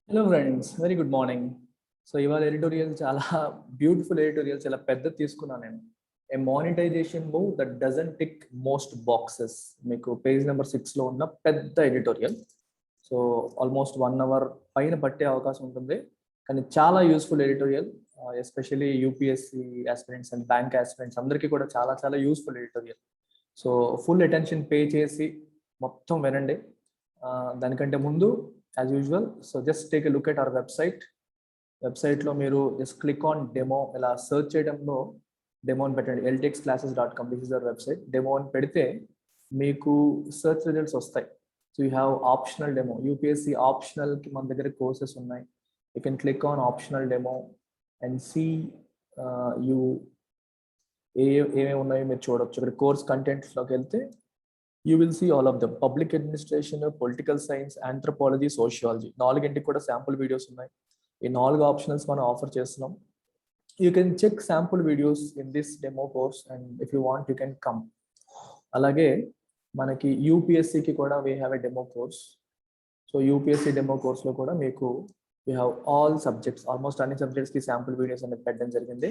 Hello friends, very good morning. So ఇవాళ editorial చాలా beautiful editorial, చాలా పెద్ద తీసుకున్నాను నేను. A monetization move that doesn't tick most boxes. మీకు పేజ్ నెంబర్ 6లో ఉన్న పెద్ద ఎడిటోరియల్. సో ఆల్మోస్ట్ 1 అవర్ పైన పట్టే అవకాశం ఉంటుంది, కానీ చాలా useful editorial. Especially UPSC aspirants and bank aspirants అందరికీ కూడా చాలా చాలా useful editorial. So full attention pay చేసి మొత్తం వినండి. దానికంటే ముందు as usual, so just take a look at our వెబ్సైట్లో మీరు జస్ట్ క్లిక్ ఆన్ డెమో. ఇలా సర్చ్ చేయడంలో డెమో అని పెట్టండి, ltxclasses.com. This is our website. Demo అని పెడితే మీకు సర్చ్ రిజల్ట్స్ వస్తాయి. So you have optional demo, UPSC ఆప్షనల్కి మన దగ్గర కోర్సెస్ ఉన్నాయి. You can click on optional demo and see you ఏమేమి ఉన్నాయో మీరు చూడొచ్చు. ఇక్కడ కోర్స్ కంటెంట్స్లోకి వెళ్తే you will see all of them. Public administration, political science, anthropology, sociology, 4ంటికి కూడా శాంపుల్ వీడియోస్ ఉన్నాయి. ఈ 4 ఆప్షనల్స్ మనం ఆఫర్ చేస్తున్నాం. You can check sample videos in this demo course and if you want you can come. అలాగే మనకి యూపీఎస్సికి కూడా we have a demo course. So UPSC demo కోర్స్లో కూడా మీకు we have all subjects, almost అన్ని సబ్జెక్ట్స్కి శాంపుల్ వీడియోస్ అనేది పెట్టడం జరిగింది.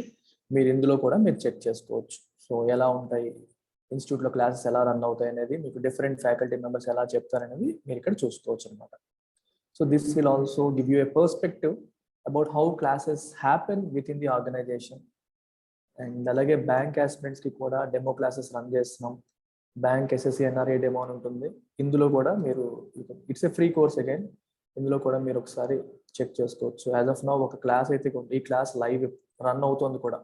మీరు ఇందులో కూడా మీరు చెక్ చేసుకోవచ్చు. సో ఎలా ఉంటాయి ఇన్స్టిట్యూట్లో క్లాసెస్, ఎలా రన్ అవుతాయి అనేది, మీకు డిఫరెంట్ ఫ్యాకల్టీ మెంబర్స్ ఎలా చెప్తారనేది మీరు ఇక్కడ చూసుకోవచ్చు అనమాట. So this will also give you a perspective about how classes happen with in the organization. And అలాగే బ్యాంక్ ఆస్పిరెంట్స్కి కూడా డెమో క్లాసెస్ రన్ చేస్తున్నాం. బ్యాంక్ ఎస్ఎస్సి ఎన్ఆర్ఏ డెమో అని ఉంటుంది. ఇందులో కూడా మీరు, it's a free course again, ఇందులో కూడా మీరు ఒకసారి చెక్ చేసుకోవచ్చు. యాజ్ ఆఫ్ నౌ ఒక క్లాస్ అయితే ఈ క్లాస్ లైవ్ రన్ అవుతుంది కూడా.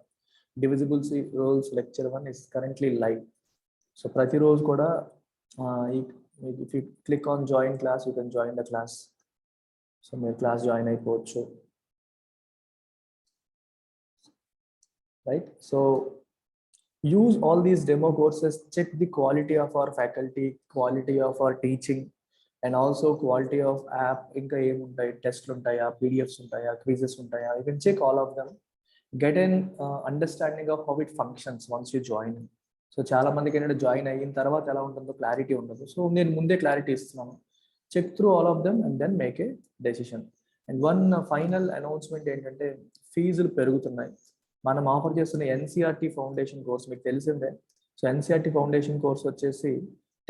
Divisibility rules lecture 1 is currently live. So ప్రతిరోజు కూడా if you click on join class, you can join the class. So మీరు క్లాస్ జాయిన్ అయిపోవచ్చు, right? So use all these demo courses, check the quality of our faculty, quality of our teaching and also quality of app. ఇంకా ఏముంటాయి, టెస్ట్లు ఉంటాయా, PDFs ఉంటాయా, quizzes ఉంటాయా, you can check all of them. Get an understanding of how it functions once you join. So చాలా మందికి ఏంటంటే join అయిన తర్వాత ఎలా ఉంటుందో క్లారిటీ ఉండదు. సో నేను ముందే క్లారిటీ ఇస్తున్నాను. Check through all of them and then make a decision. And one final announcement ఏంటంటే, ఫీజులు పెరుగుతున్నాయి. మనం ఆఫర్ చేస్తున్న ఎన్సీఆర్టీ ఫౌండేషన్ కోర్స్ మీకు తెలిసిందే. సో ఎన్సీఆర్టీ ఫౌండేషన్ కోర్స్ వచ్చేసి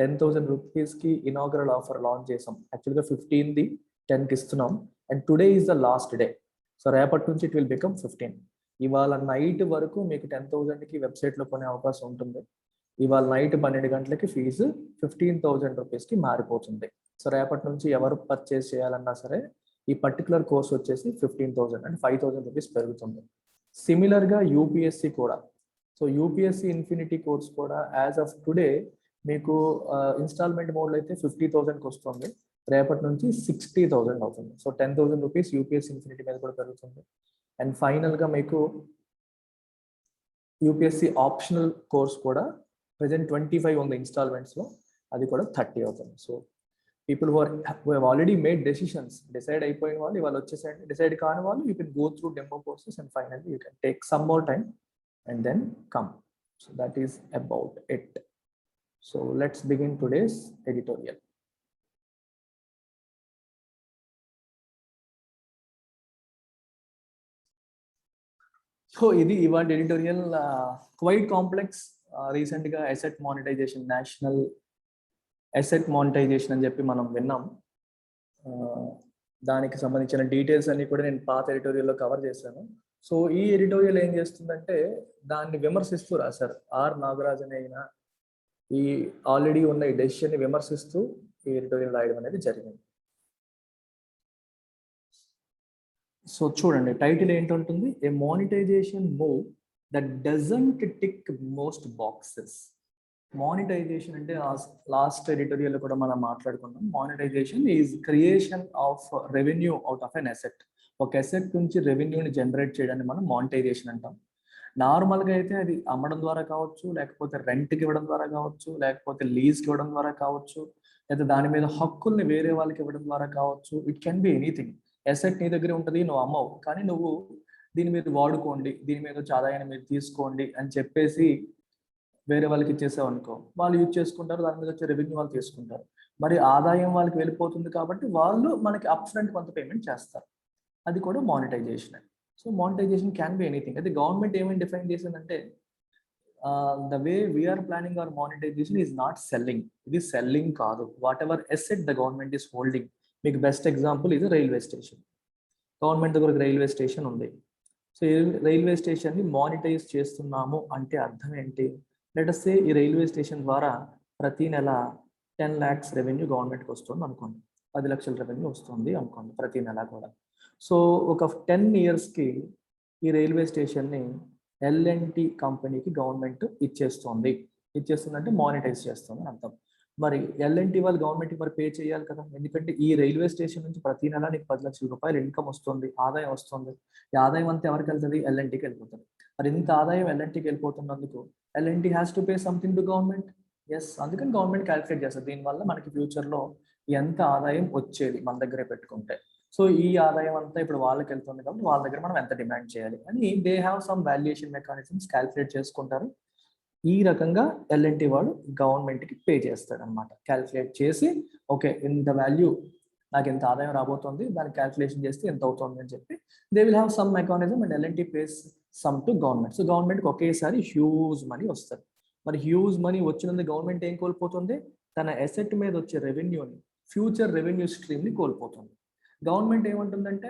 10,000 రూపీస్కి ఇనాగరల్ ఆఫర్ లాంచ్ చేసాం. యాక్చువల్గా 15ది 10కి ఇస్తున్నాం and today is the last day. So రేపటి నుంచి ఇట్ విల్ బికమ్ 15. ఇవాళ నైట్ వరకు మీకు 10,000కి వెబ్సైట్లో కొనే అవకాశం ఉంటుంది. ఇవాళ నైట్ 12 గంటలకి ఫీజు 15,000 రూపీస్కి మారిపోతుంది. సో రేపటి నుంచి ఎవరు పర్చేస్ చేయాలన్నా సరే ఈ పర్టికులర్ కోర్స్ వచ్చేసి 15,000 అంటే 5,000 రూపీస్ పెరుగుతుంది. సిమిలర్గా యూపీఎస్సి కూడా. సో యూపీఎస్సి ఇన్ఫినిటీ కోర్స్ కూడా యాజ్ ఆఫ్ టుడే మీకు ఇన్స్టాల్మెంట్ మోడ్లో అయితే 50,000కి వస్తుంది. రేపటి నుంచి 60,000 అవుతుంది. సో 10,000 రూపీస్ యూపీఎస్సి ఇన్ఫినిటీ మీద కూడా పెరుగుతుంది. అండ్ ఫైనల్గా మీకు యూపీఎస్సి ఆప్షనల్ కోర్స్ కూడా ప్రజెంట్ 25 ఉంది ఇన్స్టాల్మెంట్స్లో, అది కూడా 30 అవుతుంది. So people who have already made decisions, decide అయిపోయిన వాళ్ళు ఇవాళ వచ్చేసండి, డిసైడ్ కాని వాళ్ళు you can go through demo courses and finally you can take some more time and then come. So that is about it. So let's begin today's editorial. So ఇది ఇవాళ editorial. Quite complex. రీసెంట్గా asset monetization, national asset monetisation అని చెప్పి మనం విన్నాం. దానికి సంబంధించిన details అన్ని కూడా నేను పాత ఎడిటోరియల్లో కవర్ చేశాను. సో ఈ ఎడిటోరియల్ ఏం చేస్తుందంటే దాన్ని విమర్శిస్తూ రాశారు. ఆర్ నాగరాజన్ అయిన ఈ ఆల్రెడీ ఉన్న ఈ డెసిషన్ని విమర్శిస్తూ ఈ ఎడిటోరియల్ రాయడం అనేది జరిగింది. సో చూడండి, టైటిల్ ఏంటుంటుంది, a monetization move that doesn't tick most boxes. Monetization అంటే లాస్ట్ ఎడిటోరియల్లో కూడా మనం మాట్లాడుకున్నాం. Monetization is creation of revenue out of an asset. ఒక అసెట్ నుంచి రెవెన్యూని జనరేట్ చేయడాన్ని మనం మానిటైజేషన్ అంటాం. నార్మల్గా అయితే అది అమ్మడం ద్వారా కావచ్చు, లేకపోతే రెంట్కి ఇవ్వడం ద్వారా కావచ్చు, లేకపోతే లీజ్కి ఇవ్వడం ద్వారా కావచ్చు, లేదా దాని మీద హక్కుల్ని వేరే వాళ్ళకి ఇవ్వడం ద్వారా కావచ్చు. It can be anything. Asset నీ దగ్గర ఉంటుంది, నువ్వు అమ్మవు, కానీ నువ్వు దీని మీద వాడుకోండి, దీని మీద వచ్చే ఆదాయాన్ని మీరు తీసుకోండి అని చెప్పేసి వేరే వాళ్ళకి ఇచ్చేసావు అనుకో, వాళ్ళు యూజ్ చేసుకుంటారు, దాని మీద వచ్చే రెవెన్యూ వాళ్ళు తీసుకుంటారు. మరి ఆదాయం వాళ్ళకి వెళ్ళిపోతుంది కాబట్టి వాళ్ళు మనకి అప్ ఫ్రంట్ కొంత పేమెంట్ చేస్తారు. అది కూడా monetisation. So monetisation can be anything. అయితే గవర్నమెంట్ ఏమని డిఫైన్ చేసిందంటే the way we're planning our monetisation is not selling. ఇది సెల్లింగ్ కాదు. Whatever asset the government is holding. మీకు బెస్ట్ ఎగ్జాంపుల్ ఇది రైల్వే స్టేషన్. గవర్నమెంట్ దగ్గర రైల్వే స్టేషన్ ఉంది. So ఈ రైల్వే స్టేషన్ని మానిటైజ్ చేస్తున్నాము అంటే అర్థం ఏంటి? లెట్ అస్ సే ఈ రైల్వే స్టేషన్ ద్వారా ప్రతి నెల 10 lakhs రెవెన్యూ గవర్నమెంట్కి వస్తుంది అనుకోండి. 10 లక్షల రెవెన్యూ వస్తుంది అనుకోండి ప్రతి నెల కూడా. సో ఒక 10 yearsకి ఈ రైల్వే స్టేషన్ని ఎల్ఎన్టీ కంపెనీకి గవర్నమెంట్ ఇచ్చేస్తుందంటే మానిటైజ్ చేస్తుంది అని అర్థం. మరి ఎల్ఎన్టీ వాళ్ళు గవర్నమెంట్కి మరి పే చేయాలి కదా, ఎందుకంటే ఈ రైల్వే స్టేషన్ నుంచి ప్రతి నెల నీకు 10 లక్షల రూపాయలు ఇన్కమ్ వస్తుంది, ఆదాయం వస్తుంది. ఈ ఆదాయం అంతా ఎవరికి వెళ్తుంది? ఎల్ఎన్టీకి వెళ్ళిపోతుంది. మరి ఇంత ఆదాయం ఎల్ఎన్టీకి వెళ్ళిపోతున్నందుకు LNT has to pay something to government. Yes, అందుకని గవర్నమెంట్ క్యాలిక్యులేట్ చేస్తుంది. దీనివల్ల మనకి ఫ్యూచర్లో ఎంత ఆదాయం వచ్చేది మన దగ్గరే పెట్టుకుంటే. సో ఈ ఆదాయం అంతా ఇప్పుడు వాళ్ళకి వెళ్తుంది కాబట్టి వాళ్ళ దగ్గర మనం ఎంత డిమాండ్ చేయాలి అని they have some valuation mechanisms calculate చేసుకుంటారు. ఈ రకంగా ఎల్ఎన్టీ వాడు గవర్నమెంట్కి పే చేస్తాడు అనమాట. క్యాలిక్యులేట్ చేసి ఓకే ఇంత వాల్యూ నాకు ఎంత ఆదాయం రాబోతుంది, దానికి క్యాలిక్యులేషన్ చేస్తే ఎంత అవుతుంది అని చెప్పి they will have some mechanism and L and T pays sum to government. So గవర్నమెంట్కి ఒకేసారి హ్యూజ్ మనీ వస్తుంది. మరి హ్యూజ్ మనీ వచ్చినందుకు గవర్నమెంట్ ఏం కోల్పోతుంది? తన అసెట్ మీద వచ్చే రెవెన్యూని, ఫ్యూచర్ రెవెన్యూ స్ట్రీమ్ని కోల్పోతుంది. గవర్నమెంట్ ఏమంటుందంటే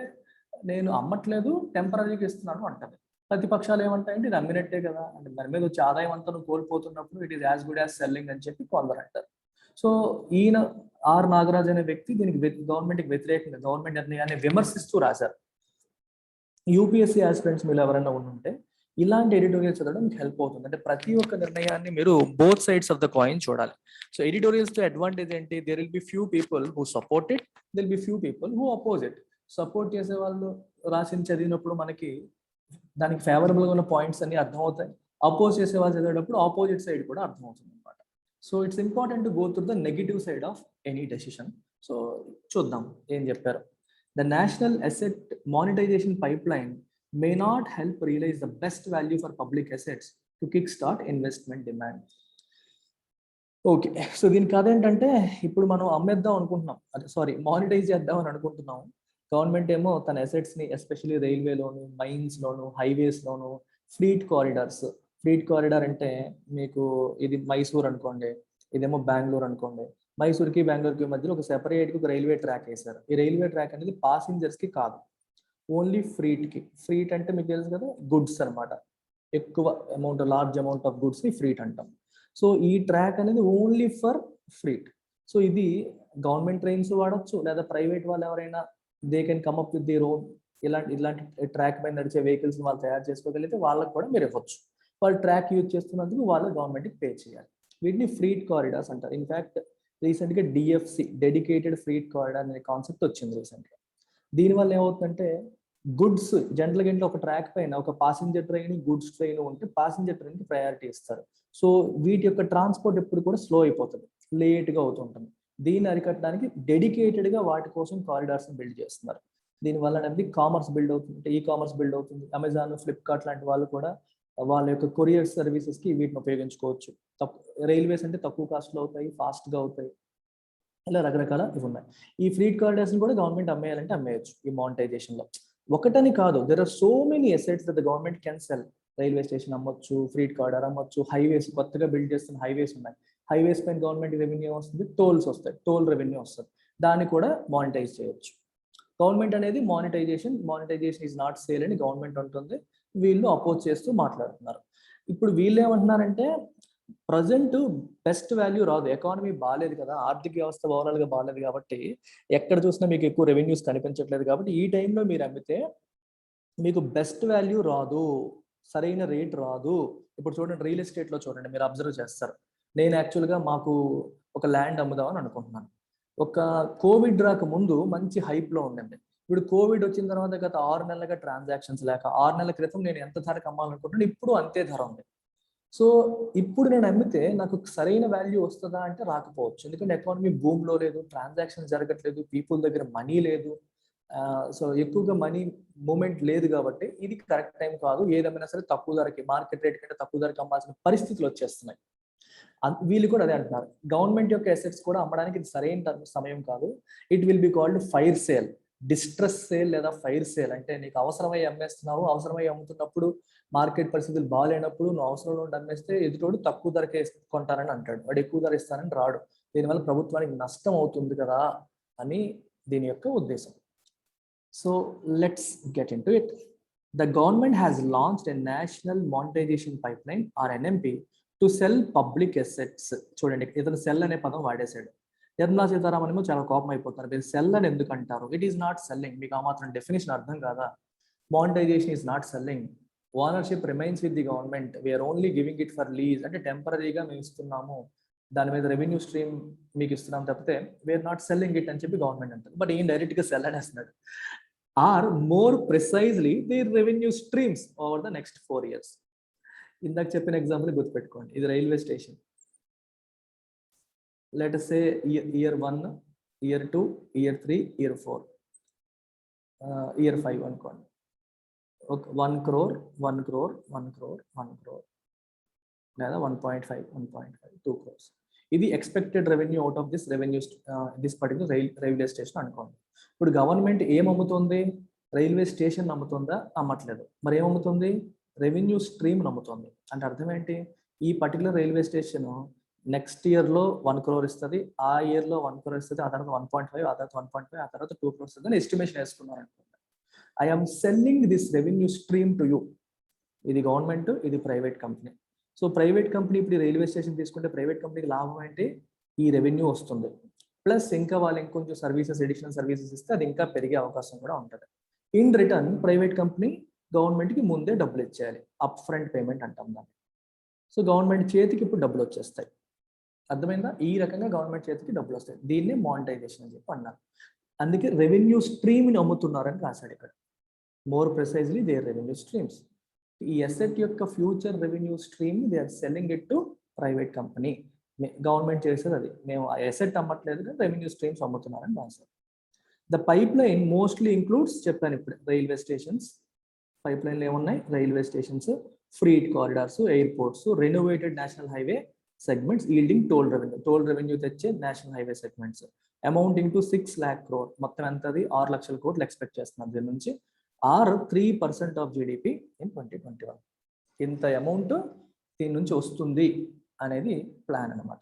నేను అమ్మట్లేదు, టెంపరీగా ఇస్తున్నాను అంటది. ప్రతిపక్షాలు ఏమంటాయంటే ఇది అమ్మినట్టే కదా, అంటే దాని మీద వచ్చే ఆదాయం అంతా నువ్వు కోల్పోతున్నప్పుడు it is as good as selling అని చెప్పి కొందరు అంటారు. సో ఈయన ఆర్ నాగరాజ్ అనే వ్యక్తి దీనికి గవర్నమెంట్కి వ్యతిరేకంగా గవర్నమెంట్ నిర్ణయాన్ని విమర్శిస్తూ రాశారు. యూపీఎస్సీ ఆస్పిరెంట్స్ మీరు ఎవరైనా ఉంటే ఇలాంటి ఎడిటోరియల్స్ చదవడం మీకు హెల్ప్ అవుతుంది. అంటే ప్రతి ఒక్క నిర్ణయాన్ని మీరు both sides of the coin చూడాలి. సో ఎడిటోరియల్స్ తో అడ్వాంటేజ్ ఏంటి? There will be few people who support it, there will be few people who oppose it. Support చేసే వాళ్ళు రాసిన చదివినప్పుడు మనకి దానికి ఫేవరబుల్ గా ఉన్న పాయింట్స్ అన్ని అర్థమవుతాయి. అపోజ్ చేసే వాళ్ళు చదివేటప్పుడు ఆపోజిట్ సైడ్ కూడా అర్థమవుతుంది అనమాట. So it's important to go through the negative side of any decision. So చూద్దాం ఏం చెప్పారు. The national asset monetization pipeline may not help realize the best value for public assets to kickstart investment demand. Okay, so దీనికి అదేంటంటే ఇప్పుడు మనం అమ్మేద్దాం అనుకుంటున్నాం, అదే monetise చేద్దాం అని అనుకుంటున్నాం. గవర్నమెంట్ ఏమో తన అసెట్స్ని ఎస్పెషల్లీ రైల్వేలోను, మైన్స్లోను, హైవేస్లోను, ఫ్లీట్ కారిడార్ అంటే మీకు ఇది మైసూర్ అనుకోండి, ఇదేమో బెంగళూరు అనుకోండి. మైసూర్కి బెంగళూరుకి మధ్యలో ఒక సెపరేట్గా ఒక రైల్వే ట్రాక్ వేశారు. ఈ రైల్వే ట్రాక్ అనేది పాసింజర్స్కి కాదు, ఓన్లీ ఫ్రీట్కి. ఫ్రీట్ అంటే మీకు తెలుసు కదా, గుడ్స్ అనమాట. ఎక్కువ అమౌంట్, లార్జ్ అమౌంట్ ఆఫ్ గుడ్స్ని ఫ్రీట్ అంటాం. సో ఈ ట్రాక్ అనేది ఓన్లీ ఫర్ ఫ్రీట్. సో ఇది గవర్నమెంట్ ట్రైన్స్ వాడచ్చు, లేదా ప్రైవేట్ వాళ్ళు ఎవరైనా they can come up with the road. ఇలాంటి ట్రాక్ మీద నడిచే వెహికల్స్ వాళ్ళు తయారు చేసుకోగలిగితే వాళ్ళకి కూడా మీరు ఇవ్వచ్చు. వాళ్ళు ట్రాక్ యూజ్ చేస్తున్నందుకు వాళ్ళు గవర్నమెంట్కి పే చేయాలి. వీటిని ఫ్రీట్ కారిడార్స్ అంటారు. ఇన్ఫ్యాక్ట్ రీసెంట్గా డిఎఫ్సి, డెడికేటెడ్ ఫ్రీట్ కారిడార్ అనే కాన్సెప్ట్ వచ్చింది రీసెంట్గా. దీనివల్ల ఏమవుతుందంటే గుడ్స్ జనరల్గా ఇంట్లో ఒక ట్రాక్ పైన ఒక పాసింజర్ ట్రైన్, గుడ్స్ ట్రైన్ ఉంటే పాసింజర్ ట్రైన్కి ప్రయారిటీ ఇస్తారు. సో వీటి యొక్క ట్రాన్స్పోర్ట్ ఎప్పుడు కూడా స్లో అయిపోతుంది, లేట్గా అవుతుంటుంది. దీన్ని అరికట్టడానికి డెడికేటెడ్గా వాటి కోసం కారిడార్స్ బిల్డ్ చేస్తున్నారు. దీనివల్ల అనేది కామర్స్ బిల్డ్ అవుతుంది, ఈ కామర్స్ బిల్డ్ అవుతుంది. అమెజాన్, ఫ్లిప్కార్ట్ లాంటి వాళ్ళు కూడా వాళ్ళ యొక్క కొరియర్ సర్వీసెస్కి వీటిని ఉపయోగించుకోవచ్చు. రైల్వేస్ అంటే తక్కువ కాస్ట్లో అవుతాయి, ఫాస్ట్గా అవుతాయి. ఇలా రకరకాల ఇవి ఉన్నాయి. ఈ ఫ్రీట్ కారిడార్స్ని కూడా గవర్నమెంట్ అమ్మేయాలంటే అమ్మేయచ్చు ఈ మానిటైజేషన్లో. ఒకటని కాదు, there are so many assets that the government can sell. Railway station అమ్మొచ్చు, ఫ్రీట్ కారిడార్ అమ్మొచ్చు, హైవేస్ కొత్తగా బిల్డ్ చేస్తున్న హైవేస్ ఉన్నాయి. హైవేస్ పైన గవర్నమెంట్ రెవెన్యూ వస్తుంది, టోల్స్ వస్తాయి, టోల్ రెవెన్యూ వస్తుంది. దాన్ని కూడా మానిటైజ్ చేయొచ్చు. గవర్నమెంట్ అనేది మానిటైజేషన్ ఈజ్ నాట్ సేల్ అని గవర్నమెంట్ ఉంటుంది. వీళ్ళు అపోజ్ చేస్తూ మాట్లాడుతున్నారు. ఇప్పుడు వీళ్ళు ఏమంటున్నారంటే ప్రజెంట్ బెస్ట్ వాల్యూ రాదు, ఎకానమీ బాగాలేదు కదా, ఆర్థిక వ్యవస్థ ఓవరాల్గా బాగాలేదు కాబట్టి ఎక్కడ చూసినా మీకు ఎక్కువ రెవెన్యూస్ కనిపించట్లేదు కాబట్టి ఈ టైంలో మీరు అమ్మితే మీకు బెస్ట్ వాల్యూ రాదు, సరైన రేట్ రాదు. ఇప్పుడు చూడండి, రియల్ ఎస్టేట్లో చూడండి, మీరు అబ్జర్వ్ చేస్తారు. నేను యాక్చువల్గా మాకు ఒక ల్యాండ్ అమ్ముదామని అనుకుంటున్నాను. ఒక కోవిడ్ రాక ముందు మంచి హైప్లో ఉండండి. ఇప్పుడు కోవిడ్ వచ్చిన తర్వాత గత 6 నెలలుగా ట్రాన్సాక్షన్స్ లేక, 6 నెలల క్రితం నేను ఎంత ధరకు అమ్మాలనుకుంటున్నాను, ఇప్పుడు అంతే ధర ఉంది. సో ఇప్పుడు నేను అమ్మితే నాకు సరైన వాల్యూ వస్తుందా అంటే రాకపోవచ్చు, ఎందుకంటే ఎకానమీ భూమిలో లేదు, ట్రాన్సాక్షన్ జరగట్లేదు, పీపుల్ దగ్గర మనీ లేదు. సో ఎక్కువగా మనీ మూమెంట్ లేదు కాబట్టి ఇది కరెక్ట్ టైం కాదు. ఏదేమైనా సరే తక్కువ ధరకి, మార్కెట్ రేట్ కంటే తక్కువ ధరకి అమ్మాల్సిన పరిస్థితులు వచ్చేస్తున్నాయి. వీళ్ళు కూడా అదే అంటున్నారు, గవర్నమెంట్ యొక్క అసెట్స్ కూడా అమ్మడానికి ఇది సరైన సమయం కాదు. It will be called fire sale, distress sale లేదా ఫైర్ సేల్. అంటే నీకు అవసరమై అమ్మేస్తున్నావు, అవసరమై అమ్ముతున్నప్పుడు మార్కెట్ పరిస్థితులు బాగాలేనప్పుడు నువ్వు అవసరంలో ఉండి అమ్మేస్తే ఎదుటోడు తక్కువ ధరకే కొంటారని అంటాడు, వాడు ఎక్కువ ధర ఇస్తానని రాడు. దీనివల్ల ప్రభుత్వానికి నష్టం అవుతుంది కదా అని దీని యొక్క ఉద్దేశం. So let's get in to it. The government has launched a national monetization pipeline or NMP to cell public assets. చూడండి, ఇతను సెల్ అనే పదం వాడేశాడు. నిర్మలా సీతారామన్ ఏమో చాలా కోపం అయిపోతారు, మీరు సెల్ అని ఎందుకు అంటారు, ఇట్ ఈస్ నాట్ సెల్లింగ్. మీకు ఆ మాత్రం డెఫినేషన్ అర్థం కాదా? Monetisation is not selling, ownership remains with the government, we're only giving it for lease. అంటే టెంపరీగా మేము ఇస్తున్నాము, దాని మీద రెవెన్యూ స్ట్రీమ్ మీకు ఇస్తున్నాం తప్పితే వీఆర్ నాట్ సెల్లింగ్ ఇట్ అని చెప్పి గవర్నమెంట్ అంటారు. బట్ ఏం డైరెక్ట్గా సెల్ అనేస్తున్నాడు. Or more precisely the revenue streams over the next 4 years. ఇందాక చెప్పిన ఎగ్జాంపుల్ గుర్తుపెట్టుకోండి, ఇది railway station. Let us say year 1, year 2, year 3, year 4, year 5 అనుకోండి. 1 crore, 1 crore, 1 crore, 1 crore లేదా 1.5, 1.5, 2 crores. ఇది expected revenue out of this revenue, this particular railway station అనుకోండి. ఇప్పుడు government ఏం అమ్ముతుంది? Railway station అమ్ముతుందా? అమ్మట్లేదు. మరి ఏమమ్ముతుంది? రెవెన్యూ స్ట్రీమ్ నమ్ముతుంది. అంటే అర్థం ఏంటి? ఈ పర్టికులర్ రైల్వే స్టేషన్ నెక్స్ట్ ఇయర్లో 1 crore ఇస్తుంది, ఆ ఇయర్లో 1 crore ఇస్తుంది, ఆ తర్వాత 1.5, ఆ తర్వాత 1.5, ఆ తర్వాత 2 crores ఇస్తుంది అని ఎస్టిమేషన్ వేసుకున్నారు అనుకోండి. I'm selling this revenue stream to you. ఇది గవర్నమెంట్, ఇది private company. So private company ఇప్పుడు రైల్వే స్టేషన్ తీసుకుంటే ప్రైవేట్ కంపెనీకి లాభం ఏంటి? ఈ రెవెన్యూ వస్తుంది, ప్లస్ ఇంకా వాళ్ళు ఇంకొంచెం సర్వీసెస్, అడిషనల్ సర్వీసెస్ ఇస్తే అది ఇంకా పెరిగే అవకాశం కూడా ఉంటుంది. ఇన్ రిటర్న్ ప్రైవేట్ కంపెనీ గవర్నమెంట్కి ముందే డబ్బులు ఇచ్చేయాలి, అప్ ఫ్రంట్ పేమెంట్ అంటాం దాన్ని. సో గవర్నమెంట్ చేతికి ఇప్పుడు డబ్బులు వచ్చేస్తాయి. అర్థమైందా? ఈ రకంగా గవర్నమెంట్ చేతికి డబ్బులు వస్తాయి. దీన్నే మానిటైజేషన్ అని చెప్పి అన్నారు. అందుకే రెవెన్యూ స్ట్రీమ్ని అమ్ముతున్నారని రాశాడు ఇక్కడ. More precisely their revenue streams. ఈ అసెట్ యొక్క future revenue stream they are selling it to private company. Government చేసేది అది, మేము ఆ అసెట్ అమ్మట్లేదు కానీ రెవెన్యూ స్ట్రీమ్స్ అమ్ముతున్నారని రాశారు. The pipeline mostly includes, చెప్పాను ఇప్పుడు, రైల్వే స్టేషన్స్. పైప్ లైన్లు ఏమున్నాయి? Railway stations, freight corridors, airports, renovated national highway segments yielding toll revenue. Toll revenue తెచ్చే national highway segments amounting to 6 lakh crore. మొత్తం ఎంత? అది 6 లక్షల కోట్లు ఎక్స్పెక్ట్ చేస్తున్నారు దీని నుంచి. Or 3% of GDP in 2021. ఇంత అమౌంట్ దీని నుంచి వస్తుంది అనేది ప్లాన్ అనమాట.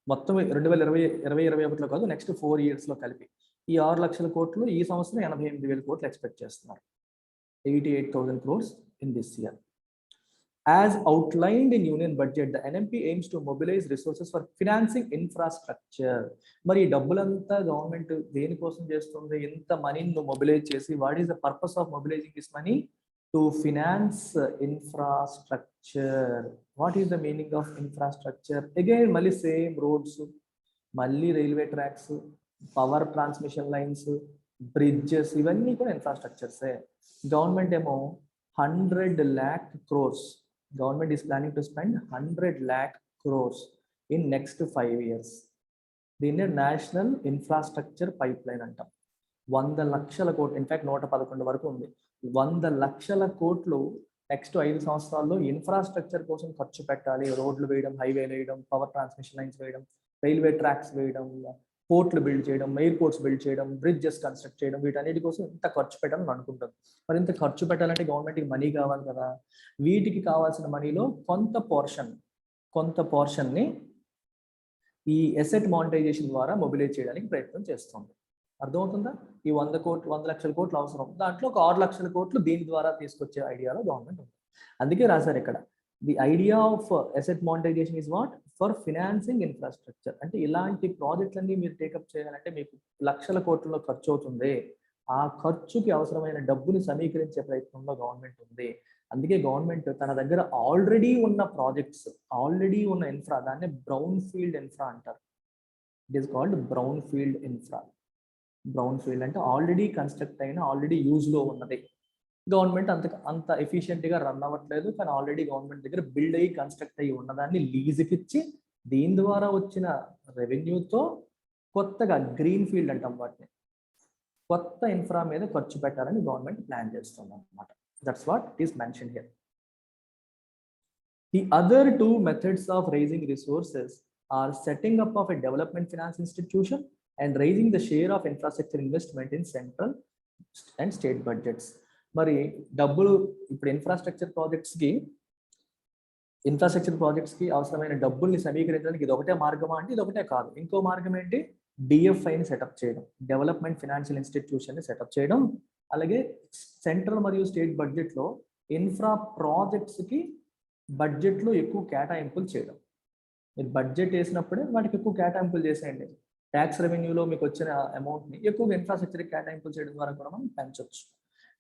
మొత్తం 2021లో కాదు, నెక్స్ట్ 4 yearsలో కలిపి ఈ 6 లక్షల కోట్లు ఈ సంవత్సరం 88,000 కోట్లు ఎక్స్పెక్ట్ చేస్తున్నారు. 88,000 crores in this year. As outlined in Union Budget, the NMP aims to mobilize resources for financing infrastructure. మరి ఈ డబ్బులంతా గవర్నమెంట్ దేనికోసం చేస్తుంది? ఇంత మనీని మొబిలైజ్ చేసి, what is the purpose of mobilising this money? To finance infrastructure. What is the meaning of infrastructure? Again మళ్ళీ same roads, మళ్ళీ railway tracks, power transmission lines, bridges, ఇవన్నీ కూడా ఇన్ఫ్రాస్ట్రక్చర్సే. గవర్నమెంట్ ఏమో 100 lakh crores. Government is planning to spend 100 lakh crores in next 5 years. దీన్నే national infrastructure pipe line అంటాం. 100 లక్షల కోట్లు, in fact 111 వరకు ఉంది. 100 లక్షల కోట్లు నెక్స్ట్ 5 సంవత్సరాల్లో ఇన్ఫ్రాస్ట్రక్చర్ కోసం ఖర్చు పెట్టాలి. రోడ్లు వేయడం, హైవేలు వేయడం, పవర్ ట్రాన్స్మిషన్ లైన్స్ వేయడం, రైల్వే ట్రాక్స్ వేయడం, పోర్ట్లు బిల్డ్ చేయడం, ఎయిర్పోర్ట్స్ బిల్డ్ చేయడం, బ్రిడ్జెస్ కన్స్ట్రక్ట్ చేయడం, వీటన్నిటి కోసం ఇంత ఖర్చు పెట్టాలని అనుకుంటుంది. మరి ఇంత ఖర్చు పెట్టాలంటే గవర్నమెంట్కి మనీ కావాలి కదా. వీటికి కావాల్సిన మనీలో కొంత పోర్షన్ని ఈ అసెట్ మానిటైజేషన్ ద్వారా మొబిలైజ్ చేయడానికి ప్రయత్నం చేస్తుంది. అర్థమవుతుందా? ఈ 100 లక్షల కోట్లు అవసరం, దాంట్లో ఒక 6 లక్షల కోట్లు దీని ద్వారా తీసుకొచ్చే ఐడియాలో గవర్నమెంట్ ఉంది. అందుకే రాశారు ఇక్కడ, the idea of asset monetisation is what? For financing infrastructure. అంటే ఇలాంటి ప్రాజెక్టులన్నీ మీరు టేకప్ చేయాలంటే మీకు లక్షల కోట్లలో ఖర్చు అవుతుంది. ఆ ఖర్చుకి అవసరమైన డబ్బుని సమీకరించే ప్రయత్నంలో గవర్నమెంట్ ఉంది. అందుకే గవర్నమెంట్ తన దగ్గర ఆల్రెడీ ఉన్న ప్రాజెక్ట్స్, ఆల్రెడీ ఉన్న ఇన్ఫ్రా, దాన్ని బ్రౌన్ ఫీల్డ్ ఇన్ఫ్రా అంటారు. It is called brown field infra. Brown field అంటే ఆల్రెడీ కన్స్ట్రక్ట్ అయిన, ఆల్రెడీ యూజ్లో ఉన్నది. గవర్నమెంట్ అంత ఎఫిషియెంట్గా రన్ అవ్వట్లేదు, కానీ ఆల్రెడీ గవర్నమెంట్ దగ్గర బిల్డ్ అయ్యి కన్స్ట్రక్ట్ అయ్యి ఉన్నదాన్ని లీజుకి ఇచ్చి దీని ద్వారా వచ్చిన రెవెన్యూతో కొత్తగా గ్రీన్ ఫీల్డ్ అంటాం వాటిని, కొత్త ఇన్ఫ్రా మీద ఖర్చు పెట్టాలని గవర్నమెంట్ ప్లాన్ చేస్తుంది అన్నమాట. That's what is mention here. The other two methods of raising resources are setting up of a development finance institution and raising the share of infrastructure investment in central and state budgets. మరి డబ్బులు ఇప్పుడు infrastructure ప్రాజెక్ట్స్కి అవసరమైన డబ్బుల్ని సమీకరించడానికి ఇది ఒకటే మార్గమా అంటే ఇది ఒకటే కాదు. ఇంకో మార్గం ఏంటి? డిఎఫ్ఐని సెటప్ చేయడం, డెవలప్మెంట్ ఫినాన్షియల్ ఇన్స్టిట్యూషన్ని సెటప్ చేయడం. అలాగే సెంట్రల్ మరియు స్టేట్ బడ్జెట్లో ఇన్ఫ్రా ప్రాజెక్ట్స్కి బడ్జెట్లో ఎక్కువ కేటాయింపులు చేయడం. మీరు బడ్జెట్ వేసినప్పుడే వాటికి ఎక్కువ కేటాయింపులు చేసేయండి. ట్యాక్స్ రెవెన్యూలో మీకు వచ్చిన అమౌంట్ని ఎక్కువగా ఇన్ఫ్రాస్ట్రక్చర్కి కేటాయింపులు చేయడం ద్వారా కూడా మనం పెంచవచ్చు.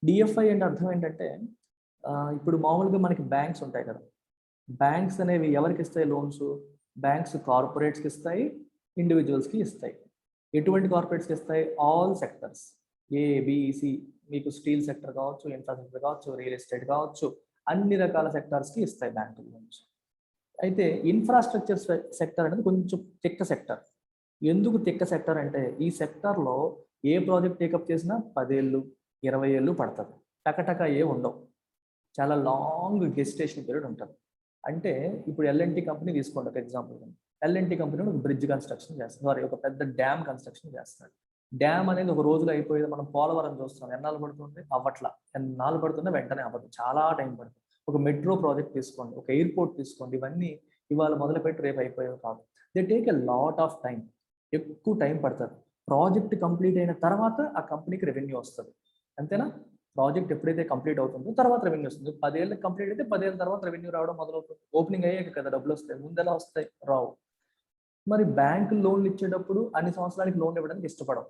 డిఎఫ్ఐ అంటే అర్థం ఏంటంటే ఇప్పుడు మామూలుగా మనకి బ్యాంక్స్ ఉంటాయి కదా, బ్యాంక్స్ అనేవి ఎవరికి ఇస్తాయి లోన్స్? బ్యాంక్స్ కార్పొరేట్స్కి ఇస్తాయి, ఇండివిజువల్స్కి ఇస్తాయి. ఎటువంటి కార్పొరేట్స్కి ఇస్తాయి? ఆల్ సెక్టర్స్, ఏబిసి, మీకు స్టీల్ సెక్టర్ కావచ్చు, ఇన్ఫ్రాస్ట్రక్చర్ కావచ్చు, రియల్ ఎస్టేట్ కావచ్చు, అన్ని రకాల సెక్టార్స్కి ఇస్తాయి బ్యాంకుల నుంచి. అయితే ఇన్ఫ్రాస్ట్రక్చర్ సెక్టర్ అనేది కొంచెం తిక్క సెక్టర్. ఎందుకు తిక్క సెక్టర్ అంటే ఈ సెక్టర్లో ఏ ప్రాజెక్ట్ టేకప్ చేసినా 10 ఏళ్ళు 20 ఏళ్ళు పడుతుంది. టకటక ఏ ఉండవు, చాలా లాంగ్ గెస్టేషన్ పీరియడ్ ఉంటుంది. అంటే ఇప్పుడు ఎల్ఎన్టీ కంపెనీ తీసుకోండి ఒక ఎగ్జాంపుల్. ఎల్ఎన్టీ కంపెనీ ఒక బ్రిడ్జ్ కన్స్ట్రక్షన్ చేస్తుంది, ఒక పెద్ద డ్యామ్ కన్స్ట్రక్షన్ చేస్తాడు. డ్యామ్ అనేది ఒక రోజులో అయిపోయేది. మనం పోలవరం చూస్తాం, ఎన్నాళ్ళు పడుతుంది? అవ్వట్లా. ఎన్నాళ్ళు పడుతుందో వెంటనే అవ్వదు, చాలా టైం పడుతుంది. ఒక మెట్రో ప్రాజెక్ట్ తీసుకోండి, ఒక ఎయిర్పోర్ట్ తీసుకోండి, ఇవన్నీ ఇవాళ మొదలుపెట్టి రేపు అయిపోయేవి కాదు. They take a lot of time, ఎక్కువ టైం పడుతుంది. ప్రాజెక్ట్ కంప్లీట్ అయిన తర్వాత ఆ కంపెనీకి రెవెన్యూ వస్తుంది, అంతేనా? ప్రాజెక్ట్ ఎప్పుడైతే కంప్లీట్ అవుతుందో తర్వాత రెవెన్యూ వస్తుంది. 10 ఏళ్ళకి కంప్లీట్ అయితే 10 ఏళ్ళ తర్వాత రెవెన్యూ రావడం మొదలవుతుంది. ఓపెనింగ్ అయ్యాక కదా డబ్బులు వస్తాయి, ముందెలా వస్తాయి? రావు. మరి బ్యాంకు లోన్లు ఇచ్చేటప్పుడు అన్ని సంవత్సరాలకి లోన్ ఇవ్వడానికి ఇష్టపడం.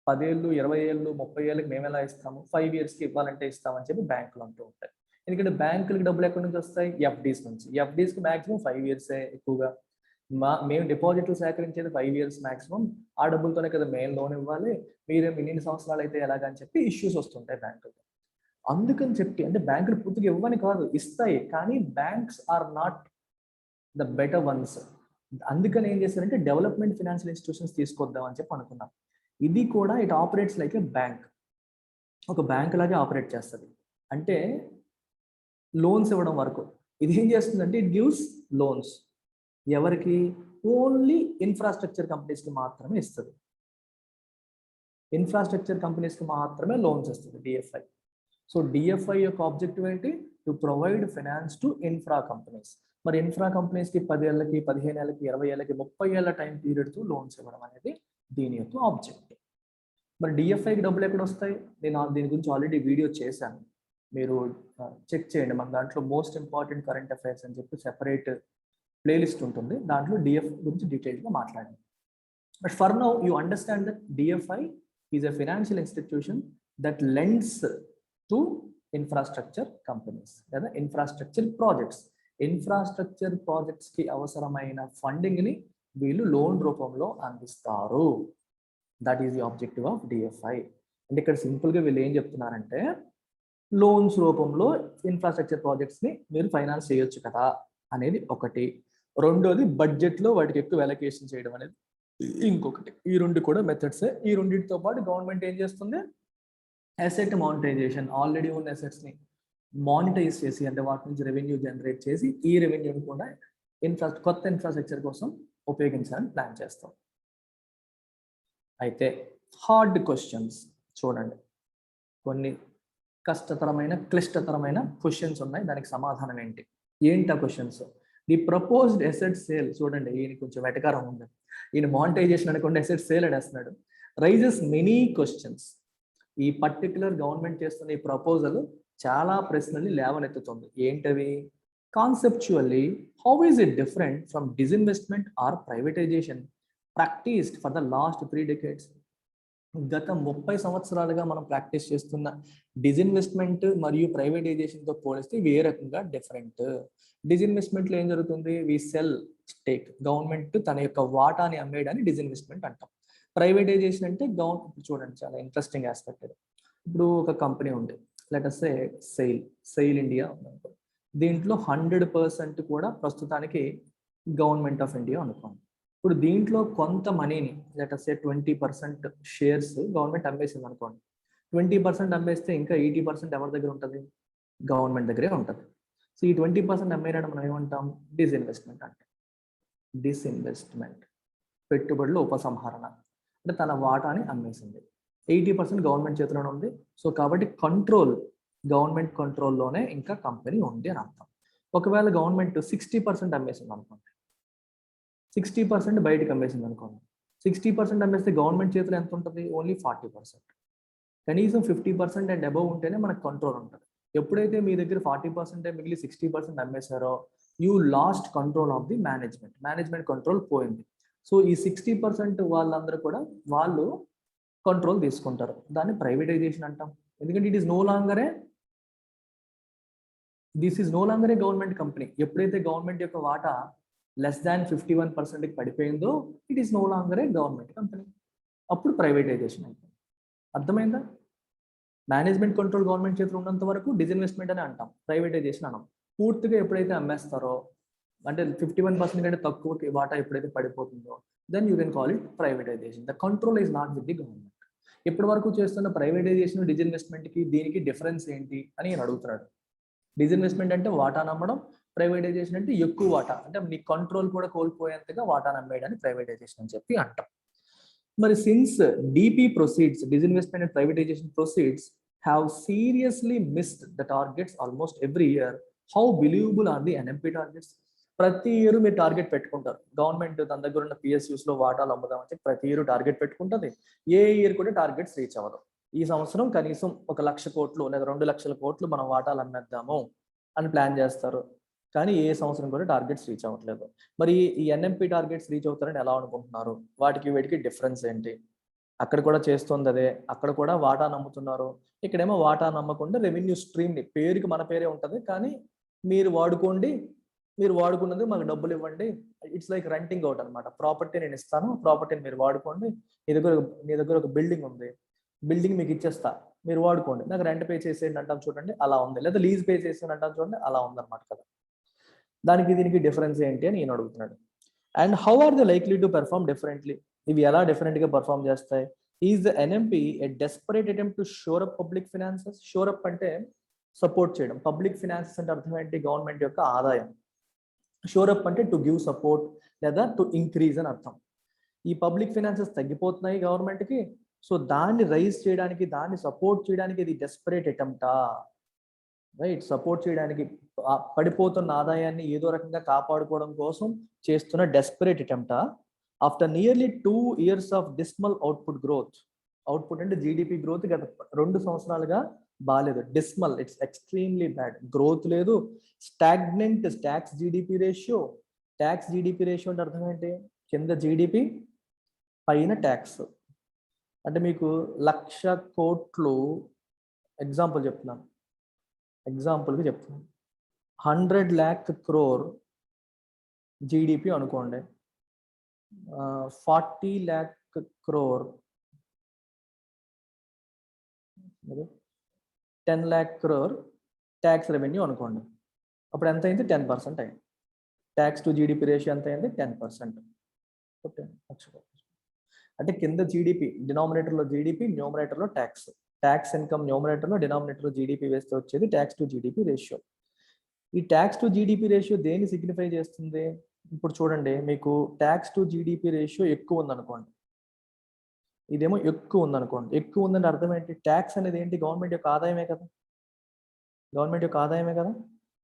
10 ఏళ్ళు 20 ఏళ్ళు 30 ఏళ్ళకి మేము ఎలా ఇస్తాము? 5 ఇయర్స్కి ఇవ్వాలంటే ఇస్తామని చెప్పి బ్యాంకులు అంటూ ఉంటాయి. ఎందుకంటే బ్యాంకులకి డబ్బులు ఎక్కడి నుంచి వస్తాయి? ఎఫ్డీస్ నుంచి. ఎఫ్డీస్కి మాక్సిమం 5 ఇయర్సే ఎక్కువగా. మేము డిపాజిట్లు సేకరించేది 5 ఇయర్స్ మాక్సిమం. ఆ డబ్బులతోనే కదా మేము లోన్ ఇవ్వాలి, మీరేం ఇన్ని సంవత్సరాలు అయితే ఎలాగని చెప్పి ఇష్యూస్ వస్తుంటాయి బ్యాంకులు. అందుకని చెప్పి అంటే బ్యాంకులు పూర్తిగా ఇవ్వని కాదు, ఇస్తాయి, కానీ banks are not the better ones. అందుకని ఏం చేస్తారంటే డెవలప్మెంట్ ఫినాన్షియల్ ఇన్స్టిట్యూషన్స్ తీసుకొద్దాం అని చెప్పి అనుకున్నాం. ఇది కూడా it operates like A bank, ఒక బ్యాంక్ లాగే ఆపరేట్ చేస్తుంది. అంటే లోన్స్ ఇవ్వడం వరకు ఇది ఏం చేస్తుందంటే ఇట్ గివ్స్ లోన్స్. ఎవరికి? ఓన్లీ ఇన్ఫ్రాస్ట్రక్చర్ కంపెనీస్కి మాత్రమే ఇస్తుంది. ఇన్ఫ్రాస్ట్రక్చర్ కంపెనీస్కి మాత్రమే లోన్స్ ఇస్తుంది డిఎఫ్ఐ. సో డిఎఫ్ఐ యొక్క ఆబ్జెక్టివ్ ఏంటి? To provide finance to infra companies. మరి ఇన్ఫ్రా కంపెనీస్కి 10 ఏళ్ళకి 15 ఏళ్ళకి 20 ఏళ్ళకి 30 ఏళ్ళ టైం పీరియడ్తో లోన్స్ ఇవ్వడం అనేది దీని యొక్క ఆబ్జెక్టివ్. మరి డిఎఫ్ఐకి డబ్బులు ఎక్కడ వస్తాయి? నేను దీని గురించి ఆల్రెడీ వీడియో చేశాను, మీరు చెక్ చేయండి. మన దాంట్లో మోస్ట్ ఇంపార్టెంట్ కరెంట్ అఫైర్స్ అని చెప్పి సెపరేట్ ప్లేలిస్ట్ ఉంటుంది, దాంట్లో డిఎఫ్ఐ గురించి డీటెయిల్గా మాట్లాడండి. But for now you understand that DFI is a financial institution that lends to infrastructure companies లేదా ఇన్ఫ్రాస్ట్రక్చర్ ప్రాజెక్ట్స్. ఇన్ఫ్రాస్ట్రక్చర్ ప్రాజెక్ట్స్కి అవసరమైన ఫండింగ్ని వీళ్ళు లోన్ రూపంలో అందిస్తారు. That is the objective of DFI. అంటే ఇక్కడ సింపుల్గా వీళ్ళు ఏం చెప్తున్నారంటే లోన్స్ రూపంలో ఇన్ఫ్రాస్ట్రక్చర్ ప్రాజెక్ట్స్ని మీరు ఫైనాన్స్ చేయొచ్చు కదా అనేది ఒకటి. రెండోది బడ్జెట్లో వాటికి ఎక్కువ అలొకేషన్ చేయడం అనేది ఇంకొకటి. ఈ రెండు కూడా మెథడ్సే. ఈ రెండింటితో పాటు గవర్నమెంట్ ఏం చేస్తుంది? అసెట్ మానిటైజేషన్, ఆల్రెడీ ఉన్న అసెట్స్ని మానిటైజ్ చేసి అంటే వాటి నుంచి రెవెన్యూ జనరేట్ చేసి ఈ రెవెన్యూని కూడా కొత్త ఇన్ఫ్రాస్ట్రక్చర్ కోసం ఉపయోగించాలని ప్లాన్ చేస్తాం. అయితే హార్డ్ క్వశ్చన్స్ చూడండి, కొన్ని కష్టతరమైన క్లిష్టతరమైన క్వశ్చన్స్ ఉన్నాయి, దానికి సమాధానం ఏంటి? ఏంటి ఆ questions? The proposed asset sale, చూడండి ఈయన కొంచెం వెటకారం ఉంది, ఈయన మానిటైజేషన్ అనుకోండి అసెట్ సేల్ అనేస్తున్నాడు. Raises many questions. ఈ పర్టికులర్ గవర్నమెంట్ చేస్తున్న ఈ ప్రపోజల్ చాలా ప్రశ్నల్ని లేవనెత్తుతుంది. ఏంటవి? Conceptually how is it different from disinvestment or privatization practised for the last 3 decades? గత 30 సంవత్సరాలుగా మనం ప్రాక్టీస్ చేస్తున్న డిస్ఇన్వెస్ట్మెంట్ మరియు ప్రైవేటైజేషన్తో పోలిస్తే ఇవి ఏ రకంగా డిఫరెంట్? డిస్ఇన్వెస్ట్మెంట్లో ఏం జరుగుతుంది? వి సెల్ స్టేక్, గవర్నమెంట్ తన యొక్క వాటాని అమ్మేయడాన్ని డిస్ఇన్వెస్ట్మెంట్ అంటాం. ప్రైవేటైజేషన్ అంటే చూడండి చాలా ఇంట్రెస్టింగ్ ఆస్పెక్ట్ ఇది. ఇప్పుడు ఒక కంపెనీ ఉంది, లెట్ అస్ సే సెయిల్ ఇండియా ఉందనుకో. దీంట్లో 100% కూడా ప్రస్తుతానికి గవర్నమెంట్ ఆఫ్ ఇండియా అనుకోండి. ఇప్పుడు దీంట్లో కొంత మనీని లెట్ అస్ సే 20% షేర్స్ గవర్నమెంట్ అమ్మేసింది అనుకోండి. 20% అమ్మేస్తే ఇంకా 80% ఎవరి దగ్గర ఉంటుంది? గవర్నమెంట్ దగ్గరే ఉంటుంది. సో ఈ 20% అమ్మేయడం మనం ఏమంటాం? డిస్ఇన్వెస్ట్మెంట్ అంటాం. డిస్ఇన్వెస్ట్మెంట్, పెట్టుబడుల ఉపసంహరణ, అంటే తన వాటాని అమ్మేసింది. 80% గవర్నమెంట్ చేతిలోనే ఉంది. సో కాబట్టి గవర్నమెంట్ కంట్రోల్లోనే ఇంకా కంపెనీ ఉంది అని అర్థం. ఒకవేళ గవర్నమెంట్ 60% అమ్మేసింది అనుకోండి, 60% బయటకు అమ్మేసింది అనుకోండి, 60% అమ్మేస్తే గవర్నమెంట్ చేతిలో ఎంత ఉంటుంది? ఓన్లీ 40%. కనీసం 50% అండ్ అబవ్ ఉంటేనే మనకు కంట్రోల్ ఉంటుంది. ఎప్పుడైతే మీ దగ్గర 40% మిగిలి 60% అమ్మేశారో, you lost control of the management control పోయింది. సో ఈ 60% వాళ్ళందరూ కూడా వాళ్ళు కంట్రోల్ తీసుకుంటారు. దాన్ని ప్రైవేటైజేషన్ అంటాం. ఎందుకంటే this is no longer a government company. ఎప్పుడైతే గవర్నమెంట్ యొక్క వాటా లెస్ దాన్ 51%కి పడిపోయిందో, it is no longer a government company. అప్పుడు ప్రైవేటైజేషన్ అయిపోయింది. అర్థమైందా? మేనేజ్మెంట్ కంట్రోల్ గవర్నమెంట్ చేతిలో ఉన్నంత వరకు డిస్ఇన్వెస్ట్మెంట్ అని అంటాం, ప్రైవేటైజేషన్ అనం. పూర్తిగా ఎప్పుడైతే అమ్మేస్తారో, అంటే 51% కంటే తక్కువ వాటా ఎప్పుడైతే పడిపోతుందో, then you can call it privatization. The control is not with the government. ఇప్పటి వరకు చేస్తున్న ప్రైవేటైజేషన్, డిస్ఇన్వెస్ట్మెంట్కి దీనికి డిఫరెన్స్ ఏంటి అని నేను అడుగుతున్నాడు. డిస్ఇన్వెస్ట్మెంట్ అంటే వాటా నమ్మడం, ప్రైవేటైజేషన్ అంటే ఎక్కువ వాటా, అంటే నీ కంట్రోల్ కూడా కోల్పోయేంతగా వాటా నమ్మేయడానికి ప్రైవేటైజేషన్ అని చెప్పి అంటాం. మరి since DP proceeds, disinvestment and privatization proceeds, have seriously missed the targets almost every year, how believable are the NMP targets? ప్రతి ఇయర్ మీరు టార్గెట్ పెట్టుకుంటారు. గవర్నమెంట్ తన దగ్గర ఉన్న PSUs లో వాటాలు అమ్ముదామని చెప్పి ప్రతి ఇయర్ టార్గెట్ పెట్టుకుంటుంది. ఏ ఇయర్ కూడా టార్గెట్స్ రీచ్ అవ్వదు. ఈ సంవత్సరం కనీసం 1,00,000 కోట్లు లేదా 2,00,000 కోట్లు మనం వాటాలు అమ్మేద్దాము అని ప్లాన్ చేస్తారు. కానీ ఏ సంవత్సరం కూడా టార్గెట్స్ రీచ్ అవ్వట్లేదు. మరి ఈ NMP టార్గెట్స్ రీచ్ అవుతారని ఎలా అనుకుంటున్నారు? వీటికి డిఫరెన్స్ ఏంటి? అక్కడ కూడా చేస్తుంది అదే, అక్కడ కూడా వాటా నమ్ముతున్నారు. ఇక్కడేమో వాటా నమ్మకుండా రెవెన్యూ స్ట్రీమ్ని, పేరుకి మన పేరే ఉంటుంది కానీ మీరు వాడుకోండి, మీరు వాడుకున్నది మాకు డబ్బులు ఇవ్వండి. ఇట్స్ లైక్ రెంటింగ్ అవుట్ అనమాట. ప్రాపర్టీ నేను ఇస్తాను, ప్రాపర్టీని మీరు వాడుకోండి. మీ దగ్గర ఒక బిల్డింగ్ ఉంది, బిల్డింగ్ మీకు ఇచ్చేస్తా, మీరు వాడుకోండి, నాకు రెంట్ పే చేసేయండి అంటాం చూడండి, అలా ఉంది. లేదా లీజ్ పే చేసేయండి అంటాం చూడండి, అలా ఉందన్నమాట కదా. దానికి దీనికి డిఫరెన్స్ ఏంటి అని నేను అడుగుతున్నాడు. And how are the likely to perform differently? ఇవి ఎలా డిఫరెంట్గా పర్ఫామ్ చేస్తాయి? Is the NMP a desperate attempt to shore up public finances? Shore up అంటే సపోర్ట్ చేయడం. పబ్లిక్ ఫినాన్సెస్ అంటే అర్థం ఏంటి? గవర్నమెంట్ యొక్క ఆదాయం. షోర్ అప్ అంటే టు గివ్ సపోర్ట్ లేదా టు ఇంక్రీజ్ అని అర్థం. ఈ పబ్లిక్ ఫినాన్సెస్ తగ్గిపోతున్నాయి గవర్నమెంట్కి, సో దాన్ని రైజ్ చేయడానికి, దాన్ని సపోర్ట్ చేయడానికి ఇది డెస్పరేట్ అటెంప్టా? రైట్, సపోర్ట్ చేయడానికి, పడిపోతున్న ఆదాయాన్ని ఏదో రకంగా కాపాడుకోవడం కోసం చేస్తున్న డెస్పరేట్ అటెంప్టా? After nearly 2 years of dismal output growth. Output అంటే జీడిపి గ్రోత్ గత 2 సంవత్సరాలుగా బాగాలేదు. Dismal, it's extremely bad. Growth లేదు. Stagnant tax GDP ratio. Tax GDP ratio అంటే అర్థం ఏంటి? కింద జీడిపి పైన ట్యాక్స్. అంటే మీకు 1,00,000 కోట్లు, ఎగ్జాంపుల్కి చెప్తున్నాను, 100 lakh crore జీడిపి అనుకోండి, 40 lakh crore, 10 lakh crore tax revenue అనుకోండి. అప్పుడు ఎంత అయింది? 10% అయింది. ట్యాక్స్ టు జీడిపి రేషియో ఎంత అయింది? 10%. అంటే కింద జీడిపి, డినామినేటర్లో జీడిపి, న్యూమరేటర్లో ట్యాక్స్. ట్యాక్స్ ఇన్కమ్ న్యూమరేటర్లో, డినామినేటర్లో జీడిపి వేస్తే వచ్చేది ట్యాక్స్ టు జీడిపి రేషియో. ఈ ట్యాక్స్ టు జీడిపి రేషియో దేన్ని సిగ్నిఫై చేస్తుంది? ఇప్పుడు చూడండి, మీకు ట్యాక్స్ టు జీడిపి రేషియో ఎక్కువ ఉందనుకోండి, ఇదేమో ఎక్కువ ఉందనుకోండి. ఎక్కువ ఉందంటే అర్థం ఏంటి? ట్యాక్స్ అనేది ఏంటి? గవర్నమెంట్ యొక్క ఆదాయమే కదా.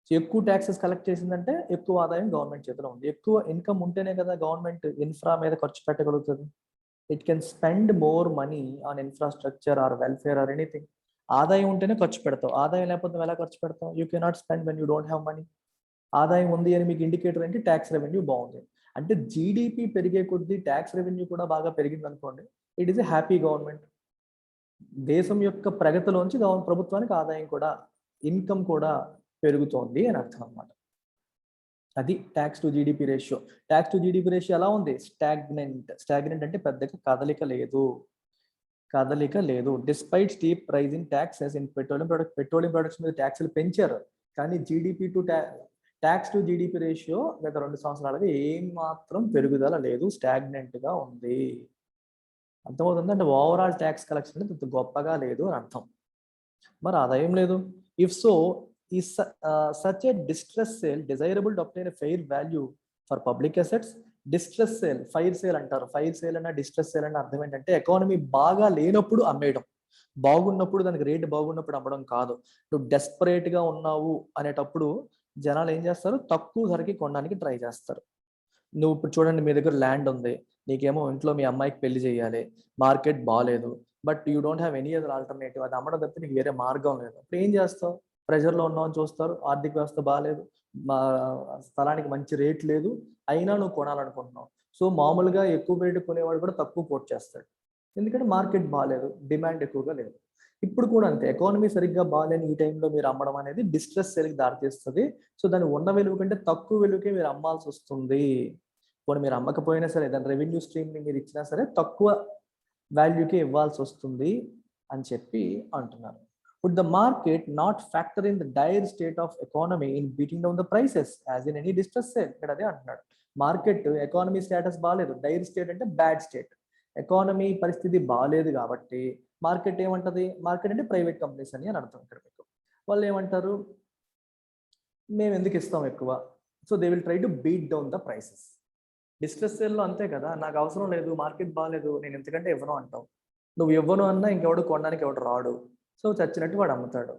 సో ఎక్కువ ట్యాక్సెస్ కలెక్ట్ చేసిందంటే ఎక్కువ ఆదాయం గవర్నమెంట్ చేతిలో ఉంది. ఎక్కువ ఇన్కమ్ ఉంటేనే కదా గవర్నమెంట్ ఇన్ఫ్రా మీద ఖర్చు పెట్టగలుగుతుంది. It can spend more money on infrastructure or welfare or anything. ఆదాయం ఉంటేనే ఖర్చు పెడతావు, ఆదాయం లేకపోతే ఎలా ఖర్చు పెడతావు? You cannot spend when you don't have money. ఆదాయం ఉంది అని మీకు ఇండికేటర్ ఏంటి? ట్యాక్స్ రెవెన్యూ బాగుంది. అంటే జీడిపి పెరిగే కొద్దీ ట్యాక్స్ రెవెన్యూ కూడా బాగా పెరిగింది అనుకోండి, it is a happy government. దేశం యొక్క ప్రగతిలోంచి ప్రభుత్వానికి ఆదాయం కూడా, ఇన్కమ్ కూడా పెరుగుతోంది అని అర్థం అన్నమాట. అది tax to GDP ratio. Tax to GDP ratio ఎలా ఉంది? స్టాగ్నెంట్ అంటే పెద్దగా కదలిక లేదు. Despite steep rise in taxes in petroleum products మీద ట్యాక్స్లు పెంచారు, కానీ GDP to tax to GDP ratio గత 2 సంవత్సరాలుగా ఏం మాత్రం పెరుగుదల లేదు, స్టాగ్నెంట్ గా ఉంది. అర్థమవుతుంది? అంటే ఓవరాల్ ట్యాక్స్ కలెక్షన్ అనేది గొప్పగా లేదు అని అర్థం. మరి ఆదాయం లేదు. If so, Is such a distress sale desirable to obtain a fair value for public assets? Distress sale, fire sale అంటారు. ఫైర్ సేల్ అన్న డిస్ట్రెస్ సేల్ అన్న అర్థం ఏంటంటే ఎకానమీ బాగా లేనప్పుడు అమ్మేయడం, బాగున్నప్పుడు దానికి రేట్ బాగున్నప్పుడు అమ్మడం కాదు. నువ్వు డెస్పరేట్ గా ఉన్నావు అనేటప్పుడు జనాలు ఏం చేస్తారు, తక్కువ ధరకి కొనడానికి ట్రై చేస్తారు. నువ్వు ఇప్పుడు చూడండి, మీ దగ్గర ల్యాండ్ ఉంది, నీకేమో ఇంట్లో మీ అమ్మాయికి పెళ్లి చేయాలి, మార్కెట్ బాగాలేదు, but you don't have any other alternative, అది అమ్మడం తప్పితే నీకు వేరే మార్గం లేదు. ఇప్పుడు ఏం చేస్తావు, ప్రెషర్లో ఉన్నామని చూస్తారు, ఆర్థిక వ్యవస్థ బాగాలేదు, మా స్థలానికి మంచి రేట్ లేదు, అయినా నువ్వు కొనాలనుకుంటున్నావు. సో మామూలుగా ఎక్కువ రేటు కొనేవాడు కూడా తక్కువ కోట్ చేస్తాడు, ఎందుకంటే మార్కెట్ బాగాలేదు, డిమాండ్ ఎక్కువగా లేదు. ఇప్పుడు కూడా అంతే, ఎకానమీ సరిగ్గా బాగాలేని ఈ టైంలో మీరు అమ్మడం అనేది డిస్ట్రెస్ సేల్కి దారితీస్తుంది. సో దాని ఉన్న విలువ కంటే తక్కువ విలువకే మీరు అమ్మాల్సి వస్తుంది. పోనీ మీరు అమ్మకపోయినా సరే, దాని రెవెన్యూ స్ట్రీమ్ని మీరు ఇచ్చినా సరే తక్కువ వాల్యూకి ఇవ్వాల్సి వస్తుంది అని చెప్పి అంటున్నారు. Would the market not factor in the dire state of economy in beating down the prices as in any distress sale? ఇక్కడ అదే అంటున్నాడు, మార్కెట్ ఎకానమీ స్టేటస్ బాగాలేదు, డైర్ స్టేట్ అంటే బ్యాడ్ స్టేట్, ఎకానమీ పరిస్థితి బాగాలేదు కాబట్టి మార్కెట్ ఏమంటది, మార్కెట్ అంటే ప్రైవేట్ కంపెనీస్ అని అర్థం. ఇక్కడ మీకు వాళ్ళు ఏమంటారు, మేము ఎందుకు ఇస్తాం ఎక్కువ, so they will try to beat down the prices. Distress సేల్లో అంతే కదా, నాకు అవసరం లేదు, మార్కెట్ బాగాలేదు, నేను ఎందుకంటే ఇవ్వను అంటావు. నువ్వు ఇవ్వను అన్నా ఇంకెవడు కొనడానికి ఎవడు రాడు, సో చచ్చినట్టు వాడు అమ్ముతాడు.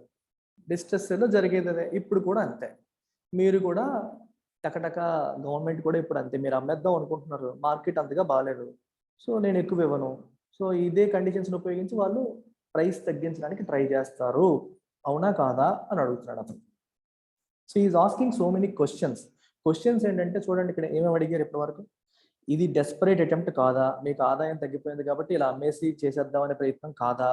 డిస్ట్రెస్ సేల్లో జరిగేది అదే, ఇప్పుడు కూడా అంతే. మీరు కూడా టకటక గవర్నమెంట్ కూడా ఇప్పుడు అంతే, మీరు అమ్మేద్దాం అనుకుంటున్నారు, మార్కెట్ అంతగా బాగాలేదు, సో నేను ఎక్కువ ఇవ్వను, సో ఇదే కండిషన్స్ని ఉపయోగించి వాళ్ళు ప్రైస్ తగ్గించడానికి ట్రై చేస్తారు. అవునా కాదా అని అడుగుతున్నాడు అతను. So is asking so many questions ఏంటంటే చూడండి, ఇక్కడ ఏమేమి అడిగారు ఇప్పటి వరకు, ఇది డెస్పరేట్ అటెంప్ట్ కాదా, మీకు ఆదాయం తగ్గిపోయింది కాబట్టి ఇలా అమ్మేసి చేసేద్దామనే ప్రయత్నం కాదా,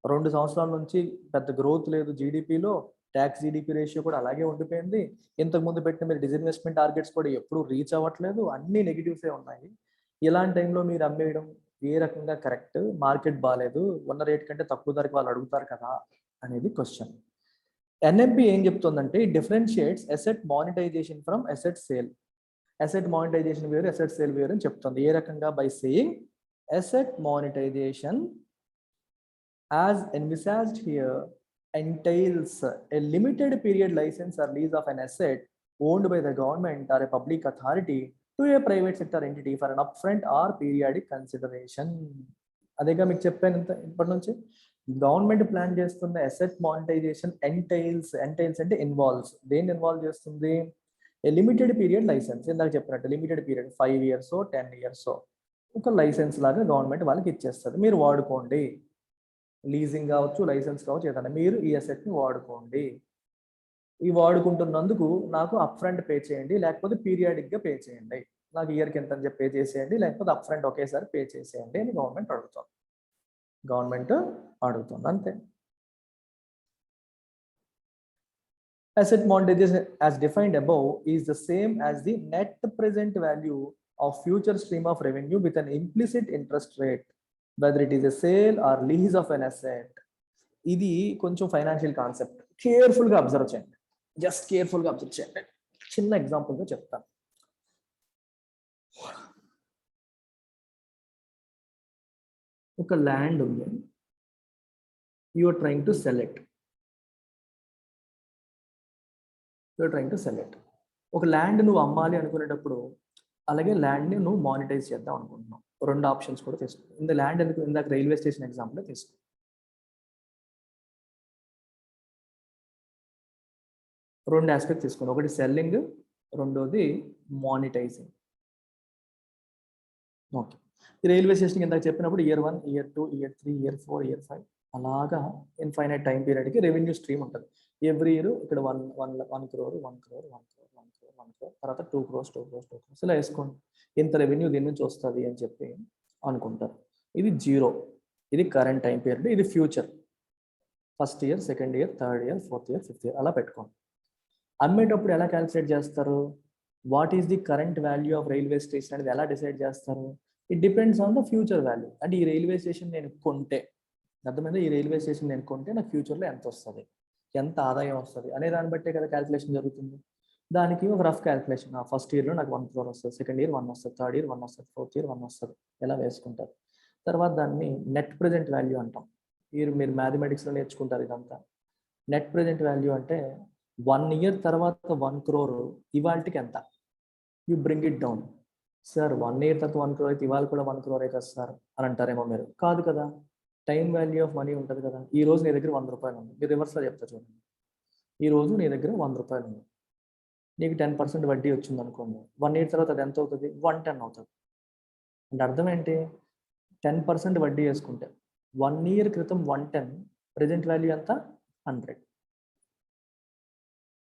2 సంవత్సరాల నుంచి పెద్ద గ్రోత్ లేదు జీడిపిలో, ట్యాక్స్ జీడిపి రేషియో కూడా అలాగే ఉండిపోయింది, ఇంతకుముందు పెట్టిన మీరు డిస్ఇన్వెస్ట్మెంట్ టార్గెట్స్ కూడా ఎప్పుడూ రీచ్ అవ్వట్లేదు, అన్ని నెగిటివ్సే ఉన్నాయి, ఇలాంటి టైంలో మీరు అమ్మేయడం ఏ రకంగా కరెక్ట్, మార్కెట్ బాగాలేదు, ఉన్న రేట్ కంటే తక్కువ ధరకు వాళ్ళు అడుగుతారు కదా అనేది క్వశ్చన్. ఎన్ఎంపి ఏం చెప్తుందంటే differentiates asset monetisation from asset sale. Asset monetisation వేరు, అసెట్ సేల్ వేరు అని చెప్తుంది. ఏ రకంగా, by saying asset monetisation as envisaged here entails a limited period license or lease of an asset owned by the government or a public authority to a private sector entity for an upfront or periodic consideration. అదేగా మీకు చెప్పాను ఇప్పటి నుంచి, government plan చేస్తున్న asset monetisation entails అంటే involves, దేన్ని involve చేస్తుంది, a limited period licence, ఇందాక చెప్పినట్టు లిమిటెడ్ పీరియడ్ 5 years 10 years ఒక లైసెన్స్ లాగా గవర్నమెంట్ వాళ్ళకి ఇచ్చేస్తుంది, మీరు వాడుకోండి, లీజింగ్ కావచ్చు, లైసెన్స్ కావచ్చు, ఏదైనా మీరు ఈ అసెట్ని వాడుకోండి, ఈ వాడుకుంటున్నందుకు నాకు అప్ ఫ్రంట్ పే చేయండి, లేకపోతే పీరియాడిక్గా పే చేయండి, నాకు ఇయర్కి ఎంత అని చెప్పి పే చేసేయండి, లేకపోతే అప్ ఫ్రంట్ ఒకేసారి పే చేసేయండి అని గవర్నమెంట్ అడుగుతుంది అంతే. Asset monetization as defined above is the same as the net present value of future stream of revenue with an implicit interest rate, whether it is a sale or lease of an asset. ఇది కొంచెం financial concept, కేర్ఫుల్గా observe చేయండి, just కేర్ఫుల్గా observe చేయండి. చిన్న ఎగ్జాంపుల్గా చెప్తాను. ఒక ల్యాండ్ ఉంది, you are trying to sell it, ఒక ల్యాండ్ నువ్వు అమ్మాలి అనుకునేటప్పుడు, అలాగే ల్యాండ్ని నువ్వు మానిటైజ్ చేద్దాం అనుకుంటున్నావు, 2 ఆప్షన్స్ కూడా తీసుకో. ఇంత ల్యాండ్ ఎందుకు, ఇందాక రైల్వే స్టేషన్ ఎగ్జాంపుల్ తీసుకో. రెండు ఆస్పెక్ట్ తీసుకోండి, ఒకటి సెల్లింగ్, రెండోది మానిటైజింగ్. ఓకే, రైల్వే స్టేషన్ ఇందాక చెప్పినప్పుడు year 1, year 2, year 3, year 4, year 5 అలాగా ఇన్ఫైనైట్ టైం పీరియడ్కి రెవెన్యూ స్ట్రీమ్ ఉంటుంది. ఎవ్రీ ఇయర్ ఇక్కడ 1 crore, 1 crore, 1 crore, 1 crore, 1 crore, తర్వాత 2 crores, 2 crores, 2 crores ఇలా వేసుకోండి, ఇంత రెవెన్యూ దీని నుంచి వస్తుంది అని చెప్పి అనుకుంటారు. ఇది 0, ఇది కరెంట్ టైం పీరియడ్, ఇది future, first year, second year, third year, fourth year, fifth year అలా పెట్టుకోండి. అమ్మేటప్పుడు ఎలా క్యాల్కులేట్ చేస్తారు, what is the current value of railway station అనేది ఎలా డిసైడ్ చేస్తారు, it depends on the future value. అంటే ఈ రైల్వే స్టేషన్ నేను కొంటే, అర్థమైందా, ఈ రైల్వే స్టేషన్ నేను కొంటే నాకు ఫ్యూచర్లో ఎంత వస్తుంది, ఎంత ఆదాయం వస్తుంది అనే దాన్ని బట్టే కదా క్యాల్కులేషన్ జరుగుతుంది. దానికి ఒక రఫ్ క్యాల్కులేషన్, ఫస్ట్ ఇయర్లో నాకు 1 crore వస్తుంది, సెకండ్ ఇయర్ 1 వస్తుంది, థర్డ్ ఇయర్ 1 వస్తుంది, ఫోర్త్ ఇయర్ 1 వస్తుంది, ఎలా వేసుకుంటారు. తర్వాత దాన్ని నెట్ ప్రెజెంట్ వాల్యూ అంటాం. మీరు మ్యాథమెటిక్స్లో నేర్చుకుంటారు ఇదంతా. నెట్ ప్రెజెంట్ వాల్యూ అంటే 1 year తర్వాత 1 crore ఇవాళకి ఎంత? You bring it down. Sir 1 year తర్వాత 1 crore అయితే ఇవాళ కూడా 1 crore కదా సార్ అని అంటారేమో మీరు. కాదు కదా, టైం వాల్యూ ఆఫ్ మనీ ఉంటుంది కదా. ఈ రోజు నీ దగ్గర 100 రూపాయలు ఉంది, మీరు రివర్స్లో చెప్తా చూడండి. ఈ రోజు నీ దగ్గర 100 రూపాయలు ఉంది, నీకు 10% వడ్డీ వచ్చింది అనుకోండి. 1 year తర్వాత అది ఎంత అవుతుంది? 110 అవుతుంది. అంటే అర్థం ఏంటి? 10% వడ్డీ వేసుకుంటే 1 year క్రితం 110, ప్రజెంట్ వాల్యూ ఎంత? 100.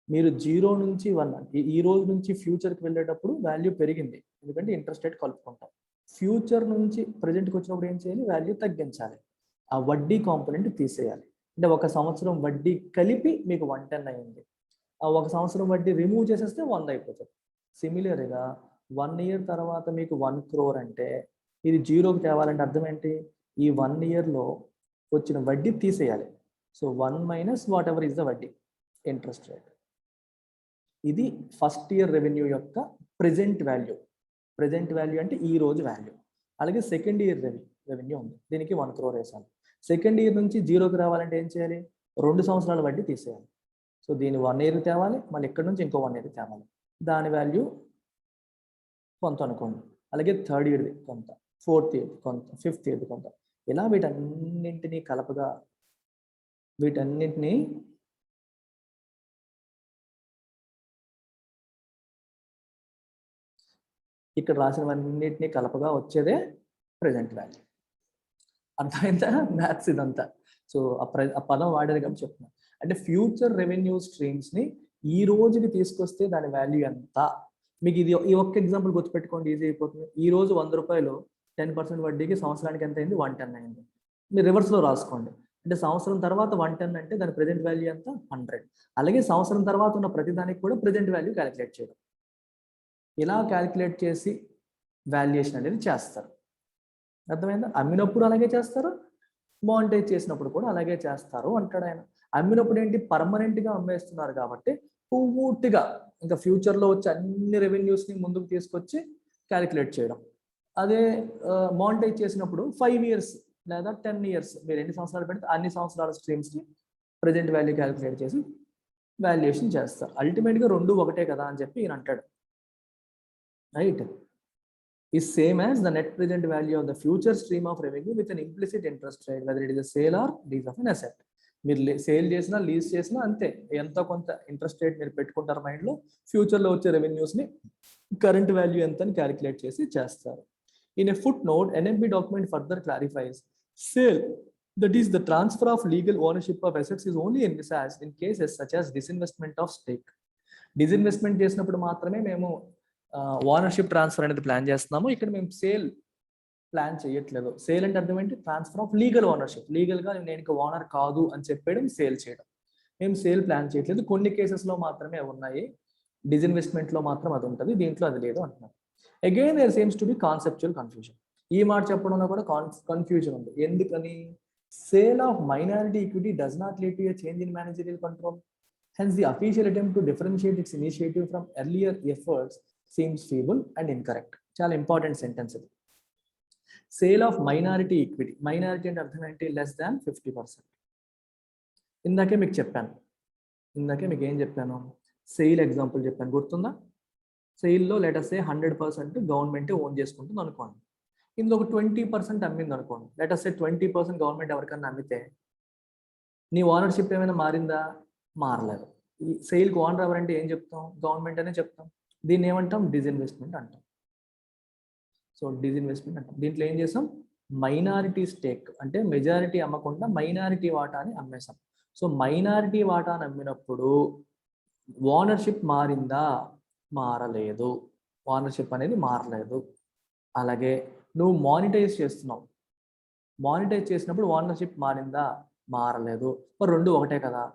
మీరు 0 నుంచి 1 ఈ రోజు నుంచి ఫ్యూచర్కి వెళ్ళేటప్పుడు వాల్యూ పెరిగింది, ఎందుకంటే ఇంట్రెస్ట్ రేట్ కలుపుకుంటాం. ఫ్యూచర్ నుంచి ప్రజెంట్కి వచ్చినప్పుడు ఏం చేయాలి? వాల్యూ తగ్గించాలి, ఆ వడ్డీ కాంపోనెంట్ తీసేయాలి. అంటే 1 సంవత్సరం వడ్డీ కలిపి మీకు 110 అయింది, ఆ 1 సంవత్సరం వడ్డీ రిమూవ్ చేసేస్తే 100 అయిపోతుంది. సిమిలర్గా 1 year తర్వాత మీకు 1 crore అంటే ఇది 0కి తేవాలంటే అర్థం ఏంటి? ఈ 1 yearలో వచ్చిన వడ్డీ తీసేయాలి. So 1 minus what ever is the వడ్డీ, ఇంట్రెస్ట్ రేట్. ఇది ఫస్ట్ ఇయర్ రెవెన్యూ యొక్క ప్రెజెంట్ వాల్యూ. ప్రెజెంట్ వాల్యూ అంటే ఈ రోజు వాల్యూ. అలాగే సెకండ్ ఇయర్ రెవెన్యూ ఉంది, దీనికి 1 crore వేసాను. సెకండ్ ఇయర్ నుంచి 0కి రావాలంటే ఏం చేయాలి? 2 సంవత్సరాల వడ్డీ తీసేయాలి. సో దీన్ని 1 year తేవాలి, మళ్ళీ ఇక్కడ నుంచి ఇంకో 1 year తేవాలి. దాని వాల్యూ కొంత అనుకోండి. అలాగే థర్డ్ ఇయర్ది కొంత, ఫోర్త్ ఇయర్ కొంత, ఫిఫ్త్ ఇయర్ది కొంత. ఇలా వీటన్నింటినీ కలపగా వీటన్నింటినీ ఇక్కడ రాసినవన్నింటినీ కలపగా వచ్చేదే ప్రెజెంట్ వాల్యూ. అర్థమైందా మ్యాథ్స్ ఇదంతా? సో ఆ పదం వాడేది కాబట్టి చెప్తున్నా. అంటే ఫ్యూచర్ రెవెన్యూ స్ట్రీమ్స్ని ఈ రోజుకి తీసుకొస్తే దాని వాల్యూ ఎంత? మీకు ఇది ఈ ఒక్క ఎగ్జాంపుల్ గుర్తుపెట్టుకోండి, ఈజీ అయిపోతుంది. ఈ రోజు 100 రూపాయలు 10% వడ్డీకి సంవత్సరానికి ఎంత అయింది? 110 అయింది. మీరు రివర్స్లో రాసుకోండి. అంటే సంవత్సరం తర్వాత 110 అంటే దాని ప్రెజెంట్ వాల్యూ ఎంత? 100. అలాగే సంవత్సరం తర్వాత ఉన్న ప్రతిదానికి కూడా ప్రెజెంట్ వాల్యూ క్యాలిక్యులేట్ చేయడం. ఇలా క్యాలిక్యులేట్ చేసి వాల్యుయేషన్ అనేది చేస్తారు. అర్థమైందా? అమ్మినప్పుడు అలాగే చేస్తారు, మానిటైజ్ చేసినప్పుడు కూడా అలాగే చేస్తారు అంటాడు ఆయన. అమ్మినప్పుడు ఏంటి? పర్మనెంట్గా అమ్మేస్తున్నారు కాబట్టి పూర్తిగా ఇంకా ఫ్యూచర్లో వచ్చే అన్ని రెవెన్యూస్ని ముందుకు తీసుకొచ్చి క్యాలిక్యులేట్ చేయడం. అదే మానిటైజ్ చేసినప్పుడు 5 years లేదా 10 years మీరు ఎన్ని సంవత్సరాలు పెడితే అన్ని సంవత్సరాల స్ట్రీమ్స్ని ప్రజెంట్ వాల్యూ క్యాలిక్యులేట్ చేసి వాల్యుయేషన్ చేస్తారు. అల్టిమేట్గా రెండు ఒకటే కదా అని చెప్పి ఈయన అంటాడు. Right, is same as the net present value of the future stream of revenue with an implicit interest rate, whether it is a sale or lease of an asset. మీరు సేల్ చేసినా లీజ్ చేసినా అంతే, ఎంతో కొంత interest rate మీరు పెట్టుకుంటారు మైండ్లో. ఫ్యూచర్లో వచ్చే రెవెన్యూస్ని కరెంట్ వాల్యూ ఎంత అని క్యాలిక్యులేట్ చేసి చేస్తారు. In a footnote, NMB document further clarifies sale, that is the transfer of legal ownership of assets, is only envisaged in cases such as disinvestment of stake. Disinvestment చేసినప్పుడు మాత్రమే మేము ownership transfer అనేది plan చేస్తున్నాము. ఇక్కడ మేము sale plan చేయట్లేదు. Sale అంటే అర్థం ఏంటి? Transfer of legal ownership. లీగల్గా నేను ఇంకా ఓనర్ కాదు అని చెప్పేయడం సేల్ చేయడం. మేము సేల్ ప్లాన్ చేయట్లేదు. కొన్ని కేసెస్లో మాత్రమే ఉన్నాయి, డిస్ఇన్వెస్ట్మెంట్లో మాత్రం అది ఉంటుంది, దీంట్లో అది లేదు అంటున్నారు. Again there seems to be conceptual confusion. ఈ మాట చెప్పడంలో కూడా కన్ఫ్యూజన్ ఉంది. ఎందుకని? Sale of minority equity does not lead to a change in managerial control. Hence, the official attempt to differentiate its initiative from earlier efforts seems feeble and incorrect. చాలా important sentence ఇది. Sale of minority equity, minority అంటే అర్థం ఏంటి? Less than 50%. ఇందాకే మీకు ఏం చెప్పాను? Sale example చెప్పాను, గుర్తుందా? సేల్లో లెటస్ సే 100% గవర్నమెంట్ ఓన్ చేసుకుంటుంది అనుకోండి. ఇందులో ఒక 20% అమ్మింది అనుకోండి. లెటస్ సే 20% గవర్నమెంట్ ఎవరికన్నా అమ్మితే నీ ఓనర్షిప్ ఏమైనా మారిందా? మారలేదు. ఈ సేల్కి ఓనర్ ఎవరంటే ఏం చెప్తాం? గవర్నమెంట్ అనే చెప్తాం. దీన్ని ఏమంటాం? డిస్ఇన్వెస్ట్మెంట్ అంటాం. సో డిస్ఇన్వెస్ట్మెంట్ అంటాం. దీంట్లో ఏం చేసాం? మైనారిటీ స్టేక్ అంటే మెజారిటీ అమ్మకుండా మైనారిటీ వాటాని అమ్మేసాం. సో మైనారిటీ వాటాని అమ్మినప్పుడు ఓనర్షిప్ మారిందా? మారలేదు, ఓనర్షిప్ అనేది మారలేదు. అలాగే నువ్వు మానిటైజ్ చేస్తున్నావు, మానిటైజ్ చేసినప్పుడు ఓనర్షిప్ మారిందా? మారలేదు. మరి రెండు ఒకటే కదా,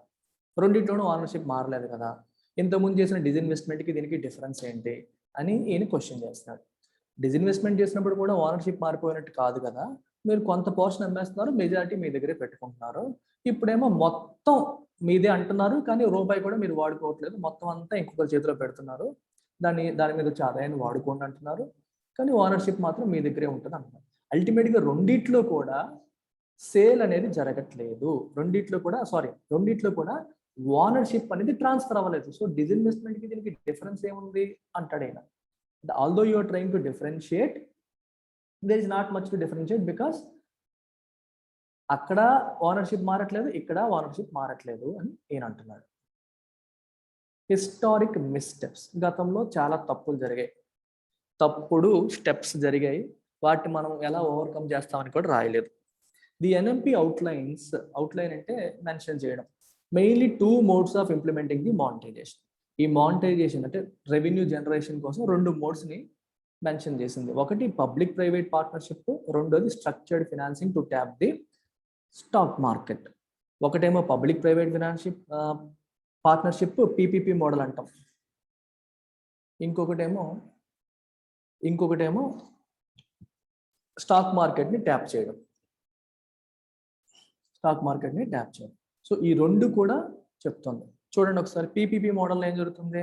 రెండింటిలోనూ ఓనర్షిప్ మారలేదు కదా, ఇంతకుముందు చేసిన డిస్ఇన్వెస్ట్మెంట్కి దీనికి డిఫరెన్స్ ఏంటి అని ఈయన క్వశ్చన్ చేస్తున్నాడు. డిస్ఇన్వెస్ట్మెంట్ చేసినప్పుడు కూడా ఓనర్షిప్ మారిపోయినట్టు కాదు కదా, మీరు కొంత పోర్షన్ అమ్మేస్తున్నారు, మెజారిటీ మీ దగ్గరే పెట్టుకుంటున్నారు. ఇప్పుడేమో మొత్తం మీదే అంటున్నారు, కానీ రూపాయి కూడా మీరు వాడుకోవట్లేదు, మొత్తం అంతా ఇంకొకరి చేతిలో పెడుతున్నారు, దాని మీద వచ్చే ఆదాయాన్ని వాడుకోండి అంటున్నారు, కానీ ఓనర్షిప్ మాత్రం మీ దగ్గరే ఉంటుంది అంటున్నారు. అల్టిమేట్గా రెండిట్లో కూడా సేల్ అనేది జరగట్లేదు. రెండిట్లో కూడా ఓనర్షిప్ అనేది ట్రాన్స్ఫర్ అవ్వలేదు. సో డిస్ఇన్వెస్ట్మెంట్కి దీనికి డిఫరెన్స్ ఏముంది అంటాడు ఆయన. Although you are trying to differentiate, there is not much to differentiate because అక్కడ ఓనర్షిప్ మారట్లేదు, ఇక్కడ ఓనర్షిప్ మారట్లేదు అని ఈయన అంటున్నాడు. హిస్టారిక్ మిస్స్టెప్స్, గతంలో చాలా తప్పులు జరిగాయి, తప్పుడు స్టెప్స్ జరిగాయి, వాటిని మనం ఎలా ఓవర్కమ్ చేస్తామని కూడా రాయలేదు. ది ఎన్ఎంపి అవుట్లైన్ అంటే మెన్షన్ చేయడం, mainly 2 modes of implementing the monetization. ఈ మానిటైజేషన్ అంటే రెవెన్యూ జనరేషన్ కోసం 2 మోడ్స్ని మెన్షన్ చేసింది. ఒకటి పబ్లిక్ ప్రైవేట్ పార్ట్నర్షిప్, రెండోది structured financing to tap the stock market. ఒకటేమో public private partnership PPP model అంటాం, ఇంకొకటేమో స్టాక్ మార్కెట్ని ట్యాప్ చేయడం. సో ఈ 2 కూడా చెప్తుంది. చూడండి ఒకసారి పీపీపీ మోడల్లో ఏం జరుగుతుంది.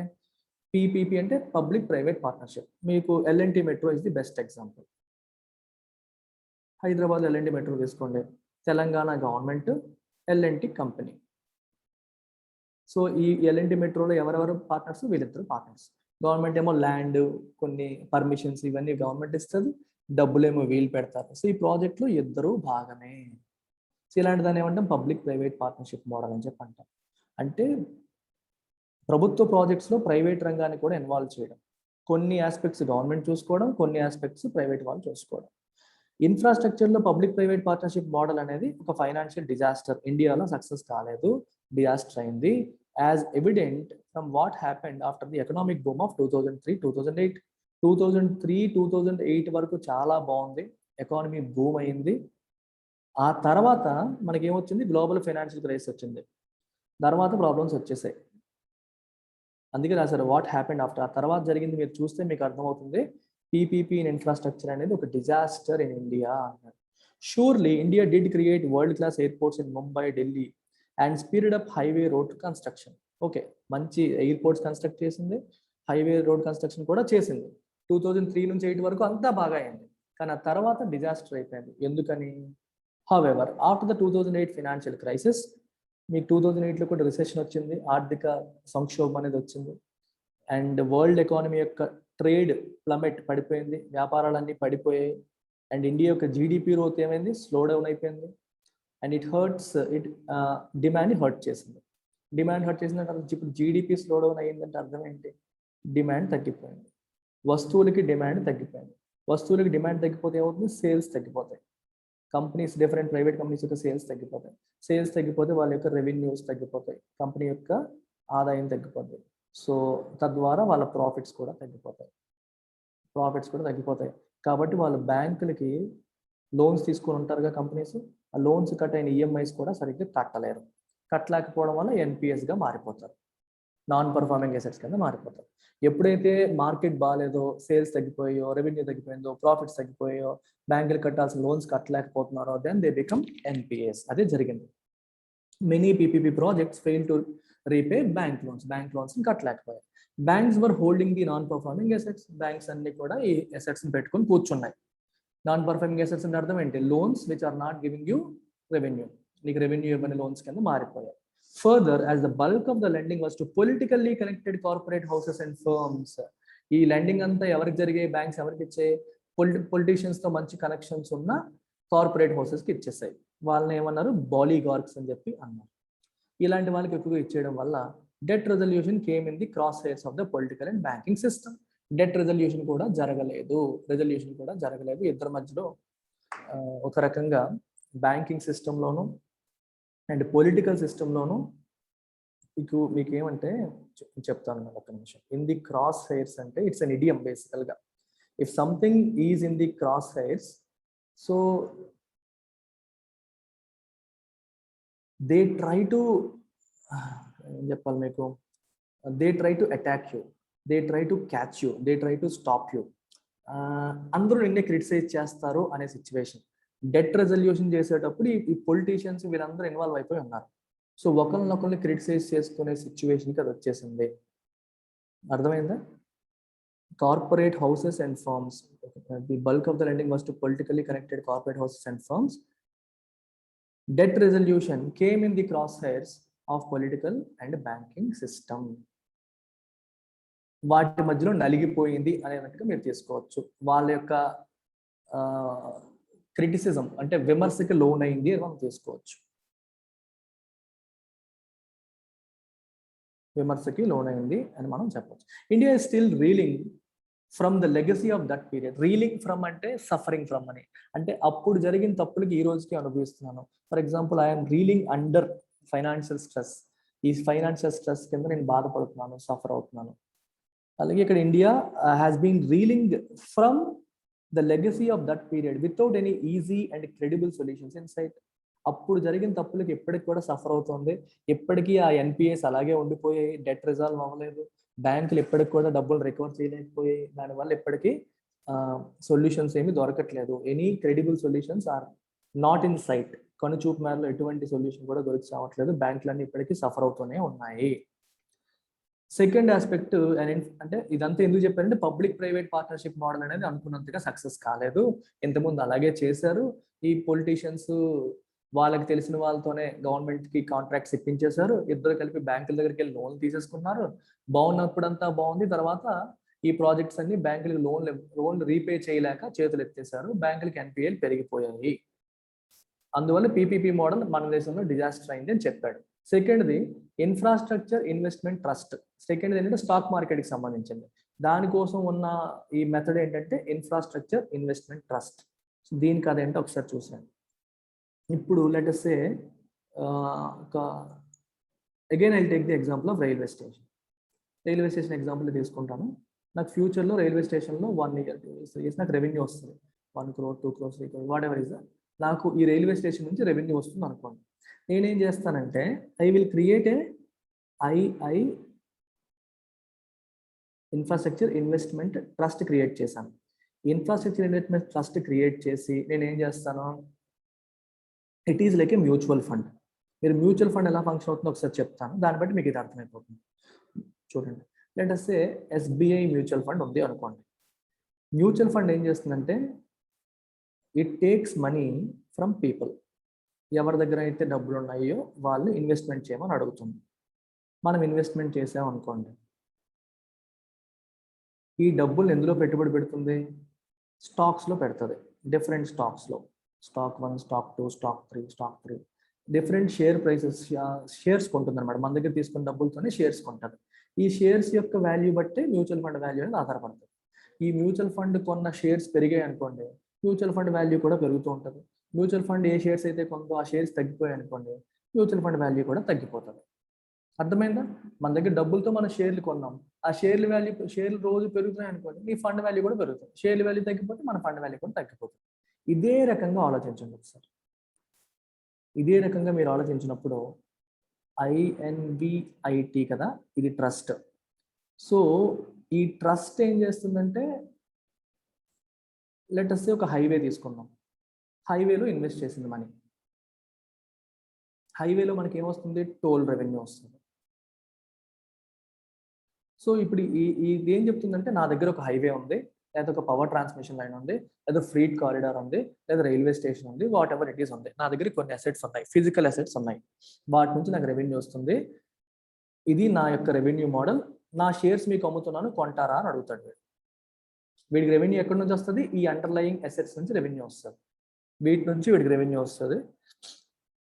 పీపీపీ అంటే పబ్లిక్ ప్రైవేట్ పార్ట్నర్షిప్. మీకు LNT metro is the best example. Hyderabad LNT metro తీసుకోండి, Telangana government LNT company. So ఈ ఎల్ఎన్టీ మెట్రోలో ఎవరెవరు పార్ట్నర్స్, వీళ్ళిద్దరు పార్ట్నర్స్. గవర్నమెంట్ ఏమో ల్యాండ్, కొన్ని పర్మిషన్స్ ఇవన్నీ గవర్నమెంట్ ఇస్తుంది, డబ్బులేమో వీళ్ళు పెడతారు. సో ఈ ప్రాజెక్ట్లో ఇద్దరు భాగమే. సో ఇలాంటి దాన్ని ఏమంటాం, పబ్లిక్ ప్రైవేట్ పార్ట్నర్షిప్ మోడల్ అని చెప్పి అంటాం. అంటే ప్రభుత్వ ప్రాజెక్ట్స్లో ప్రైవేట్ రంగాన్ని కూడా ఇన్వాల్వ్ చేయడం, కొన్ని ఆస్పెక్ట్స్ గవర్నమెంట్ చూసుకోవడం, కొన్ని ఆస్పెక్ట్స్ ప్రైవేట్ వాళ్ళు చూసుకోవడం. ఇన్ఫ్రాస్ట్రక్చర్లో పబ్లిక్ ప్రైవేట్ పార్ట్నర్షిప్ మోడల్ అనేది ఒక ఫైనాన్షియల్ డిజాస్టర్, ఇండియాలో సక్సెస్ కాలేదు, డిజాస్టర్ అయింది. As evident from what happened after the economic boom of 2003-2008. 2003-2008 వరకు చాలా బాగుంది, ఎకానమీ బూమ్ అయింది. ఆ తర్వాత మనకేమొచ్చింది, గ్లోబల్ ఫైనాన్షియల్ క్రైసిస్ వచ్చింది, తర్వాత ప్రాబ్లమ్స్ వచ్చేసాయి. అందుకే రాశారు వాట్ హ్యాపెండ్ ఆఫ్టర్. ఆ తర్వాత జరిగింది మీరు చూస్తే మీకు అర్థమవుతుంది. పీపీపీ ఇన్ ఇన్ఫ్రాస్ట్రక్చర్ అనేది ఒక డిజాస్టర్ ఇన్ ఇండియా అన్నారు. Surely India did create world class airports in Mumbai, Delhi and speeded up highway road construction. Okay, మంచి ఎయిర్పోర్ట్స్ కన్స్ట్రక్ట్ చేసింది, హైవే రోడ్ కన్స్ట్రక్షన్ కూడా చేసింది. 2003 నుంచి 2008 వరకు అంతా బాగా అయింది. కానీ ఆ తర్వాత డిజాస్టర్ అయిపోయింది. ఎందుకని? However after the 2008 financial crisis, మీకు 2008లో కూడా రిసెషన్ వచ్చింది, ఆర్థిక సంక్షోభం అనేది వచ్చింది. అండ్ వరల్డ్ ఎకానమీ యొక్క ట్రేడ్ ప్లమెట్ పడిపోయింది, వ్యాపారాలన్నీ పడిపోయాయి. అండ్ ఇండియా యొక్క జీడిపి గ్రోత్ ఏమైంది, స్లో డౌన్ అయిపోయింది. అండ్ డిమాండ్ని హర్ట్ చేసింది. ఇప్పుడు జీడిపి స్లో డౌన్ అయ్యిందంటే అర్థం ఏంటి? డిమాండ్ తగ్గిపోయింది, వస్తువులకి డిమాండ్ తగ్గిపోయింది. వస్తువులకి డిమాండ్ తగ్గిపోతే ఏమవుతుంది, సేల్స్ తగ్గిపోతాయి. కంపెనీస్, డిఫరెంట్ ప్రైవేట్ కంపెనీస్ యొక్క సేల్స్ తగ్గిపోతాయి. సేల్స్ తగ్గిపోతే వాళ్ళ యొక్క రెవెన్యూస్ తగ్గిపోతాయి, కంపెనీ యొక్క ఆదాయం తగ్గిపోతాయి. సో తద్వారా వాళ్ళ ప్రాఫిట్స్ కూడా తగ్గిపోతాయి. కాబట్టి వాళ్ళు బ్యాంకులకి లోన్స్ తీసుకొని ఉంటారుగా కంపెనీస్, ఆ లోన్స్ కట్ అయిన ఈఎంఐస్ కూడా సరిగ్గా కట్టలేరు. కట్టలేకపోవడం వల్ల ఎన్పిఎస్గా మారిపోతారు, నాన్ పర్ఫార్మింగ్ అసెట్స్ కింద మారిపోతారు. ఎప్పుడైతే మార్కెట్ బాగాలేదో, సేల్స్ తగ్గిపోయాయో, రెవెన్యూ తగ్గిపోయిందో, ప్రాఫిట్స్ తగ్గిపోయాయో, బ్యాంకులు కట్టాల్సిన లోన్స్ కట్టలేకపోతున్నారో, దెన్ దే బికమ్ ఎన్పిఎస్. అదే జరిగింది. Many PPP projects fail to repay bank loans కట్టలేకపోయాయి. Banks were holding the non performing assets. Banks అన్ని కూడా ఈ అసెట్స్ని పెట్టుకొని కూర్చున్నాయి. నాన్ పర్ఫార్మింగ్ అసెట్స్ అంటే అర్థం ఏంటి? Loans which are not giving you revenue. నీకు రెవెన్యూ ఇవ్వని లోన్స్ కింద మారిపోయాయి. Further, as the bulk of the lending was to politically connected corporate houses and firms, ఈ లెండింగ్ అంతా ఎవరికి జరిగాయి? బ్యాంక్స్ ఎవరికి ఇచ్చాయి? పొలిటీషియన్స్తో మంచి కనెక్షన్స్ ఉన్న కార్పొరేట్ హౌసెస్కి ఇచ్చేసాయి. వాళ్ళని ఏమన్నారు? బాలీగార్క్స్ అని చెప్పి అన్నారు. ఇలాంటి వాళ్ళకి ఎక్కువగా ఇచ్చేయడం వల్ల debt resolution came in the cross hairs of the political and banking system. Debt resolution కూడా జరగలేదు. ఇద్దరి మధ్యలో ఒక రకంగా బ్యాంకింగ్ సిస్టంలోను అండ్ పొలిటికల్ సిస్టంలోను మీకు ఏమంటే చెప్తాను నేను, ఒక నిమిషం. ఇన్ ది క్రాస్ హెయిర్స్ అంటే ఇట్స్ అన్ ఇడియం బేసికల్గా. If something is in the cross hairs, so they try to, ఏం చెప్పాలి మీకు, they try to attack you, they try to catch you, they try to stop you. అందరూ నిన్నే criticise చేస్తారు అనే situation. Debt resolution చేసేటప్పుడు ఈ పొలిటీషియన్స్ వీళ్ళందరూ ఇన్వాల్వ్ అయిపోయి ఉన్నారు. సో ఒకరినొకరిని క్రిటిసైజ్ చేసుకునే సిచ్యువేషన్కి అది వచ్చేసింది. అర్థమైందా? Corporate houses and firms, the bulk of the lending was to politically connected corporate houses and firms. Debt resolution came in the crosshairs of political and banking system. వాటి మధ్యలో నలిగిపోయింది అనేటట్టుగా మీరు తీసుకోవచ్చు. వాళ్ళ యొక్క క్రిటిసిజం అంటే విమర్శకి లోన్ అయింది అని మనం తీసుకోవచ్చు. విమర్శకి లోన్ అయింది అని మనం చెప్పవచ్చు. India is still reeling from the legacy of that period. Reeling from అంటే సఫరింగ్ ఫ్రమ్ అని, అంటే అప్పుడు జరిగిన తప్పులకి ఈ రోజుకి అనుభవిస్తున్నాను. For example, I'm reeling under financial stress. ఈ ఫైనాన్షియల్ స్ట్రెస్ కింద నేను బాధపడుతున్నాను, సఫర్ అవుతున్నాను. అలాగే ఇక్కడ India has been reeling from the legacy of that period without any easy and credible solutions in sight. అప్పుడు జరిగిన తప్పులకి ఎప్పటికి కూడా సఫర్ అవుతుంది. ఎప్పటికీ ఆ ఎన్పిఎస్ అలాగే ఉండిపోయాయి, డెట్ రిజాల్వ్ అవ్వలేదు, బ్యాంకులు ఎప్పటికి కూడా డబ్బులు రికవర్ చేయలేకపోయాయి. దానివల్ల ఎప్పటికీ సొల్యూషన్స్ ఏమి దొరకట్లేదు. Any credible solutions are not in sight. కనుచూపు మేరలో ఎటువంటి సొల్యూషన్ కూడా దొరికి రావట్లేదు. బ్యాంకులన్నీ ఇప్పటికీ సఫర్ అవుతూనే ఉన్నాయి. సెకండ్ ఆస్పెక్ట్ అంటే ఇదంతా ఎందుకు చెప్పారంటే పబ్లిక్ ప్రైవేట్ పార్ట్నర్షిప్ మోడల్ అనేది అనుకున్నంతగా సక్సెస్ కాలేదు. ఇంతకుముందు అలాగే చేశారు. ఈ పొలిటీషియన్స్ వాళ్ళకి తెలిసిన వాళ్ళతోనే గవర్నమెంట్ కి కాంట్రాక్ట్స్ ఇప్పించేశారు. ఇద్దరు కలిపి బ్యాంకుల దగ్గరికి వెళ్ళి లోన్లు తీసేసుకున్నారు. బాగున్నప్పుడంతా బాగుంది. తర్వాత ఈ ప్రాజెక్ట్స్ అన్ని బ్యాంకులకు లోన్లు రీపే చేయలేక చేతులు ఎత్తేసారు. బ్యాంకులకి ఎన్పిఎల్ పెరిగిపోయాయి. అందువల్ల పీపీపీ మోడల్ మన దేశంలో డిజాస్టర్ అయింది అని చెప్పాడు. సెకండ్ది ఇన్ఫ్రాస్ట్రక్చర్ ఇన్వెస్ట్మెంట్ ట్రస్ట్. సెకండ్ ఏంటంటే స్టాక్ మార్కెట్కి సంబంధించింది. దానికోసం ఉన్న ఈ మెథడ్ ఏంటంటే ఇన్ఫ్రాస్ట్రక్చర్ ఇన్వెస్ట్మెంట్ ట్రస్ట్. దీనికి అదేంటో ఒకసారి చూసాను. ఇప్పుడు let us say again I take the example of railway station. Railway station example తీసుకుంటాను. నాకు ఫ్యూచర్లో రైల్వే స్టేషన్లో 1 year 2 years నాకు రెవెన్యూ వస్తుంది. 1 crore 2 crores 3 crores what ever is that. నాకు ఈ రైల్వే స్టేషన్ నుంచి రెవెన్యూ వస్తుంది అనుకోండి. నేనేం చేస్తానంటే I will create A I infrastructure investment trust create చేశాను. ఇన్ఫ్రాస్ట్రక్చర్ ఇన్వెస్ట్మెంట్ ట్రస్ట్ క్రియేట్ చేసి నేనేం చేస్తాను, it is like a mutual fund. మీరు మ్యూచువల్ ఫండ్ ఎలా ఫంక్షన్ అవుతుందో ఒకసారి చెప్తాను, దాన్ని బట్టి మీకు ఇది అర్థమైపోతుంది. చూడండి, let us say SBI mutual fund ఉంది అనుకోండి. మ్యూచువల్ ఫండ్ ఏం చేస్తుందంటే it takes money from people. ఎవరి దగ్గర అయితే డబ్బులు ఉన్నాయో వాళ్ళు ఇన్వెస్ట్మెంట్ చేయమని అడుగుతుంది. మనం ఇన్వెస్ట్మెంట్ చేసాం అనుకోండి, ఈ డబ్బులు ఎందులో పెట్టుబడి పెడుతుంది? స్టాక్స్లో పెడుతుంది. డిఫరెంట్ స్టాక్స్లో, stock 1, stock 2, stock 3 different share prices shares కొంటుంది అనమాట. మన దగ్గర తీసుకున్న డబ్బులతోనే షేర్స్ కొంటుంది. ఈ షేర్స్ యొక్క వాల్యూ బట్టే మ్యూచువల్ ఫండ్ వాల్యూ అనేది ఆధారపడుతుంది. ఈ మ్యూచువల్ ఫండ్ కొన్న షేర్స్ పెరిగాయి అనుకోండి, మ్యూచువల్ ఫండ్ వాల్యూ కూడా పెరుగుతూ ఉంటుంది. మ్యూచువల్ ఫండ్ ఏ షేర్స్ అయితే కొందో ఆ షేర్స్ తగ్గిపోయాయి అనుకోండి, మ్యూచువల్ ఫండ్ వాల్యూ కూడా తగ్గిపోతుంది. అర్థమైందా? మన దగ్గర డబ్బులతో మనం షేర్లు కొన్నాం, ఆ షేర్లు రోజు పెరుగుతున్నాయి అనుకోండి, మీ ఫండ్ వాల్యూ కూడా పెరుగుతుంది. షేర్ల వాల్యూ తగ్గిపోతే మన ఫండ్ వాల్యూ కూడా తగ్గిపోతుంది. ఇదే రకంగా ఆలోచించండి ఒకసారి. ఇదే రకంగా మీరు ఆలోచించినప్పుడు INVIT కదా, ఇది ట్రస్ట్. సో ఈ ట్రస్ట్ ఏం చేస్తుందంటే లెట్ us say ఒక హైవే తీసుకుందాం. హైవేలో ఇన్వెస్ట్ చేసింది మనీ. హైవేలో మనకి ఏమొస్తుంది? టోల్ రెవెన్యూ వస్తుంది. సో ఇప్పుడు ఇది ఏం చెప్తుందంటే నా దగ్గర ఒక హైవే ఉంది, లేదా ఒక పవర్ ట్రాన్స్మిషన్ లైన్ ఉంది, లేదా ఫ్రీట్ కారిడార్ ఉంది, లేదా రైల్వే స్టేషన్ ఉంది, వాట్ ఎవర్ ఇట్ ఈస్ ఉంది. నా దగ్గర కొన్ని అసెట్స్ ఉన్నాయి, ఫిజికల్ అసెట్స్ ఉన్నాయి. వాటి నుంచి నాకు రెవెన్యూ వస్తుంది. ఇది నా యొక్క రెవెన్యూ మోడల్. నా షేర్స్ మీకు అమ్ముతున్నాను, కొంటారా అని అడుగుతాడు వీడు. వీడికి రెవెన్యూ ఎక్కడి నుంచి వస్తుంది? ఈ అండర్లయింగ్ అసెట్స్ నుంచి రెవెన్యూ వస్తుంది. వీటి నుంచి వీడికి రెవెన్యూ వస్తుంది.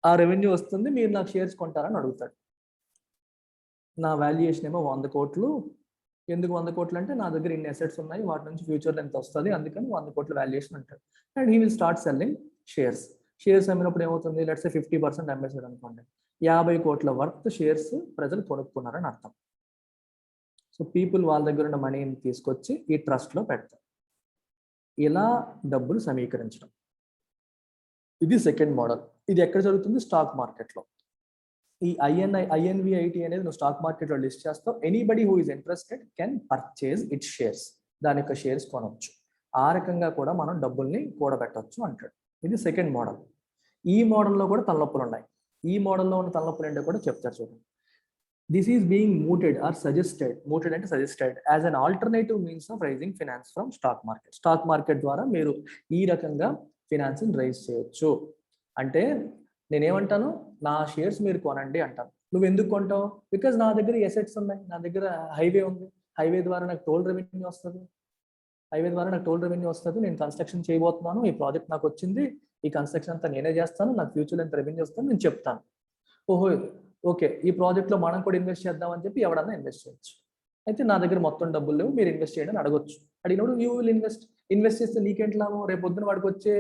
ఆ రెవెన్యూ వస్తుంది, మీరు నాకు షేర్స్ కొంటారని అడుగుతాడు. నా వాల్యుయేషన్ ఏమో 100 కోట్లు. ఎందుకు 100 కోట్లు అంటే నా దగ్గర ఇన్ని అసెట్స్ ఉన్నాయి, వాటి నుంచి ఫ్యూచర్లో ఎంత వస్తుంది, అందుకని 100 కోట్ల వాల్యుయేషన్ అంటాడు. And he will start selling shares. Shares అమ్మినప్పుడు ఏమవుతుంది? లెట్స్ సే 50% అమ్మేసాడు అనుకోండి, 50 కోట్ల వర్త్ షేర్స్ ప్రజలు కొనుక్కున్నారని అర్థం. సో పీపుల్ వాళ్ళ దగ్గర ఉన్న మనీని తీసుకొచ్చి ఈ ట్రస్ట్లో పెడతారు. ఇలా డబ్బులు సమీకరించడం, ఇది సెకండ్ మోడల్. ఇది ఎక్కడ జరుగుతుంది? స్టాక్ మార్కెట్లో. ఈ INVIT అనేది నువ్వు స్టాక్ మార్కెట్లో లిస్ట్ చేస్తావు. Anybody who is interested can purchase it shares. దాని యొక్క షేర్స్ కొనవచ్చు. ఆ రకంగా కూడా మనం డబ్బుల్ని కూడబెట్టవచ్చు అంటాడు. ఇది సెకండ్ మోడల్. ఈ మోడల్లో కూడా తలనొప్పులు ఉన్నాయి. ఈ మోడల్లో ఉన్న తలనొప్పులు ఏంటో కూడా చెప్తారు చూడండి. This is being mooted or suggested, mooted అంటే suggested, as an alternative means of raising finance from stock market. Stock market ద్వారా మీరు ఈ రకంగా ఫినాన్స్ని రైజ్ చేయొచ్చు. అంటే నేనేమంటాను, నా షేర్స్ మీరు కొనండి అంటాను. నువ్వు ఎందుకు కొంటావు? బికాజ్ నా దగ్గర ఎసెట్స్ ఉన్నాయి, నా దగ్గర హైవే ఉంది, హైవే ద్వారా నాకు టోల్ రెవెన్యూ వస్తుంది, నేను కన్స్ట్రక్షన్ చేయబోతున్నాను, ఈ ప్రాజెక్ట్ నాకు వచ్చింది, ఈ కన్స్ట్రక్షన్ అంతా నేనే చేస్తాను, నాకు ఫ్యూచర్లో ఎంత రెవెన్యూ వస్తుందో నేను చెప్తాను. ఓహో ఓకే, ఈ ప్రాజెక్ట్లో మనం కూడా ఇన్వెస్ట్ చేద్దామని చెప్పి ఎవడన్నా ఇన్వెస్ట్ చేయొచ్చు. అయితే నా దగ్గర మొత్తం డబ్బులు లేవు, మీరు ఇన్వెస్ట్ చేయడం అడగొచ్చు. అడిగినప్పుడు యూ విల్ ఇన్వెస్ట్ చేస్తే నీకేంటి లాభం? రేపు పొద్దున వాడికి వచ్చే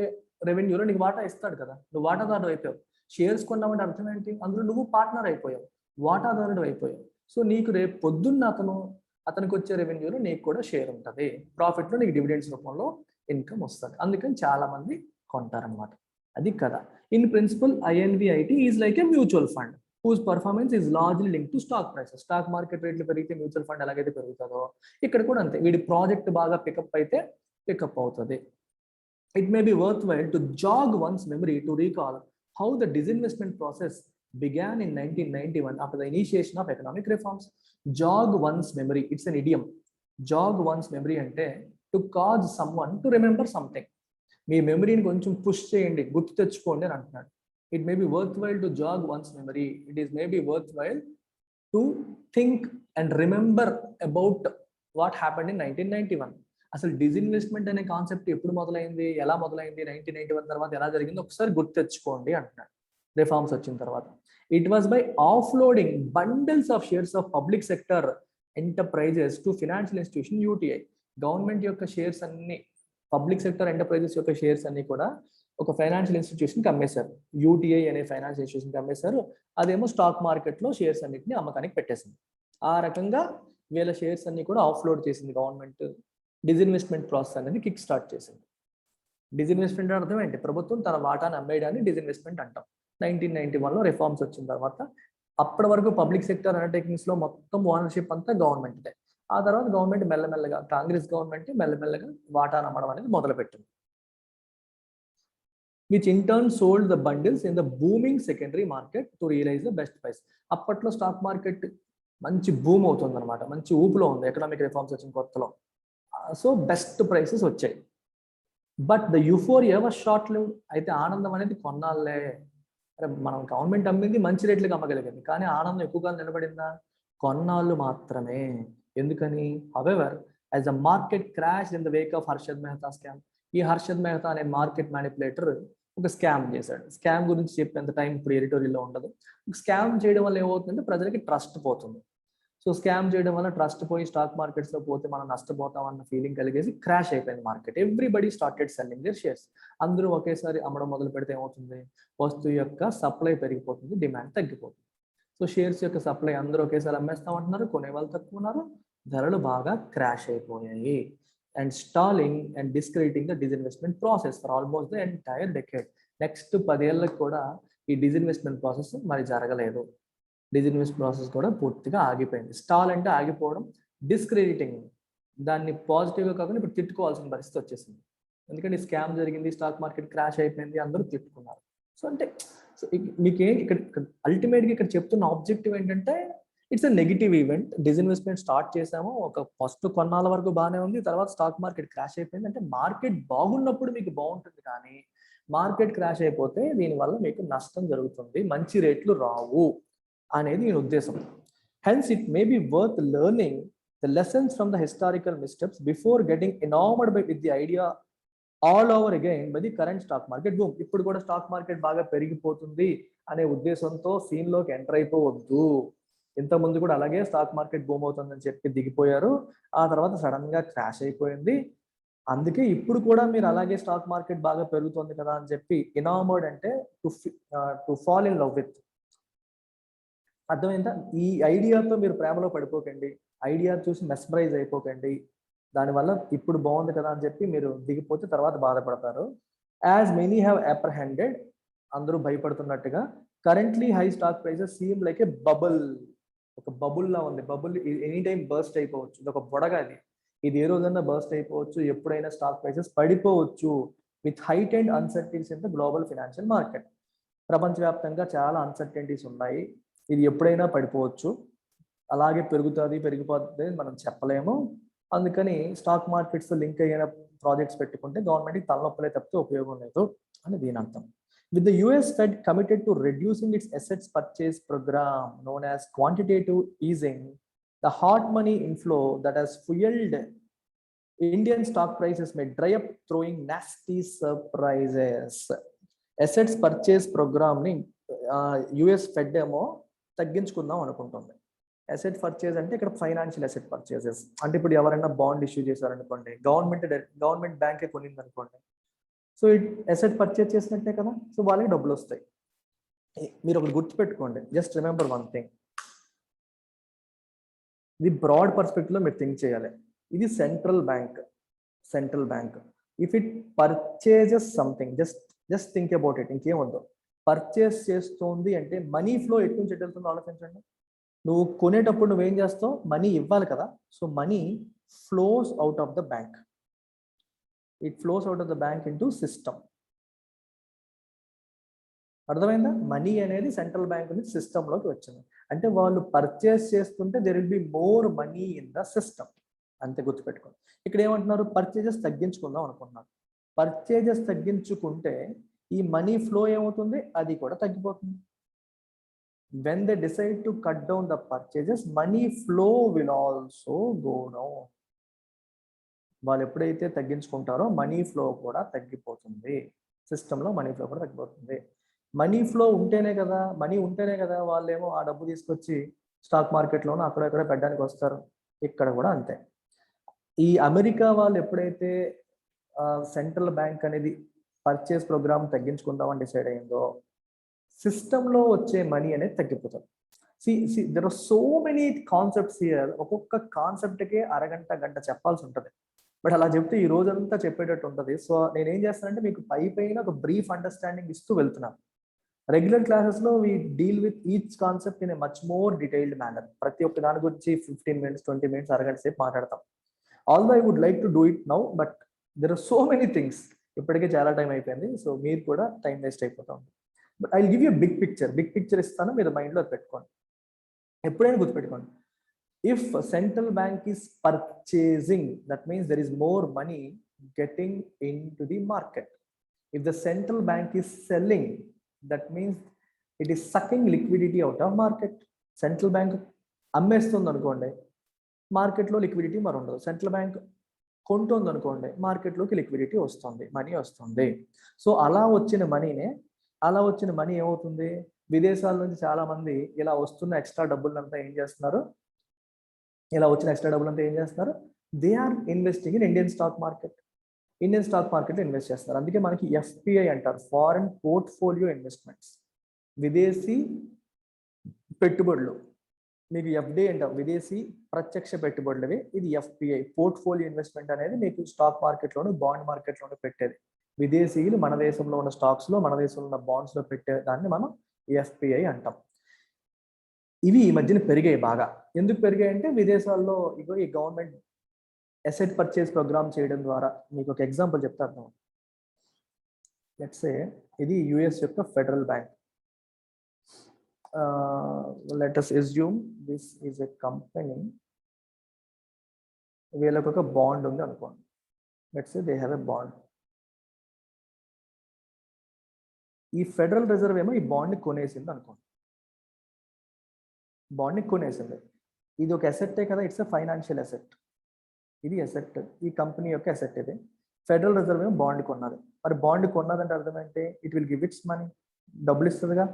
రెవెన్యూలో నీకు వాటా ఇస్తాడు కదా, నువ్వు వాటాదారుడు అయిపోయావు. షేర్స్ కొన్నామంటే అర్థం ఏంటి? అందులో నువ్వు పార్ట్నర్ అయిపోయావు, వాటాదారుడు అయిపోయావు. సో నీకు రేపు పొద్దున్న అతనికి వచ్చే రెవెన్యూలో నీకు కూడా షేర్ ఉంటుంది, ప్రాఫిట్లో నీకు డివిడెండ్స్ రూపంలో ఇన్కమ్ వస్తుంది. అందుకని చాలా మంది కొంటారనమాట. అది కదా. In principle InvIT is like a mutual fund whose performance is largely linked to stock prices. Stock market రేట్లు పెరిగితే మ్యూచువల్ ఫండ్ ఎలాగైతే పెరుగుతుందో ఇక్కడ కూడా అంతే. వీడి ప్రాజెక్ట్ బాగా పికప్ అయితే పికప్ అవుతుంది. It may be worthwhile to jog one's memory to recall how the disinvestment process began in 1991 after the initiation of economic reforms. Jog one's memory, it's an idiom. Jog one's memory అంటే to cause someone to remember something. మీ మెమరీని కొంచెం push చేయండి, గుర్తు తెచ్చుకోండి అని అంటున్నాడు. It may be worthwhile to jog one's memory. It is maybe worthwhile to think and remember about what happened in 1991. అసలు disinvestment అనే కాన్సెప్ట్ ఎప్పుడు మొదలైంది, ఎలా మొదలైంది, 1991 తర్వాత ఎలా జరిగింది ఒకసారి గుర్తు తెచ్చుకోండి అంటున్నాడు. రిఫార్మ్స్ వచ్చిన తర్వాత it was by offloading bundles of shares of public sector enterprises to financial institution UTI. Government యొక్క షేర్స్ అన్ని, పబ్లిక్ సెక్టర్ ఎంటర్ప్రైజెస్ యొక్క షేర్స్ అన్ని కూడా ఒక ఫైనాన్షియల్ ఇన్స్టిట్యూషన్కి అమ్మేశారు. యూటీఐ అనే ఫైనాన్షియల్ ఇన్స్టిట్యూషన్కి అమ్మేశారు. అదేమో స్టాక్ మార్కెట్లో షేర్స్ అన్నింటినీ అమ్మకానికి పెట్టేసింది. ఆ రకంగా వీళ్ళ షేర్స్ అన్ని కూడా ఆఫ్లోడ్ చేసింది గవర్నమెంట్. డిజిన్వెస్ట్మెంట్ ప్రాసెస్ అనేది కిక్ స్టార్ట్ చేసింది. డిజిన్వెస్ట్మెంట్ అర్థం ఏంటి? ప్రభుత్వం తన వాటాను అమ్మేయడాన్ని డిజిన్వెస్ట్మెంట్ అంటాం. 1991లో రిఫార్మ్స్ వచ్చిన తర్వాత అప్పటి వరకు పబ్లిక్ సెక్టర్ అండర్టేకింగ్స్ లో మొత్తం ఓనర్షిప్ అంతా గవర్నమెంట్దే. ఆ తర్వాత గవర్నమెంట్ మెల్లమెల్లగా, కాంగ్రెస్ గవర్నమెంట్ మెల్లమెల్లగా వాటాను అమ్మడం అనేది మొదలుపెట్టింది. which in turn sold the bundles in the booming secondary market to realize the best price. అప్పట్లో స్టాక్ మార్కెట్ మంచి బూమ్ అవుతుంది అనమాట, మంచి ఊపులో ఉంది ఎకనామిక్ రిఫార్మ్స్ వచ్చిన కొత్తలో. సో బెస్ట్ ప్రైసెస్ వచ్చాయి. But the euphoria was short lived. అయితే ఆనందం అనేది కొన్నాళ్ళే. అరే మనం గవర్నమెంట్ అమ్మింది మంచి రేట్లకు అమ్మగలిగింది, కానీ ఆనందం ఎక్కువగా నిలబడిందా? కొన్నాళ్ళు మాత్రమే. ఎందుకని? However as the market crash in the Wake of Harshad Mehta scam. ఈ హర్షద్ మెహతా అనే మార్కెట్ మ్యానిపులేటర్ ఒక స్కామ్ చేశాడు. స్కామ్ గురించి చెప్పేంత టైం ఇప్పుడు ఎడిటోరియల్లో ఉండదు. స్కామ్ చేయడం వల్ల ఏమవుతుందంటే ప్రజలకి ట్రస్ట్ పోతుంది. సో స్కామ్ చేయడం వల్ల ట్రస్ట్ పోయి స్టాక్ మార్కెట్స్లో పోతే మనం నష్టపోతాం అన్న ఫీలింగ్ కలిగేసి క్రాష్ అయిపోయింది market. Everybody started selling there shares. అందరూ ఒకేసారి అమ్మడం మొదలు పెడితే ఏమవుతుంది? వస్తువు యొక్క సప్లై పెరిగిపోతుంది, డిమాండ్ తగ్గిపోతుంది. సో షేర్స్ యొక్క సప్లై అందరూ ఒకేసారి అమ్మేస్తామంటున్నారు, కొనేవాళ్ళు తక్కువ ఉన్నారు, ధరలు బాగా క్రాష్ అయిపోయాయి. and stalling and discrediting the disinvestment process for almost the entire decade. Next 10 ఏళ్ళకి కూడా ఈ డిజిన్వెస్ట్మెంట్ ప్రాసెస్ మరి జరగలేదు. డిజిన్వెస్ట్ ప్రాసెస్ కూడా పూర్తిగా ఆగిపోయింది. స్టాల్ అంటే ఆగిపోవడం, డిస్క్రెడిటింగ్ దాన్ని పాజిటివ్గా కాకుండా ఇప్పుడు తిట్టుకోవాల్సిన పరిస్థితి వచ్చేసింది. ఎందుకంటే స్కామ్ జరిగింది, స్టాక్ మార్కెట్ క్రాష్ అయిపోయింది, అందరూ తిట్టుకున్నారు. సో అంటే మీకేంటి ఇక్కడ అల్టిమేట్గా ఇక్కడ చెప్తున్న ఆబ్జెక్టివ్ ఏంటంటే it's a negative event. Disinvestment start చేసాము, ఒక ఫస్ట్ కొన్నాళ్ళ వరకు బాగానే ఉంది, తర్వాత స్టాక్ మార్కెట్ క్రాష్ అయిపోయింది. అంటే మార్కెట్ బాగున్నప్పుడు మీకు బాగుంటుంది, కానీ మార్కెట్ క్రాష్ అయిపోతే దీనివల్ల మీకు నష్టం జరుగుతుంది, మంచి రేట్లు రావు అనేది నేను ఉద్దేశం. Hence it may be worth learning the lessons from the historical mistakes before getting enamoured by with the idea all over again by the current stock market boom. ఇప్పుడు కూడా స్టాక్ మార్కెట్ బాగా పెరిగిపోతుంది అనే ఉద్దేశంతో సీన్లోకి ఎంటర్ అయిపోవద్దు. ఇంతకుముందు కూడా అలాగే stock market boom అవుతుందని చెప్పి దిగిపోయారు, ఆ తర్వాత సడన్ గా క్రాష్ అయిపోయింది. అందుకే ఇప్పుడు కూడా మీరు అలాగే స్టాక్ మార్కెట్ బాగా పెరుగుతుంది కదా అని చెప్పి ఎనామర్డ్ అంటే to fall in love with. అర్థమైందా? ఈ ఐడియాతో మీరు ప్రేమలో పడిపోకండి, ఐడియా చూసి మెస్మరైజ్ అయిపోకండి. దానివల్ల ఇప్పుడు బాగుంది కదా అని చెప్పి మీరు దిగిపోతే తర్వాత బాధపడతారు. యాజ్ మెనీ హ్యావ్ అప్రహెండెడ్, అందరూ భయపడుతున్నట్టుగా, currently high stock prices seem like a bubble. ఒక బబుల్లా ఉంది. బబుల్ ఎనీ టైం బర్స్ట్ అయిపోవచ్చు. ఇది ఒక బొడగా, ఇది ఏ రోజైనా బర్స్ట్ అయిపోవచ్చు, ఎప్పుడైనా స్టాక్ ప్రైసెస్ పడిపోవచ్చు. With height and uncertainties in the global financial market. ప్రపంచవ్యాప్తంగా చాలా అన్సర్టనిటీస్ ఉన్నాయి, ఇది ఎప్పుడైనా పడిపోవచ్చు, అలాగే పెరిగిపోతుంది మనం చెప్పలేము. అందుకని స్టాక్ మార్కెట్స్ లింక్ అయిన ప్రాజెక్ట్స్ పెట్టుకుంటే గవర్నమెంట్కి తలనొప్పులే తప్పితే ఉపయోగం లేదు అని దీని అర్థం. With the US Fed committed to reducing its assets purchase program known as quantitative easing, the hot money inflow that has fueled Indian stock prices may dry up, throwing nasty surprises. Assets purchase program ni US Fed ఏమో తగ్గించుకుందాం అనుకుంటుంది. Asset purchase అంటే ఇక్కడ financial asset purchases అంటే ఇప్పుడు ఎవరైనా bond issue చేశారనుకోండి, government బ్యాంకే కొనింది అనుకోండి, సో అసెట్ పర్చేజ్ చేసినట్టే కదా, సో వాళ్ళకి డబ్బులు వస్తాయి. మీరు ఒకటి గుర్తుపెట్టుకోండి, జస్ట్ రిమెంబర్ వన్ థింగ్, ఇది బ్రాడ్ పర్స్పెక్టివ్లో మీరు థింక్ చేయాలి. ఇది central bank if it purchases something, just think about it, ఇంకేముందో పర్చేస్ చేస్తుంది అంటే మనీ ఫ్లో ఎటు నుంచి ఎటు వెళ్తుందో ఆలోచించండి. నువ్వు కొనేటప్పుడు నువ్వేం చేస్తావు, మనీ ఇవ్వాలి కదా, so money flows out of the bank, it flows out of the bank into system. అర్థమైందా? మనీ అనేది సెంట్రల్ బ్యాంక్ నుంచి సిస్టంలోకి వచ్చింది అంటే వాళ్ళు పర్చేస్ చేస్తుంటే there will be more money in the system, అంతే గుర్తుపెట్టుకోండి. ఇక్కడ ఏమంటున్నారు, పర్చేజెస్ తగ్గించుకుందాం అనుకుంటున్నారు. పర్చేజెస్ తగ్గించుకుంటే ఈ మనీ ఫ్లో ఏమవుతుంది, అది కూడా తగ్గిపోతుంది. when they decide to cut down the purchases, money flow will also go down. వాళ్ళు ఎప్పుడైతే తగ్గించుకుంటారో మనీ ఫ్లో కూడా తగ్గిపోతుంది, సిస్టంలో మనీ ఫ్లో కూడా తగ్గిపోతుంది. మనీ ఫ్లో ఉంటేనే కదా వాళ్ళేమో ఆ డబ్బు తీసుకొచ్చి స్టాక్ మార్కెట్లోనూ అక్కడెక్కడ పెట్టడానికి వస్తారు. ఇక్కడ కూడా అంతే. ఈ అమెరికా వాళ్ళు ఎప్పుడైతే సెంట్రల్ బ్యాంక్ అనేది పర్చేస్ ప్రోగ్రామ్ తగ్గించుకుందామని డిసైడ్ అయిందో, సిస్టంలో వచ్చే మనీ అనేది తగ్గిపోతుంది. There are so many concepts here. ఒక్కొక్క కాన్సెప్ట్కే అరగంట గంట చెప్పాల్సి ఉంటుంది, బట్ అలా చెప్తే ఈ రోజంతా చెప్పేటట్టు ఉంటుంది. సో నేనేం చేస్తానంటే మీకు పైన ఒక బ్రీఫ్ అండర్స్టాండింగ్ ఇస్తూ వెళ్తున్నాను. రెగ్యులర్ క్లాసెస్లో we deal with each concept in a much more detailed manner. ప్రతి ఒక్క దాని గురించి 15 minutes 20 minutes అరగంట సేపు మాట్లాడతాం. Although I would like to do it now, but there are so many things. ఇప్పటికే చాలా టైం అయిపోయింది, సో మీరు కూడా టైం వేస్ట్ అయిపోతా ఉంది. But I give you big picture ఇస్తాను, మీరు మైండ్లో పెట్టుకోండి. ఎప్పుడైనా గుర్తుపెట్టుకోండి, if central bank is purchasing, that means there is more money getting into the market. If the central bank is selling, that means it is sucking liquidity out of market. Central bank అమ్మేస్తుంది అనుకోండి, మార్కెట్లో liquidity మరి ఉండదు. Central bank కొంటుంది అనుకోండి, మార్కెట్లోకి liquidity వస్తుంది, money వస్తుంది. So అలా వచ్చిన మనీ ఏమవుతుంది, విదేశాల నుంచి చాలా మంది ఇలా వస్తున్న ఎక్స్ట్రా డబ్బులంతా ఏం చేస్తున్నారు, they are investing in Indian stock market. Invest చేస్తున్నారు. అందుకే మనకి ఎఫ్పిఐ అంటారు, ఫారెన్ పోర్ట్ఫోలియో ఇన్వెస్ట్మెంట్స్, విదేశీ పెట్టుబడులు. మీకు ఎఫ్డిఐ అంటాం, విదేశీ ప్రత్యక్ష పెట్టుబడులవి. ఇది ఎఫ్పిఐ, పోర్ట్ఫోలియో ఇన్వెస్ట్మెంట్ అనేది మీకు స్టాక్ మార్కెట్లోను బాండ్ మార్కెట్లోను పెట్టేది. విదేశీయులు మన దేశంలో ఉన్న స్టాక్స్లో, మన దేశంలో ఉన్న బాండ్స్లో పెట్టే దాన్ని మనం ఎఫ్పిఐ అంటాం. ఇవి ఈ మధ్యన పెరిగాయి బాగా. ఎందుకు పెరిగాయి అంటే విదేశాల్లో ఇగో ఈ గవర్నమెంట్ అసెట్ పర్చేస్ ప్రోగ్రామ్ చేయడం ద్వారా. మీకు ఒక ఎగ్జాంపుల్ చెప్తాను. లెట్స్ సే ఇది యుఎస్ యొక్క federal bank. let us assume this is a company, వీళ్ళకి ఒక బాండ్ ఉంది అనుకోండి. Let's say they have a bond. ఈ ఫెడరల్ రిజర్వ్ ఏమో ఈ బాండ్ని కొనేసింది అనుకోండి. ఇది ఒక అసెట్టే కదా, ఇట్స్ ఎ ఫైనాన్షియల్ అసెట్. ఇది అసెట్, ఈ కంపెనీ యొక్క అసెట్ ఇది. ఫెడరల్ రిజర్వ్ ఏమో బాండ్ కొన్నది. మరి బాండ్ కొన్నదంటే అర్థం ఏంటి, it will give it's money, డబ్బులు ఇస్తుందిగా,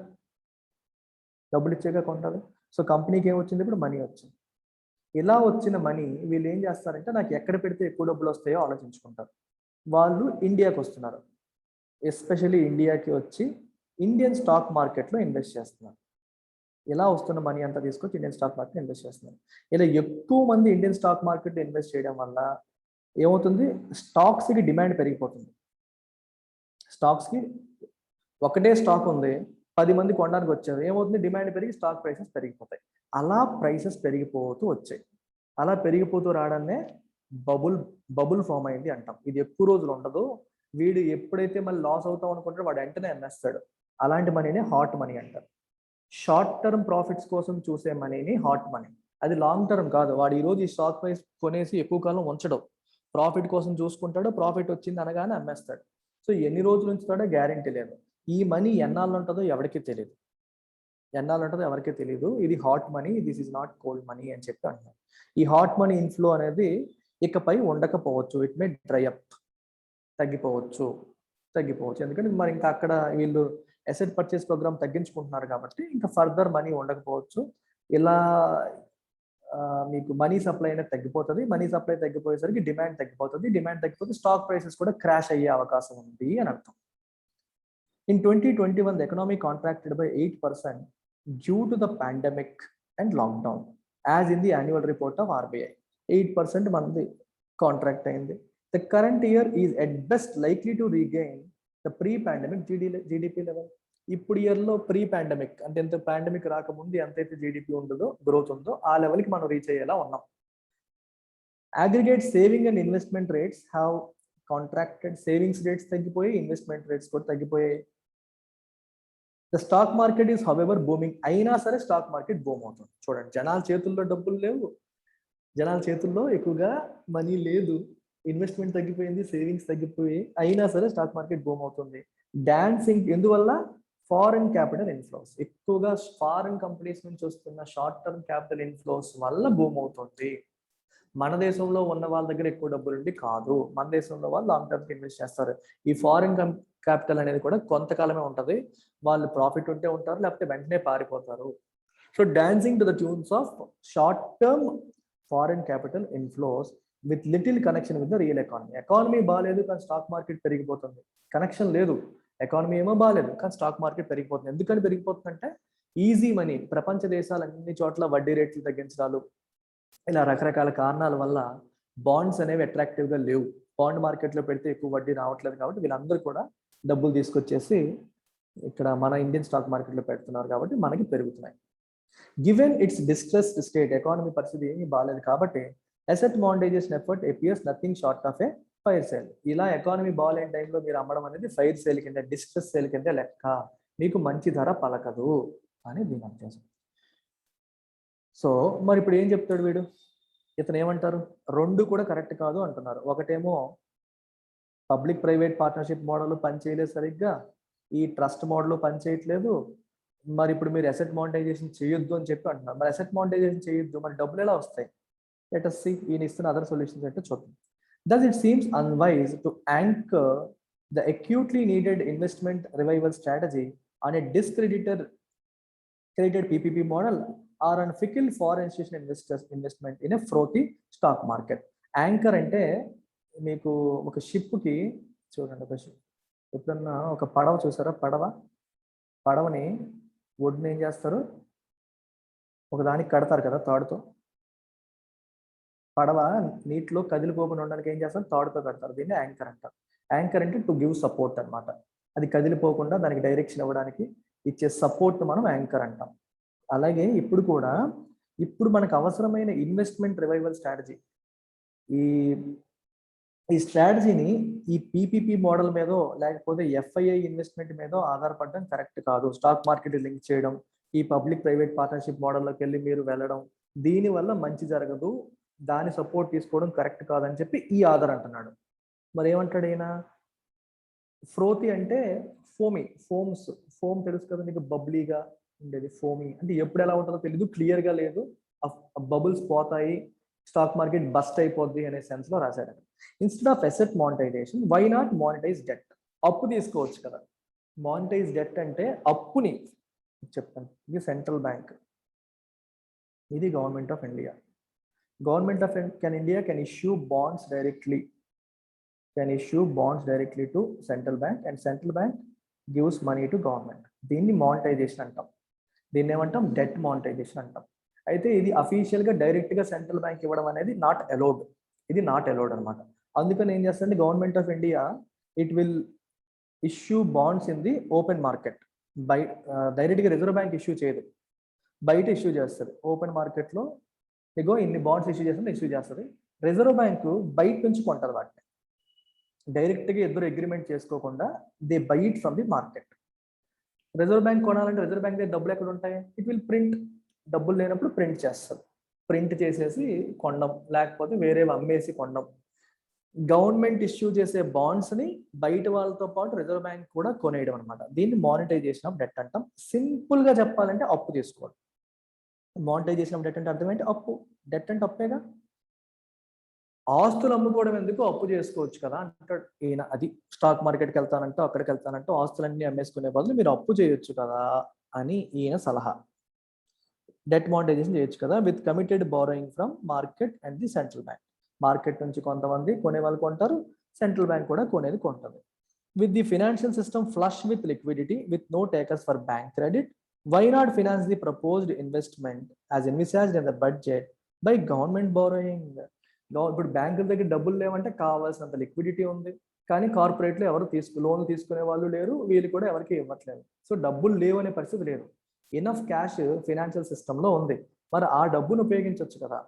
డబ్బులు ఇచ్చేగా కొంటారు. సో కంపెనీకి ఏమొచ్చింది, ఇప్పుడు మనీ వచ్చింది. ఇలా వచ్చిన మనీ వీళ్ళు ఏం చేస్తారంటే, నాకు ఎక్కడ పెడితే ఎక్కువ డబ్బులు వస్తాయో ఆలోచించుకుంటారు. వాళ్ళు ఇండియాకి వస్తున్నారు, ఎస్పెషల్లీ ఇండియాకి వచ్చి ఇండియన్ స్టాక్ మార్కెట్లో ఇన్వెస్ట్ చేస్తున్నారు. ఇలా వస్తున్న మనీ అంతా తీసుకొచ్చి ఇండియన్ స్టాక్ మార్కెట్ ఇన్వెస్ట్ చేస్తున్నారు. ఇలా ఎక్కువ మంది ఇండియన్ స్టాక్ మార్కెట్లో ఇన్వెస్ట్ చేయడం వల్ల ఏమవుతుంది, స్టాక్స్కి డిమాండ్ పెరిగిపోతుంది. స్టాక్స్కి ఒకటే స్టాక్ ఉంది, 10 మంది కొనడానికి వచ్చారు, ఏమవుతుంది, డిమాండ్ పెరిగి స్టాక్ ప్రైసెస్ పెరిగిపోతాయి. అలా ప్రైసెస్ పెరిగిపోతూ వచ్చాయి. అలా పెరిగిపోతూ రావడాన్నే బబుల్ ఫామ్ అయింది అంటాం. ఇది ఎక్కువ రోజులు ఉండదు. వీడు ఎప్పుడైతే మళ్ళీ లాస్ అవుతాం అనుకుంటాడో వాడు వెంటనే అమ్మేస్తాడు. అలాంటి మనీని హాట్ మనీ అంటారు. షార్ట్ టర్మ్ ప్రాఫిట్స్ కోసం చూసే మనీని హాట్ మనీ. అది లాంగ్ టర్మ్ కాదు. వాడు ఈరోజు ఈ స్టాక్ ప్రైస్ కొనేసి ఎక్కువ కాలం ఉంచడం, ప్రాఫిట్ కోసం చూసుకుంటాడు. ప్రాఫిట్ వచ్చింది అనగానే అమ్మేస్తాడు. సో ఎన్ని రోజులు ఉంచుతాడో గ్యారెంటీ లేదు. ఈ మనీ ఎన్నాళ్ళు ఉంటుందో ఎవరికీ తెలియదు, ఇది hot money, this is not cold money అని చెప్పి అంటున్నారు. ఈ హాట్ మనీ ఇన్ఫ్లో అనేది ఇకపై ఉండకపోవచ్చు, ఇట్ మే డ్రై అప్, తగ్గిపోవచ్చు. ఎందుకంటే మరి ఇంకా అక్కడ వీళ్ళు అసెట్ పర్చేస్ ప్రోగ్రామ్ తగ్గించుకుంటున్నారు కాబట్టి ఇంకా ఫర్దర్ మనీ ఉండకపోవచ్చు. ఇలా మీకు మనీ సప్లై అనేది తగ్గిపోతుంది, మనీ సప్లై తగ్గిపోయేసరికి డిమాండ్ తగ్గిపోతే స్టాక్ ప్రైసెస్ కూడా క్రాష్ అయ్యే అవకాశం ఉంది అని అర్థం. In 2021, the economy contracted by 8% due to the pandemic and lockdown, as in the annual report of RBI. 8% మనది కాంట్రాక్ట్ అయింది. The current year is at best likely to regain the pre-pandemic GDP level. ఇప్పుడు ఇయర్లో pre pandemic అంటే ఎంత pandemic రాకముందు ఎంతైతే GDP ఉండదో, growth ఉందో ఆ లెవెల్కి మనం రీచ్ అయ్యేలా ఉన్నాం. Aggregate saving and investment rates have contracted. Savings rates తగ్గిపోయి, ఇన్వెస్ట్మెంట్ రేట్స్ కూడా తగ్గిపోయాయి. The stock market is however booming. అయినా సరే స్టాక్ మార్కెట్ బూమ్ అవుతుంది. చూడండి, జనాల చేతుల్లో డబ్బులు లేవు, జనాల చేతుల్లో ఎక్కువగా మనీ లేదు, ఇన్వెస్ట్మెంట్ తగ్గిపోయింది, సేవింగ్స్ తగ్గిపోయి, అయినా సరే స్టాక్ మార్కెట్ బూమ్ అవుతుంది. డాన్సింగ్ ఎందువల్ల? Foreign capital inflows. ఎక్కువగా ఫారెన్ కంపెనీస్ నుంచి వస్తున్న షార్ట్ టర్మ్ క్యాపిటల్ ఇన్ఫ్లోస్ వల్ల బూమ్ అవుతుంది. మన దేశంలో ఉన్న వాళ్ళ దగ్గర ఎక్కువ డబ్బులు ఉండి కాదు, మన దేశంలో వాళ్ళు లాంగ్ టర్మ్ ఇన్వెస్ట్ చేస్తారు. ఈ ఫారిన్ క్యాపిటల్ అనేది కూడా కొంతకాలమే ఉంటుంది, వాళ్ళు ప్రాఫిట్ ఉంటే ఉంటారు, లేకపోతే వెంటనే పారిపోతారు. So dancing to the tunes of short term foreign capital inflows with little connection with the real economy. Economy బాగాలేదు కానీ స్టాక్ మార్కెట్ పెరిగిపోతుంది, కనెక్షన్ లేదు. ఎకానమీ ఏమో బాగాలేదు కానీ స్టాక్ మార్కెట్ పెరిగిపోతుంది. ఎందుకని పెరిగిపోతుందంటే ఈజీ మనీ, ప్రపంచ దేశాలు అన్ని చోట్ల వడ్డీ రేట్లు తగ్గించడాలు, ఇలా రకరకాల కారణాల వల్ల బాండ్స్ అనేవి అట్రాక్టివ్గా లేవు. బాండ్ మార్కెట్లో పెడితే ఎక్కువ వడ్డీ రావట్లేదు కాబట్టి వీళ్ళందరూ కూడా డబ్బులు తీసుకొచ్చేసి ఇక్కడ మన ఇండియన్ స్టాక్ మార్కెట్లో పెడుతున్నారు కాబట్టి మనకి పెరుగుతున్నాయి. Given it's distressed state, economy పరిస్థితి ఏమీ బాగాలేదు కాబట్టి asset monetisation effort appears nothing short of a fire sale. ఇలా ఎకానమీ బాగాలేని టైంలో మీరు అమ్మడం అనేది ఫైర్ సేల్ కింద, డిస్ట్రెస్ సేల్ కింద లెక్క, మీకు మంచి ధర పలకదు అని దీని అభ్యాసం. సో మరి ఇప్పుడు ఏం చెప్తాడు వీడు? ఇతను ఏమంటారు? రెండు కూడా కరెక్ట్ కాదు అంటున్నారు. ఒకటేమో పబ్లిక్ ప్రైవేట్ పార్ట్నర్షిప్ మోడల్ పనిచేయలేదు సరిగ్గా, ఈ ట్రస్ట్ మోడల్ పనిచేయట్లేదు, మరి ఇప్పుడు మీరు అసెట్ మానిటైజేషన్ చేయొద్దు అని చెప్పి అంటున్నారు. మరి అసెట్ మానిటైజేషన్ చేయొద్దు, మరి డబ్బులు ఎలా వస్తాయి? లెట్ us see ఈయన ఇస్తున్న అదర్ సొల్యూషన్స్ అంటే చూద్దాం. Thus it seems unwise to anchor the acutely needed investment revival strategy on a discredited PPP model or on fickle foreign institutional investors investment in a frothy stock market. Anchor అంటే మీకు ఒక షిప్కి చూడండి, ఒక ship ఎప్పుడన్నా ఒక పడవ చూసారా? పడవని ఒడ్డుని ఏం చేస్తారు? ఒకదానికి కడతారు కదా తాడుతో. పడవ నీటిలో కదిలిపోకుండా ఉండడానికి ఏం చేస్తారు? తాడుతో కడతారు. దీన్ని యాంకర్ అంటారు. యాంకర్ అంటే టు గివ్ సపోర్ట్ అనమాట. అది కదిలిపోకుండా దానికి డైరెక్షన్ ఇవ్వడానికి ఇచ్చే సపోర్ట్ మనం యాంకర్ అంటాం. అలాగే ఇప్పుడు మనకు అవసరమైన ఇన్వెస్ట్మెంట్ రివైవల్ స్ట్రాటజీ, ఈ స్ట్రాటజీని ఈ పీపీపీ మోడల్ మీదో లేకపోతే ఎఫ్ఐఐ ఇన్వెస్ట్మెంట్ మీదో ఆధారపడడం కరెక్ట్ కాదు. స్టాక్ మార్కెట్ లింక్ చేయడం, ఈ పబ్లిక్ ప్రైవేట్ పార్ట్నర్షిప్ మోడల్లోకి వెళ్ళి మీరు వెళ్ళడం, దీనివల్ల మంచి జరగదు, దాని సపోర్ట్ తీసుకోవడం కరెక్ట్ కాదని చెప్పి ఈ ఆధార్ అంటున్నాడు. మరి ఏమంటాడు ఈయన? ఫ్రోతి అంటే ఫోమ్ తెలుసు కదా మీకు, బబ్లీగా ఉండేది. ఫోమీ అంటే ఎప్పుడు ఎలా ఉంటుందో తెలియదు, క్లియర్గా లేదు, బబుల్స్ పోతాయి, స్టాక్ మార్కెట్ బస్ట్ అయిపోద్ది అనే సెన్స్ లో రాశాడు. Instead of asset monetisation, why not monetise debt? అప్పు తీసుకోవచ్చు కదా. మానిటైజ్ డెట్ అంటే అప్పుని చెప్తాను. ఇది సెంట్రల్ బ్యాంక్, ఇది government of India. Government of India can issue bonds directly to central bank, and central bank gives money to government. దీన్ని monetisation అంటాం. దీన్ని ఏమంటాం? డెట్ మానిటైజేషన్ అంటాం. అయితే ఇది అఫీషియల్గా డైరెక్ట్గా సెంట్రల్ బ్యాంక్ ఇవ్వడం అనేది నాట్ అలౌడ్. ఇది నాట్ అలౌడ్ అనమాట. అందుకని ఏం చేస్తుంది government of India? It will issue bonds in the open market. డైరెక్ట్గా రిజర్వ్ బ్యాంక్ ఇష్యూ చేయదు, బయట ఇష్యూ చేస్తుంది. ఓపెన్ మార్కెట్లో ఇగో ఇన్ని బాండ్స్ ఇష్యూ చేస్తుంది. రిజర్వ్ బ్యాంకు బయట నుంచి కొంటారు వాటిని, డైరెక్ట్గా ఇద్దరు అగ్రిమెంట్ చేసుకోకుండా they by it from the market. Reserve bank కొనాలంటే రిజర్వ్ బ్యాంక్ దగ్గర డబ్బులు ఎక్కడ ఉంటాయి? It will print. డబ్బులు లేనప్పుడు ప్రింట్ చేస్తారు, ప్రింట్ చేసేసి కొండం, లేకపోతే వేరే అమ్మేసి కొండం. గవర్నమెంట్ ఇష్యూ చేసే బాండ్స్ ని బయట వాళ్ళతో పాటు రిజర్వ్ బ్యాంక్ కూడా కొనేయడం అనమాట. దీన్ని మానిటైజేషన్ ఆఫ్ డెట్ అంటాం. సింపుల్ గా చెప్పాలంటే అప్పు చేసుకోవడం. మానిటైజేషన్ ఆఫ్ డెట్ అంటే అర్థం ఏంటి? అప్పు. డెట్ అంటే అప్పేగా. ఆస్తులు అమ్ముకోవడం ఎందుకు, అప్పు చేసుకోవచ్చు కదా అంటాడు ఈయన. అది స్టాక్ మార్కెట్కి వెళ్తానంటూ అక్కడికి వెళ్తానంటూ ఆస్తులన్నీ అమ్మేసుకునే బదులు మీరు అప్పు చేయొచ్చు కదా అని ఈయన సలహా. డెట్ మానిటైజేషన్ చేయొచ్చు కదా with committed borrowing from market and the central bank. Market నుంచి కొంతమంది కొనే వాళ్ళు కొంటారు, సెంట్రల్ బ్యాంక్ కూడా కొనేది కొంటుంది. With the financial system flush with liquidity with no takers for bank credit, why not finance the proposed investment as envisaged in the budget by government borrowing. ఇప్పుడు బ్యాంకుల దగ్గర డబ్బులు లేవంటే కావాల్సినంత లిక్విడిటీ ఉంది, కానీ కార్పొరేట్లు ఎవరు లోన్లు తీసుకునే వాళ్ళు లేరు, వీళ్ళు కూడా ఎవరికి ఇవ్వట్లేదు. సో డబ్బులు లేవు అనే పరిస్థితి లేదు. ఇనఫ్ క్యాష్ ఫినాన్షియల్ సిస్టంలో ఉంది. మరి ఆ డబ్బును ఉపయోగించవచ్చు కదా,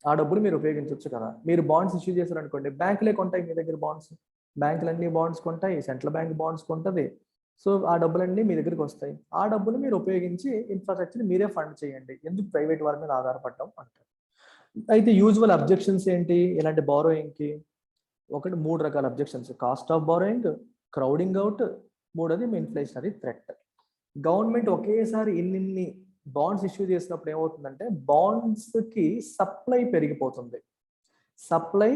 ఆ డబ్బులు మీరు ఉపయోగించవచ్చు కదా. మీరు బాండ్స్ ఇష్యూ చేశారనుకోండి, బ్యాంకులే కొంటాయి మీ దగ్గర బాండ్స్, బ్యాంకులన్నీ బాండ్స్ కొంటాయి, సెంట్రల్ బ్యాంక్ బాండ్స్ కొంటది. సో ఆ డబ్బులన్నీ మీ దగ్గరికి వస్తాయి. ఆ డబ్బులు మీరు ఉపయోగించి ఇన్ఫ్రాస్ట్రక్చర్ మీరే ఫండ్ చేయండి, ఎందుకు ప్రైవేట్ వారి మీద ఆధారపడటం అంటారు. అయితే యూజువల్ అబ్జెక్షన్స్ ఏంటి ఇలాంటి బారోయింగ్కి? ఒకటి 3 రకాల objections: cost of borrowing, crowding out, మూడోది ఇన్ఫ్లేషనరీ థ్రెట్. గవర్నమెంట్ ఒకేసారి ఇన్ని బాండ్స్ ఇష్యూ చేసినప్పుడు ఏమవుతుందంటే బాండ్స్కి సప్లై పెరిగిపోతుంది. సప్లై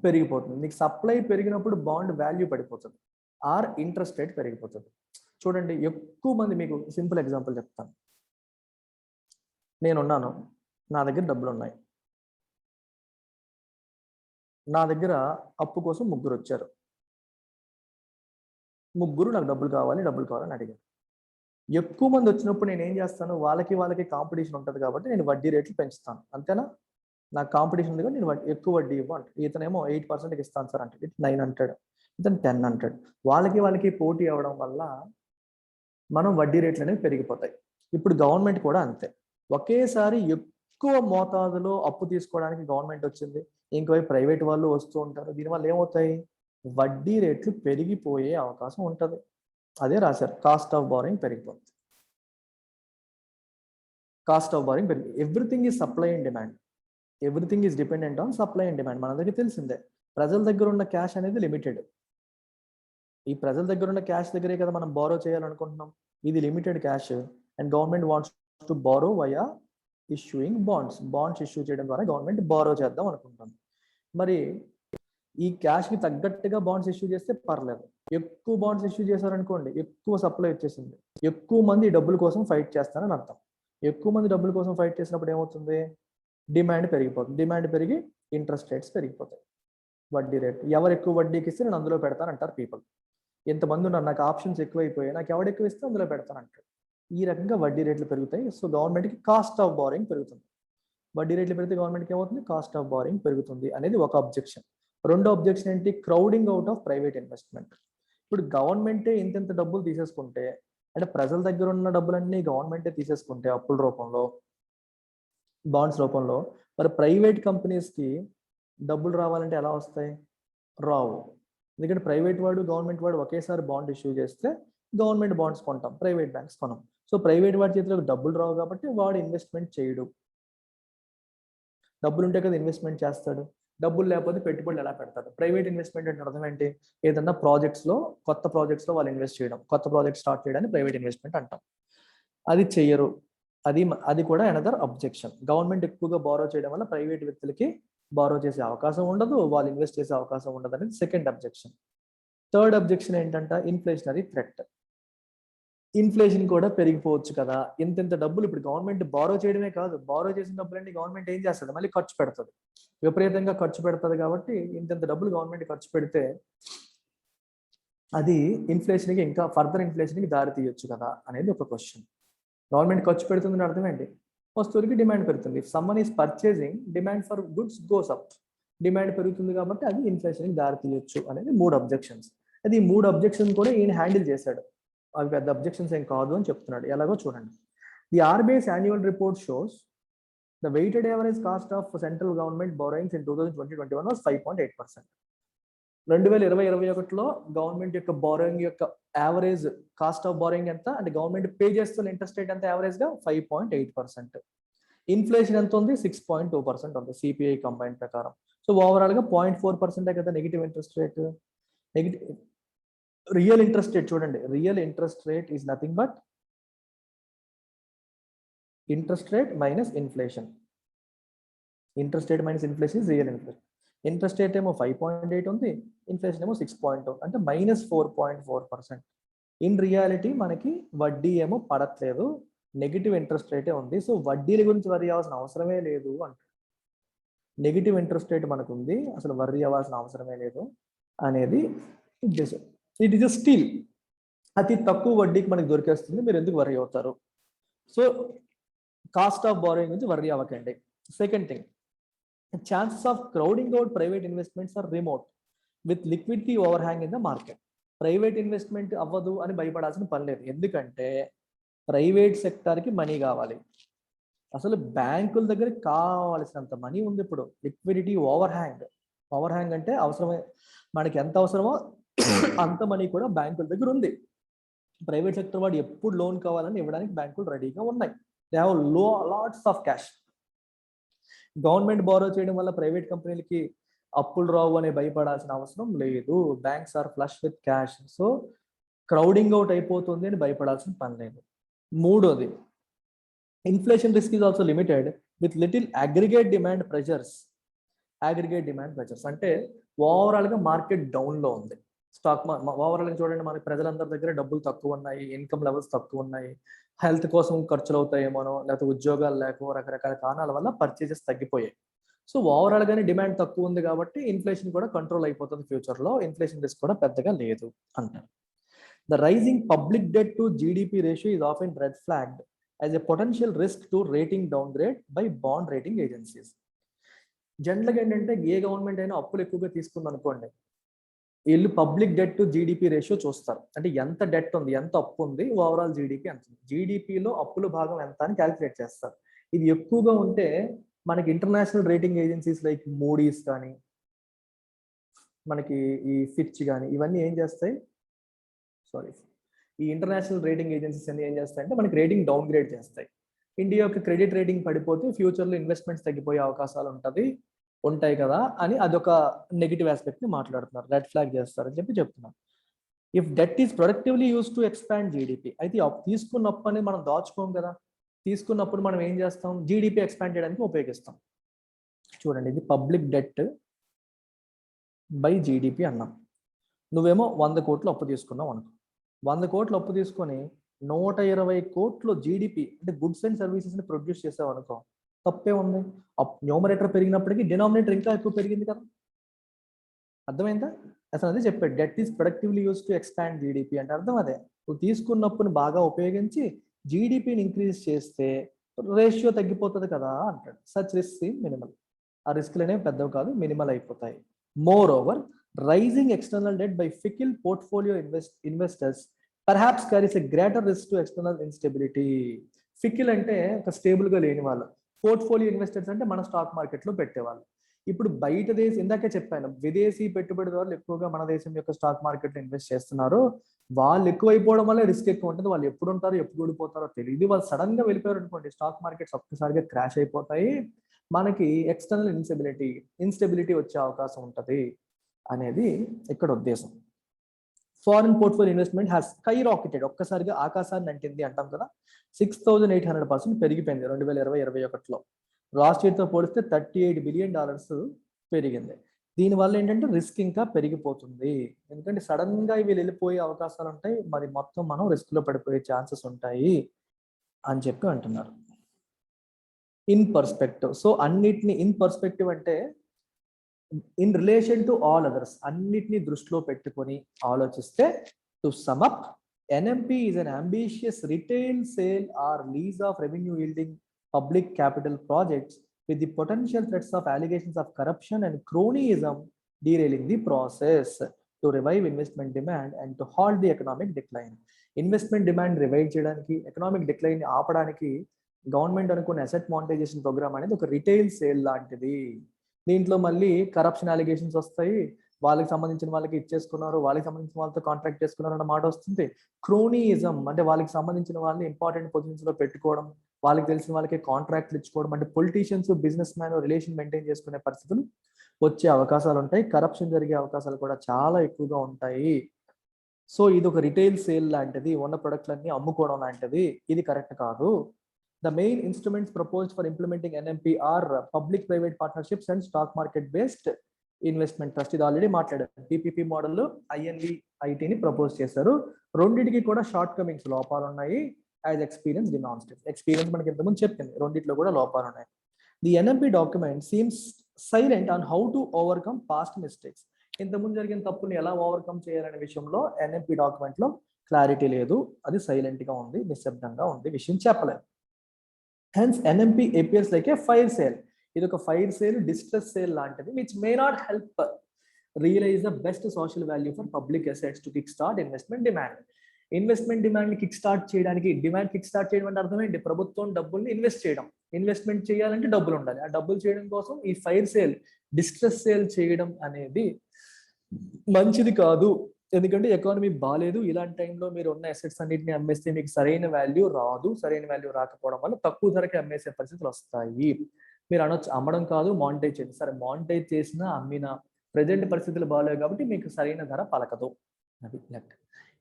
పెరిగిపోతుంది. నీకు సప్లై పెరిగినప్పుడు బాండ్ వాల్యూ పడిపోతుంది, ఆర్ ఇంట్రెస్ట్ రేట్ పెరిగిపోతుంది. చూడండి, ఎక్కువ మంది, మీకు సింపుల్ ఎగ్జాంపుల్ చెప్తాను. నేనున్నాను, నా దగ్గర డబ్బులు ఉన్నాయి, నా దగ్గర అప్పు కోసం ముగ్గురు వచ్చారు. ముగ్గురు నాకు డబ్బులు కావాలని అడిగారు. ఎక్కువ మంది వచ్చినప్పుడు నేను ఏం చేస్తాను, వాళ్ళకి కాంపిటీషన్ ఉంటుంది కాబట్టి నేను వడ్డీ రేట్లు పెంచుతాను, అంతేనా? నాకు కాంపిటీషన్ ఉంది కాబట్టి నేను ఎక్కువ వడ్డీ ఇవ్వండి. ఇతనేమో 8% ఇస్తాను సార్ అంటే, ఇటు 9 అంటాడు, ఇతను 10 అంటాడు. వాళ్ళకి పోటీ అవ్వడం వల్ల మనం వడ్డీ రేట్లు అనేవి పెరిగిపోతాయి. ఇప్పుడు గవర్నమెంట్ కూడా అంతే, ఒకేసారి ఎక్కువ మోతాదులో అప్పు తీసుకోవడానికి గవర్నమెంట్ వచ్చింది, ఇంకోవైపు ప్రైవేట్ వాళ్ళు వస్తూ ఉంటారు. దీనివల్ల ఏమవుతాయి, వడ్డీ రేట్లు పెరిగిపోయే అవకాశం ఉంటుంది. అదే రాశారు, కాస్ట్ ఆఫ్ బారోయింగ్ పెరిగిపోతుంది. కాస్ట్ ఆఫ్ బారోయింగ్ పెరిగి, everything is supply and demand, everything is dependent on supply and demand. మనందరికీ తెలిసిందే, ప్రజల దగ్గర ఉన్న క్యాష్ అనేది లిమిటెడ్. ఈ ప్రజల దగ్గర ఉన్న క్యాష్ దగ్గరే కదా మనం బారో చేయాలనుకుంటున్నాం. ఇది limited cash and government wants to borrow via issuing bonds. Bonds issue చేయడం ద్వారా గవర్నమెంట్ బారో చేద్దాం అనుకుంటాం. మరి ఈ క్యాష్కి తగ్గట్టుగా బాండ్స్ ఇష్యూ చేస్తే పర్లేదు. ఎక్కువ బాండ్స్ ఇష్యూ చేశారనుకోండి, ఎక్కువ సప్లై వచ్చేసింది, ఎక్కువ మంది డబ్బుల కోసం ఫైట్ చేస్తారని అర్థం. ఎక్కువ మంది డబ్బుల కోసం ఫైట్ చేసినప్పుడు ఏమవుతుంది, డిమాండ్ పెరిగిపోతుంది. డిమాండ్ పెరిగి ఇంట్రెస్ట్ రేట్స్ పెరిగిపోతాయి, వడ్డీ రేట్. ఎవరు ఎక్కువ వడ్డీకి ఇస్తే నేను అందులో పెడతానంటారు పీపుల్. ఎంతమంది ఉన్నారు, నాకు ఆప్షన్స్ ఎక్కువైపోయాయి, నాకు ఎవడు ఎక్కువ ఇస్తే అందులో పెడతానంటారు. ఈ రకంగా వడ్డీ రేట్లు పెరుగుతాయి. సో గవర్నమెంట్కి కాస్ట్ ఆఫ్ బారోయింగ్ పెరుగుతుంది. వడ్డీ రేట్లు పెరిగితే గవర్నమెంట్కి ఏమవుతుంది, కాస్ట్ ఆఫ్ బారోయింగ్ పెరుగుతుంది అనేది ఒక అబ్జెక్షన్. రెండో అబ్జెక్షన్ ఏంటి, crowding out of private investment. ఇప్పుడు గవర్నమెంటే ఇంత డబ్బులు తీసేసుకుంటే, అంటే ప్రజల దగ్గర ఉన్న డబ్బులన్నీ గవర్నమెంటే తీసేసుకుంటే అప్పుల రూపంలో, బాండ్స్ రూపంలో, మరి ప్రైవేట్ కంపెనీస్కి డబ్బులు రావాలంటే ఎలా వస్తాయి, రావు. ఎందుకంటే ప్రైవేట్ వాడు గవర్నమెంట్ వాడు ఒకేసారి బాండ్ ఇష్యూ చేస్తే గవర్నమెంట్ బాండ్స్ కొంటాం, ప్రైవేట్ బ్యాంక్స్ కొనం. సో ప్రైవేట్ వాడి చేతిలో డబ్బులు రావు కాబట్టి వాడు ఇన్వెస్ట్మెంట్ చేయడు. డబ్బులు ఉంటే కదా ఇన్వెస్ట్మెంట్ చేస్తాడు, డబ్బులు లేకపోతే పెట్టుబడులు ఎలా పెడతాడు? ప్రైవేట్ ఇన్వెస్ట్మెంట్ అంటే అర్థం ఏంటి, ఏదన్నా కొత్త ప్రాజెక్ట్స్లో వాళ్ళు ఇన్వెస్ట్ చేయడం, కొత్త ప్రాజెక్ట్ స్టార్ట్ చేయడానికి ప్రైవేట్ ఇన్వెస్ట్మెంట్ అంటాం. అది చెయ్యరు. అది కూడా అనదర్ అబ్జెక్షన్. గవర్నమెంట్ ఎక్కువగా బారో చేయడం వల్ల ప్రైవేట్ వ్యక్తులకి బారో చేసే అవకాశం ఉండదు, వాళ్ళు ఇన్వెస్ట్ చేసే అవకాశం ఉండదు అనేది సెకండ్ అబ్జెక్షన్. థర్డ్ అబ్జెక్షన్ ఏంటంట, ఇన్ఫ్లేషనరీ థ్రెట్. ఇన్ఫ్లేషన్ కూడా పెరిగిపోవచ్చు కదా. ఇంత డబ్బులు ఇప్పుడు గవర్నమెంట్ బారో చేయడమే కాదు, బారో చేసిన డబ్బులన్నీ గవర్నమెంట్ ఏం చేస్తుంది, మళ్ళీ ఖర్చు పెడుతుంది, విపరీతంగా ఖర్చు పెడుతుంది. కాబట్టి ఇంత డబ్బులు గవర్నమెంట్ ఖర్చు పెడితే అది ఇన్ఫ్లేషన్కి, ఇంకా ఫర్దర్ ఇన్ఫ్లేషన్కి దారి తీయొచ్చు కదా అనేది ఒక క్వశ్చన్. గవర్నమెంట్ ఖర్చు పెడుతుందని అర్థం ఏంటి, వస్తువులకి డిమాండ్ పెరుగుతుంది. If someone is purchasing, demand for goods goes up. Demand పెరుగుతుంది కాబట్టి అది ఇన్ఫ్లేషన్కి దారి తీయొచ్చు అనేది 3 అబ్జెక్షన్స్. అది ఈ 3 అబ్జెక్షన్స్ కూడా ఈయన హ్యాండిల్ చేశాడు. అవి పెద్ద అబ్జెక్షన్స్ ఏం కాదు అని చెప్తున్నాడు. ఎలాగో చూడండి. The RBI's annual report shows the weighted average cost of central government borrowings in 2020-21 was 5.8%. 2020-21లో గవర్నమెంట్ యొక్క బారోయింగ్ యొక్క యావరేజ్ కాస్ట్ ఆఫ్ బారోయింగ్ ఎంత అంటే, గవర్నమెంట్ పే చేస్తున్న ఇంట్రెస్ట్ రేట్ ఎంత యావరేజ్ గా 5.8%. ఇన్ఫ్లేషన్ ఎంత ఉంది, 6.2% ఉంది సిపిఐ కంబైన్ ప్రకారం. సో ఓవరాల్గా 0.4% కదా negative interest rate. Negative real interest rate చూడండి, real interest rate is nothing but interest rate minus inflation. Interest rate minus inflation is real interest. Interest rate ఏమో 5.8 ఉంది, ఇన్ఫ్లేషన్ ఏమో 6.2, అంటే -4.4%. ఇన్ రియాలిటీ మనకి వడ్డీ ఏమో పడట్లేదు, నెగిటివ్ ఇంట్రెస్ట్ రేటే ఉంది. సో వడ్డీల గురించి వర్రీ అవ్వాల్సిన అవసరమే లేదు అంటే, నెగిటివ్ ఇంట్రెస్ట్ రేట్ మనకు ఉంది, అసలు వర్రీ అవ్వాల్సిన అవసరమే లేదు అనేది ఉద్దేశం. ఇట్ ఈస్ స్టిల్ అతి తక్కువ వడ్డీకి మనకి దొరికేస్తుంది, మీరు ఎందుకు వర్రీ అవుతారు? సో కాస్ట్ ఆఫ్ బారోయింగ్ గురించి వర్రీ అవ్వకండి. Second thing, chances of crowding out private investments are remote with liquidity overhang in the market. Private investment అవ్వదు అని భయపడాల్సిన పని లేదు, ఎందుకంటే ప్రైవేట్ సెక్టార్కి మనీ కావాలి. అసలు బ్యాంకుల దగ్గర కావాల్సినంత మనీ ఉంది ఇప్పుడు. లిక్విడిటీ ఓవర్ హ్యాంగ్ అంటే అవసరమే, మనకి ఎంత అవసరమో అంత మనీ కూడా బ్యాంకుల దగ్గర ఉంది. ప్రైవేట్ సెక్టర్ వాడు ఎప్పుడు లోన్ కావాలని ఇవ్వడానికి బ్యాంకులు రెడీగా ఉన్నాయి. They have lots of cash. Government borrow చేయడం వల్ల ప్రైవేట్ కంపెనీలకి అప్పులు రావు అనే భయపడాల్సిన అవసరం లేదు. Banks are flush with cash. So crowding out అయిపోతుంది అని భయపడాల్సిన పని లేదు. మూడోది, inflation risk is also limited with little aggregate demand pressures. అంటే ఓవరాల్గా మార్కెట్ డౌన్లో ఉంది. స్టాక్ ఓవరాల్గా చూడండి, మనకి ప్రజలందరి దగ్గర డబ్బులు తక్కువ ఉన్నాయి, ఇన్కమ్ లెవెల్స్ తక్కువ ఉన్నాయి, హెల్త్ కోసం ఖర్చులు అవుతాయేమోనో, లేకపోతే ఉద్యోగాలు లేకో రకరకాల కారణాల వల్ల పర్చేజెస్ తగ్గిపోయాయి. సో ఓవరాల్గానే డిమాండ్ తక్కువ ఉంది కాబట్టి ఇన్ఫ్లేషన్ కూడా కంట్రోల్ అయిపోతుంది ఫ్యూచర్లో, ఇన్ఫ్లేషన్ రిస్క్ కూడా పెద్దగా లేదు అంటారు. The rising public debt to GDP ratio is often red flagged as a potential risk to rating downgrade by bond rating agencies. జనరల్గా ఏంటంటే ఏ గవర్నమెంట్ అయినా అప్పులు ఎక్కువగా తీసుకుంది అనుకోండి, వీళ్ళు public debt to GDP ratio చూస్తారు. అంటే ఎంత డెట్ ఉంది, ఎంత అప్పు ఉంది, ఓవరాల్ జీడిపి ఎంత ఉంది, జీడిపిలో అప్పుల భాగం ఎంత అని క్యాలిక్యులేట్ చేస్తారు. ఇది ఎక్కువగా ఉంటే మనకి international rating agencies like Moody's కానీ, మనకి ఈ ఫిచ్ కానీ, ఇవన్నీ ఏం చేస్తాయి, ఈ ఇంటర్నేషనల్ రేటింగ్ ఏజెన్సీస్ అన్ని ఏం చేస్తాయంటే మనకి రేటింగ్ డౌన్ గ్రేడ్ చేస్తాయి. ఇండియా యొక్క క్రెడిట్ రేటింగ్ పడిపోతే ఫ్యూచర్లో ఇన్వెస్ట్మెంట్స్ తగ్గిపోయే అవకాశాలు ఉంటాయి కదా అని అదొక నెగిటివ్ ఆస్పెక్ట్ ని మాట్లాడుతున్నారు, రెడ్ ఫ్లాగ్ చేస్తారని చెప్తున్నారు. If debt is productively use to expand GDP, అయితే తీసుకున్నప్పని మనం దాచుకోం కదా, తీసుకున్నప్పుడు మనం ఏం చేస్తాం, జీడిపి ఎక్స్పాండ్ చేయడానికి ఉపయోగిస్తాం. చూడండి, ఇది పబ్లిక్ డెట్ బై జీడిపి అన్నాం. నువ్వేమో 100 కోట్లు అప్పు తీసుకున్నావు అనుకో, 100 కోట్లు అప్పు తీసుకొని 120 కోట్లు జీడిపి అంటే గుడ్స్ అండ్ సర్వీసెస్ ని ప్రొడ్యూస్ చేసావు అనుకో, తప్పే ఉంది. న్యూమరేటర్ పెరిగినప్పటికీ డినామినేటర్ ఇంకా ఎక్కువ పెరిగింది కదా, అర్థమైందా? అసలు అదే చెప్పాడు, debt is productively use to expand GDP అంటే అర్థం అదే. నువ్వు తీసుకున్నప్పుడు బాగా ఉపయోగించి జీడిపిని ఇంక్రీజ్ చేస్తే రేషియో తగ్గిపోతుంది కదా అంటాడు. సచ్ రిస్క్ మినిమల్, ఆ రిస్క్లు అనేవి పెద్దవి కాదు, మినిమల్ అయిపోతాయి. More over, rising external debt by fickle portfolio investors perhaps carries a greater risk to external instability. Fickle అంటే ఒక స్టేబుల్ గా లేని వాళ్ళు, పోర్ట్ఫోలియో ఇన్వెస్టర్స్ అంటే మన స్టాక్ మార్కెట్ లో పెట్టేవాళ్ళు. ఇప్పుడు బయట దేశం, ఇందాకే చెప్పాను, విదేశీ పెట్టుబడిదారులు ఎక్కువగా మన దేశం యొక్క స్టాక్ మార్కెట్ లో ఇన్వెస్ట్ చేస్తున్నారు. వాళ్ళు ఎక్కువ అయిపోవడం వల్ల రిస్క్ ఎక్కువ ఉంటుంది. వాళ్ళు ఎప్పుడు ఉంటారో ఎప్పుడు ఊడిపోతారో తెలియదు. వాళ్ళు సడన్ గా వెళ్ళిపోయారు అనుకోండి, స్టాక్ మార్కెట్స్ ఒక్కసారిగా క్రాష్ అయిపోతాయి, మనకి ఎక్స్టర్నల్ ఇన్స్టెబిలిటీ వచ్చే అవకాశం ఉంటుంది అనేది ఇక్కడ ఉద్దేశం. Foreign portfolio investment has sky rocketed, ఒక్కసారిగా ఆకాశాన్ని అంటింది అంటాం కదా, 6800% పెరిగిపోయింది 2020-21లో. లాస్ట్ ఇయర్తో పోలిస్తే $38 బిలియన్ పెరిగింది. దీనివల్ల ఏంటంటే రిస్క్ ఇంకా పెరిగిపోతుంది, ఎందుకంటే సడన్ గా ఇవి వెళ్ళిపోయే అవకాశాలు ఉంటాయి, మరి మొత్తం మనం రిస్క్ లో పడిపోయే ఛాన్సెస్ ఉంటాయి అని చెప్పి అంటున్నారు. ఇన్ పర్స్పెక్టివ్, సో అన్నిటిని ఇన్ పర్స్పెక్టివ్ అంటే in relation to all others, అన్నిటిని దృష్టిలో పెట్టుకొని ఆలోచిస్తే, to sum up, NMP is an ambitious retail sale or lease of revenue yielding public capital projects with the potential threats of allegations of corruption and cronyism derailing the process to revive investment demand and to halt the economic decline. Investment demand revive చేయడానికి, economic decline ఆపడానికి government అనుకున్న asset monetisation programme అనేది ఒక retail sale లాంటిది. దీంట్లో మళ్ళీ corruption allegations వస్తాయి, వాళ్ళకి సంబంధించిన వాళ్ళకి ఇచ్చేసుకున్నారు, వాళ్ళకి సంబంధించిన వాళ్ళతో కాంట్రాక్ట్ చేసుకున్నారు అన్న మాట వస్తుంది. క్రోనియిజం అంటే వాళ్ళకి సంబంధించిన వాళ్ళని ఇంపార్టెంట్ పొజిషన్స్ లో పెట్టుకోవడం, వాళ్ళకి తెలిసిన వాళ్ళకి కాంట్రాక్ట్లు ఇచ్చుకోవడం, అంటే politicians business man relation maintain చేసుకునే పరిస్థితులు వచ్చే అవకాశాలు ఉంటాయి, కరప్షన్ జరిగే అవకాశాలు కూడా చాలా ఎక్కువగా ఉంటాయి. సో ఇది ఒక రిటైల్ సేల్ లాంటిది, ఉన్న ప్రొడక్ట్లన్నీ అమ్ముకోవడం లాంటిది, ఇది కరెక్ట్ కాదు. The main instruments proposed for implementing NMP are public private partnerships and stock market based investment trust. ఇది ఆల్రెడీ మాట్లాడారు. పిపిపి మోడల్ ఐఎన్వి ఐటీని ప్రపోజ్ చేశారు. రెండింటికి కూడా షార్ట్ కమింగ్స్, లోపాలు ఉన్నాయి. యాజ్ ఎక్స్పీరియన్స్ డిమాన్స్ట్రేట్, ఎక్స్పీరియన్స్ మనకి ఇంతకుముందు చెప్పింది, రెండిట్లో కూడా లోపాలు ఉన్నాయి. The NMP document seems silent on how to overcome past mistakes. ఇంతకుముందు జరిగిన తప్పుని ఎలా ఓవర్కమ్ చేయాలనే విషయంలో ఎన్ఎంపి డాక్యుమెంట్ లో క్లారిటీ లేదు, అది సైలెంట్ గా ఉంది, నిశ్శబ్దంగా ఉంది, విషయం చెప్పలేదు. Hence NMP appears like a fire sale. ఇది ఒక ఫైర్ సేల్, డిస్ట్రెస్ సేల్ లాంటిది, which may not help realise the best social value for public assets to kick start investment demand. Investment demand ని కిక్ స్టార్ట్ చేయడానికి, demand kick start చేయడం అంటే అర్థం ఏంటి? ప్రభుత్వం డబ్బుల్ని ఇన్వెస్ట్ చేయడం. ఇన్వెస్ట్మెంట్ చేయాలంటే డబ్బులు ఉండాలి. ఆ డబ్బులు చేయడం కోసం ఈ ఫైర్ సేల్, డిస్ట్రెస్ సేల్ చేయడం అనేది మంచిది కాదు. ఎందుకంటే ఎకానమీ బాగాలేదు, ఇలాంటి టైంలో మీరు ఉన్న అసెట్స్ అన్నింటినీ అమ్మేస్తే మీకు సరైన వాల్యూ రాదు. సరైన వాల్యూ రాకపోవడం వల్ల తక్కువ ధరకి అమ్మేసే పరిస్థితులు వస్తాయి. మీరు అనొచ్చు అమ్మడం కాదు మానిటైజ్ చేయండి. సరే, మానిటైజ్ చేసినా అమ్మినా ప్రజెంట్ పరిస్థితులు బాగాలేవు కాబట్టి మీకు సరైన ధర పలకదు. అది లెక్క.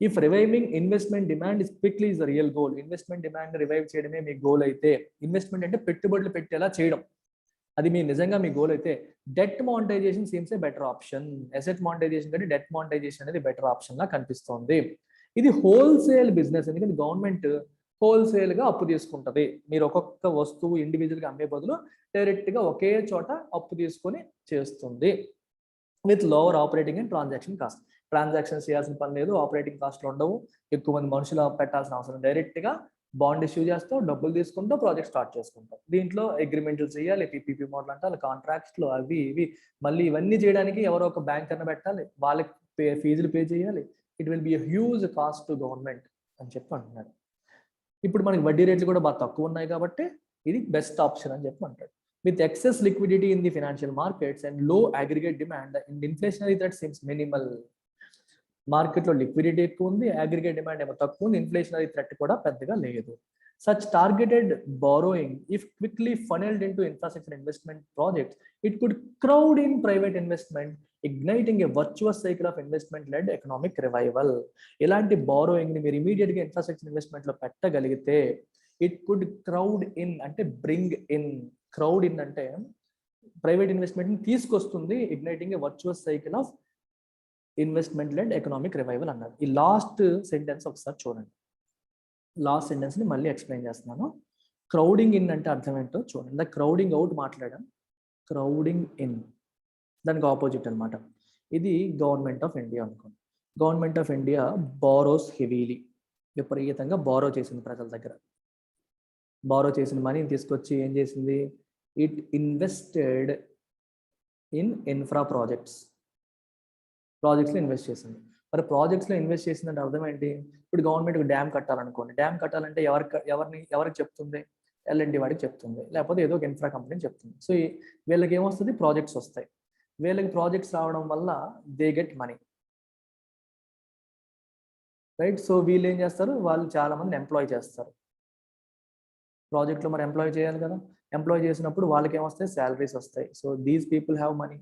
If reviving investment demand is quickly is the real goal. Investment demand revive చేయడమే మీ గోల్ అయితే, ఇన్వెస్ట్మెంట్ అంటే పెట్టుబడులు పెట్టేలా చేయడం, అది మీ నిజంగా మీ గోల్ అయితే, debt monetisation seems a better option. Asset monetisation కంటే డెట్ మానిటైజేషన్ అనేది బెటర్ ఆప్షన్ లా కనిపిస్తోంది. ఇది హోల్సేల్ బిజినెస్, ఎందుకంటే గవర్నమెంట్ హోల్సేల్ గా అప్పు తీసుకుంటది. మీరు ఒక్కొక్క వస్తువు ఇండివిజువల్ గా అమ్మే బదులు డైరెక్ట్ గా ఒకే చోట అప్పు తీసుకొని చేస్తుంది. With lower operating and transaction cost. Transactions చేయాల్సిన పని లేదు, ఆపరేటింగ్ కాస్ట్లు ఉండవు, ఎక్కువ మంది మనుషులు పెట్టాల్సిన అవసరం. డైరెక్ట్ గా బాండ్ ఇష్యూ చేస్తావు, డబ్బులు తీసుకుంటావు, ప్రాజెక్ట్ స్టార్ట్ చేసుకుంటావు. దీంట్లో అగ్రిమెంట్లు చేయాలి, పిపిపి మోడల్ అంటే కాంట్రాక్ట్స్లో అవి ఇవి, మళ్ళీ ఇవన్నీ చేయడానికి ఎవరో ఒక బ్యాంక్ అన్న పెట్టాలి, వాళ్ళకి ఫీజులు పే చేయాలి. It will be a huge cost to government అని చెప్పి అంటున్నాడు. ఇప్పుడు మనకి వడ్డీ రేట్లు కూడా బాగా తక్కువ ఉన్నాయి కాబట్టి ఇది బెస్ట్ ఆప్షన్ అని చెప్పి అంటాడు. With excess liquidity in the financial markets and low aggregate demand, the inflationary threat seems minimal. మార్కెట్లో లిక్విడిటీ ఎక్కువ ఉంది, అగ్రిగేట్ డిమాండ్ ఏమో తక్కువ ఉంది, ఇన్ఫ్లేషనరీ థ్రెట్ కూడా పెద్దగా లేదు. Such targeted borrowing, if quickly funneled into infrastructure investment projects, it could crowd in private investment, igniting a virtuous cycle of investment-led economic revival. ఇలాంటి borrowing ని మీరు ఇమీడియట్ గా ఇన్ఫ్రాస్ట్రక్చర్ ఇన్వెస్ట్మెంట్ లో పెట్టగలిగితే, ఇట్ కుడ్ క్రౌడ్ ఇన్ అంటే bring in, crowd in అంటే private investment ని తీసుకొస్తుంది, igniting a virtuous cycle of investment led economic revival అన్నారు. ఈ లాస్ట్ సెంటెన్స్ ఒకసారి చూడండి. లాస్ట్ సెంటెన్స్ ని మళ్ళీ ఎక్స్ప్లెయిన్ చేస్తున్నాను. క్రౌడింగ్ ఇన్ అంటే అర్థం ఏంటో చూడండి. ద క్రౌడింగ్ అవుట్ మాట్లాడాం, క్రౌడింగ్ ఇన్ దానికి ఆపోజిట్ అనమాట. ఇది గవర్నమెంట్ ఆఫ్ ఇండియా అనుకోండి. Government of India borrows heavily, విపరీతంగా బారో చేసింది ప్రజల దగ్గర. బారో చేసిన మనీని తీసుకొచ్చి ఏం చేసింది? It invested in infra projects invest చేసింది. మరి ప్రాజెక్ట్స్లో ఇన్వెస్ట్ చేసిందంటే అర్థం ఏంటి? ఇప్పుడు గవర్నమెంట్ డ్యామ్ కట్టాలనుకోండి, డ్యామ్ కట్టాలంటే ఎవరికి చెప్తుంది? ఎల్ఎన్టీ వాడికి చెప్తుంది, లేకపోతే ఏదో ఒక ఇన్ఫ్రా కంపెనీ చెప్తుంది. సో వీళ్ళకి ఏమొస్తుంది? ప్రాజెక్ట్స్ వస్తాయి. వీళ్ళకి ప్రాజెక్ట్స్ రావడం వల్ల they get money, right? So వీళ్ళు ఏం చేస్తారు? వాళ్ళు చాలా మంది ఎంప్లాయ్ చేస్తారు ప్రాజెక్ట్లో. మరి ఎంప్లాయ్ చేయాలి కదా, ఎంప్లాయ్ చేసినప్పుడు వాళ్ళకి ఏమొస్తాయి? శాలరీస్ వస్తాయి. So these people have money,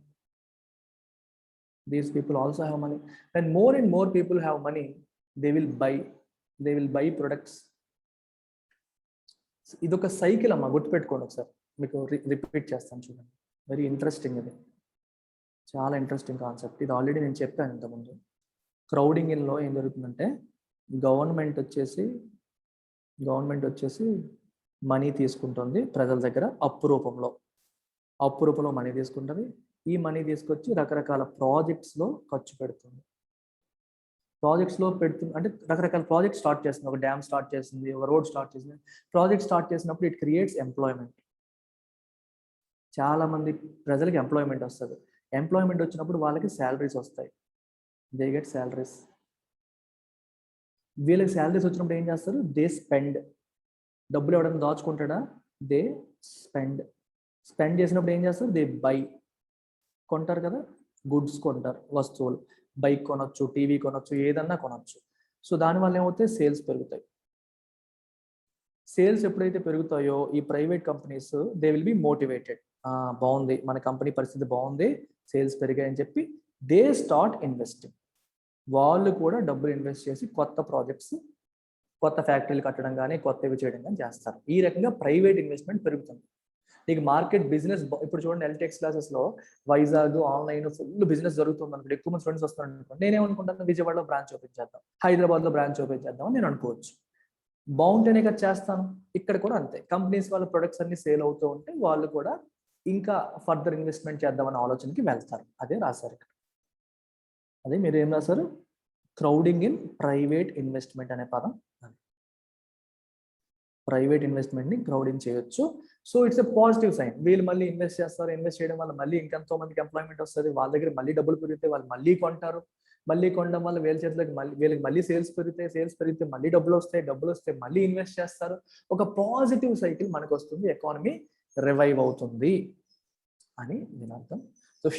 these people also have money. When more and more people have money, they will buy products. ఇదొక సైకిల్ అమ్మా, గుర్తుపెట్టుకోండి. ఒకసారి మీకు రిపీట్ చేస్తాను చూడండి. వెరీ ఇంట్రెస్టింగ్, ఇది చాలా ఇంట్రెస్టింగ్ కాన్సెప్ట్. ఇది ఆల్రెడీ నేను చెప్పాను ఇంతకుముందు. క్రౌడింగ్ ఇన్లో ఏం జరుగుతుందంటే గవర్నమెంట్ వచ్చేసి మనీ తీసుకుంటుంది ప్రజల దగ్గర, అప్పు రూపంలో మనీ తీసుకుంటుంది. ఈ మనీ తీసుకొచ్చి రకరకాల ప్రాజెక్ట్స్లో ఖర్చు పెడుతుంది. అంటే రకరకాల ప్రాజెక్ట్ స్టార్ట్ చేస్తుంది. ఒక డ్యామ్ స్టార్ట్ చేస్తుంది, ఒక రోడ్ స్టార్ట్ చేస్తుంది. ప్రాజెక్ట్ స్టార్ట్ చేసినప్పుడు ఇట్ క్రియేట్స్ ఎంప్లాయ్మెంట్. చాలా మంది ప్రజలకి ఎంప్లాయ్మెంట్ వస్తుంది. ఎంప్లాయ్మెంట్ వచ్చినప్పుడు వాళ్ళకి శాలరీస్ వస్తాయి, దే గెట్ శాలరీస్. వీళ్ళకి శాలరీస్ వచ్చినప్పుడు ఏం చేస్తారు? They spend. డబ్బులు ఎవడన్నా దాచుకుంటాడా? దే స్పెండ్ చేసినప్పుడు ఏం చేస్తారు? They by. కొంటారు కదా, గుడ్స్ కొంటారు, వస్తువులు, బైక్ కొనొచ్చు, టీవీ కొనొచ్చు, ఏదన్నా కొనొచ్చు. సో దానివల్ల ఏమవుతాయి? సేల్స్ పెరుగుతాయి. సేల్స్ ఎప్పుడైతే పెరుగుతాయో ఈ private companies they will be motivated. బాగుంది, మన కంపెనీ పరిస్థితి బాగుంది, సేల్స్ పెరిగాయని చెప్పి దే స్టార్ట్ ఇన్వెస్టింగ్. వాళ్ళు కూడా డబ్బులు ఇన్వెస్ట్ చేసి కొత్త ప్రాజెక్ట్స్, కొత్త ఫ్యాక్టరీలు కట్టడం కానీ కొత్తవి చేయడం కానీ చేస్తారు. ఈ రకంగా ప్రైవేట్ ఇన్వెస్ట్మెంట్ పెరుగుతుంది. నీకు మార్కెట్ బిజినెస్ ఇప్పుడు చూడండి, ఎల్టెక్స్ క్లాసెస్లో వైజాగ్ ఆన్లైన్ ఫుల్ బిజినెస్ జరుగుతుంది అనుకోండి, ఎక్కువ మంది స్టూడెంట్స్ వస్తున్నారు అనుకోండి, నేనేమనుకుంటాను విజయవాడలో బ్రాంచ్ ఓపెన్ చేద్దాం, హైదరాబాద్లో బ్రాంచ్ ఓపెన్ చేద్దాం అని నేను అనుకోవచ్చు. బాగుంటేనే కదా చేస్తాను. ఇక్కడ కూడా అంతే, కంపెనీస్ వాళ్ళ ప్రొడక్ట్స్ అన్ని సేల్ అవుతూ ఉంటే వాళ్ళు కూడా ఇంకా ఫర్దర్ ఇన్వెస్ట్మెంట్ చేద్దామనే ఆలోచనకి వెళ్తారు. అదే రాశారు ఇక్కడ. అదే మీరు ఏం రాశారు, క్రౌడింగ్ ఇన్ ప్రైవేట్ ఇన్వెస్ట్మెంట్ అనే పదం. ప్రైవేట్ ఇన్వెస్ట్మెంట్ని క్రౌడింగ్ చేయొచ్చు. So it's a positive sign. వీళ్ళు మళ్ళీ ఇన్వెస్ట్ చేస్తారు, ఇన్వెస్ట్ చేయడం వల్ల మళ్ళీ ఇంకెంతో మందికి ఎంప్లాయ్మెంట్ వస్తుంది, వాళ్ళ దగ్గర మళ్ళీ డబ్బులు పెరిగితే వాళ్ళు మళ్ళీ కొంటారు, మళ్ళీ కొనడం వల్ల వీళ్ళ చేతులకి వీళ్ళకి మళ్ళీ సేల్స్ పెరిగితే మళ్ళీ డబ్బులు వస్తే మళ్ళీ ఇన్వెస్ట్ చేస్తారు. ఒక పాజిటివ్ సైకిల్ మనకు వస్తుంది, ఎకానమీ రివైవ్ అవుతుంది అని దీని అర్థం. So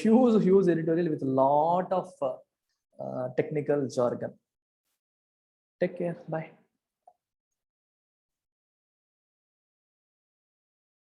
huge editorial with lot of technical jargon. Take care, bye.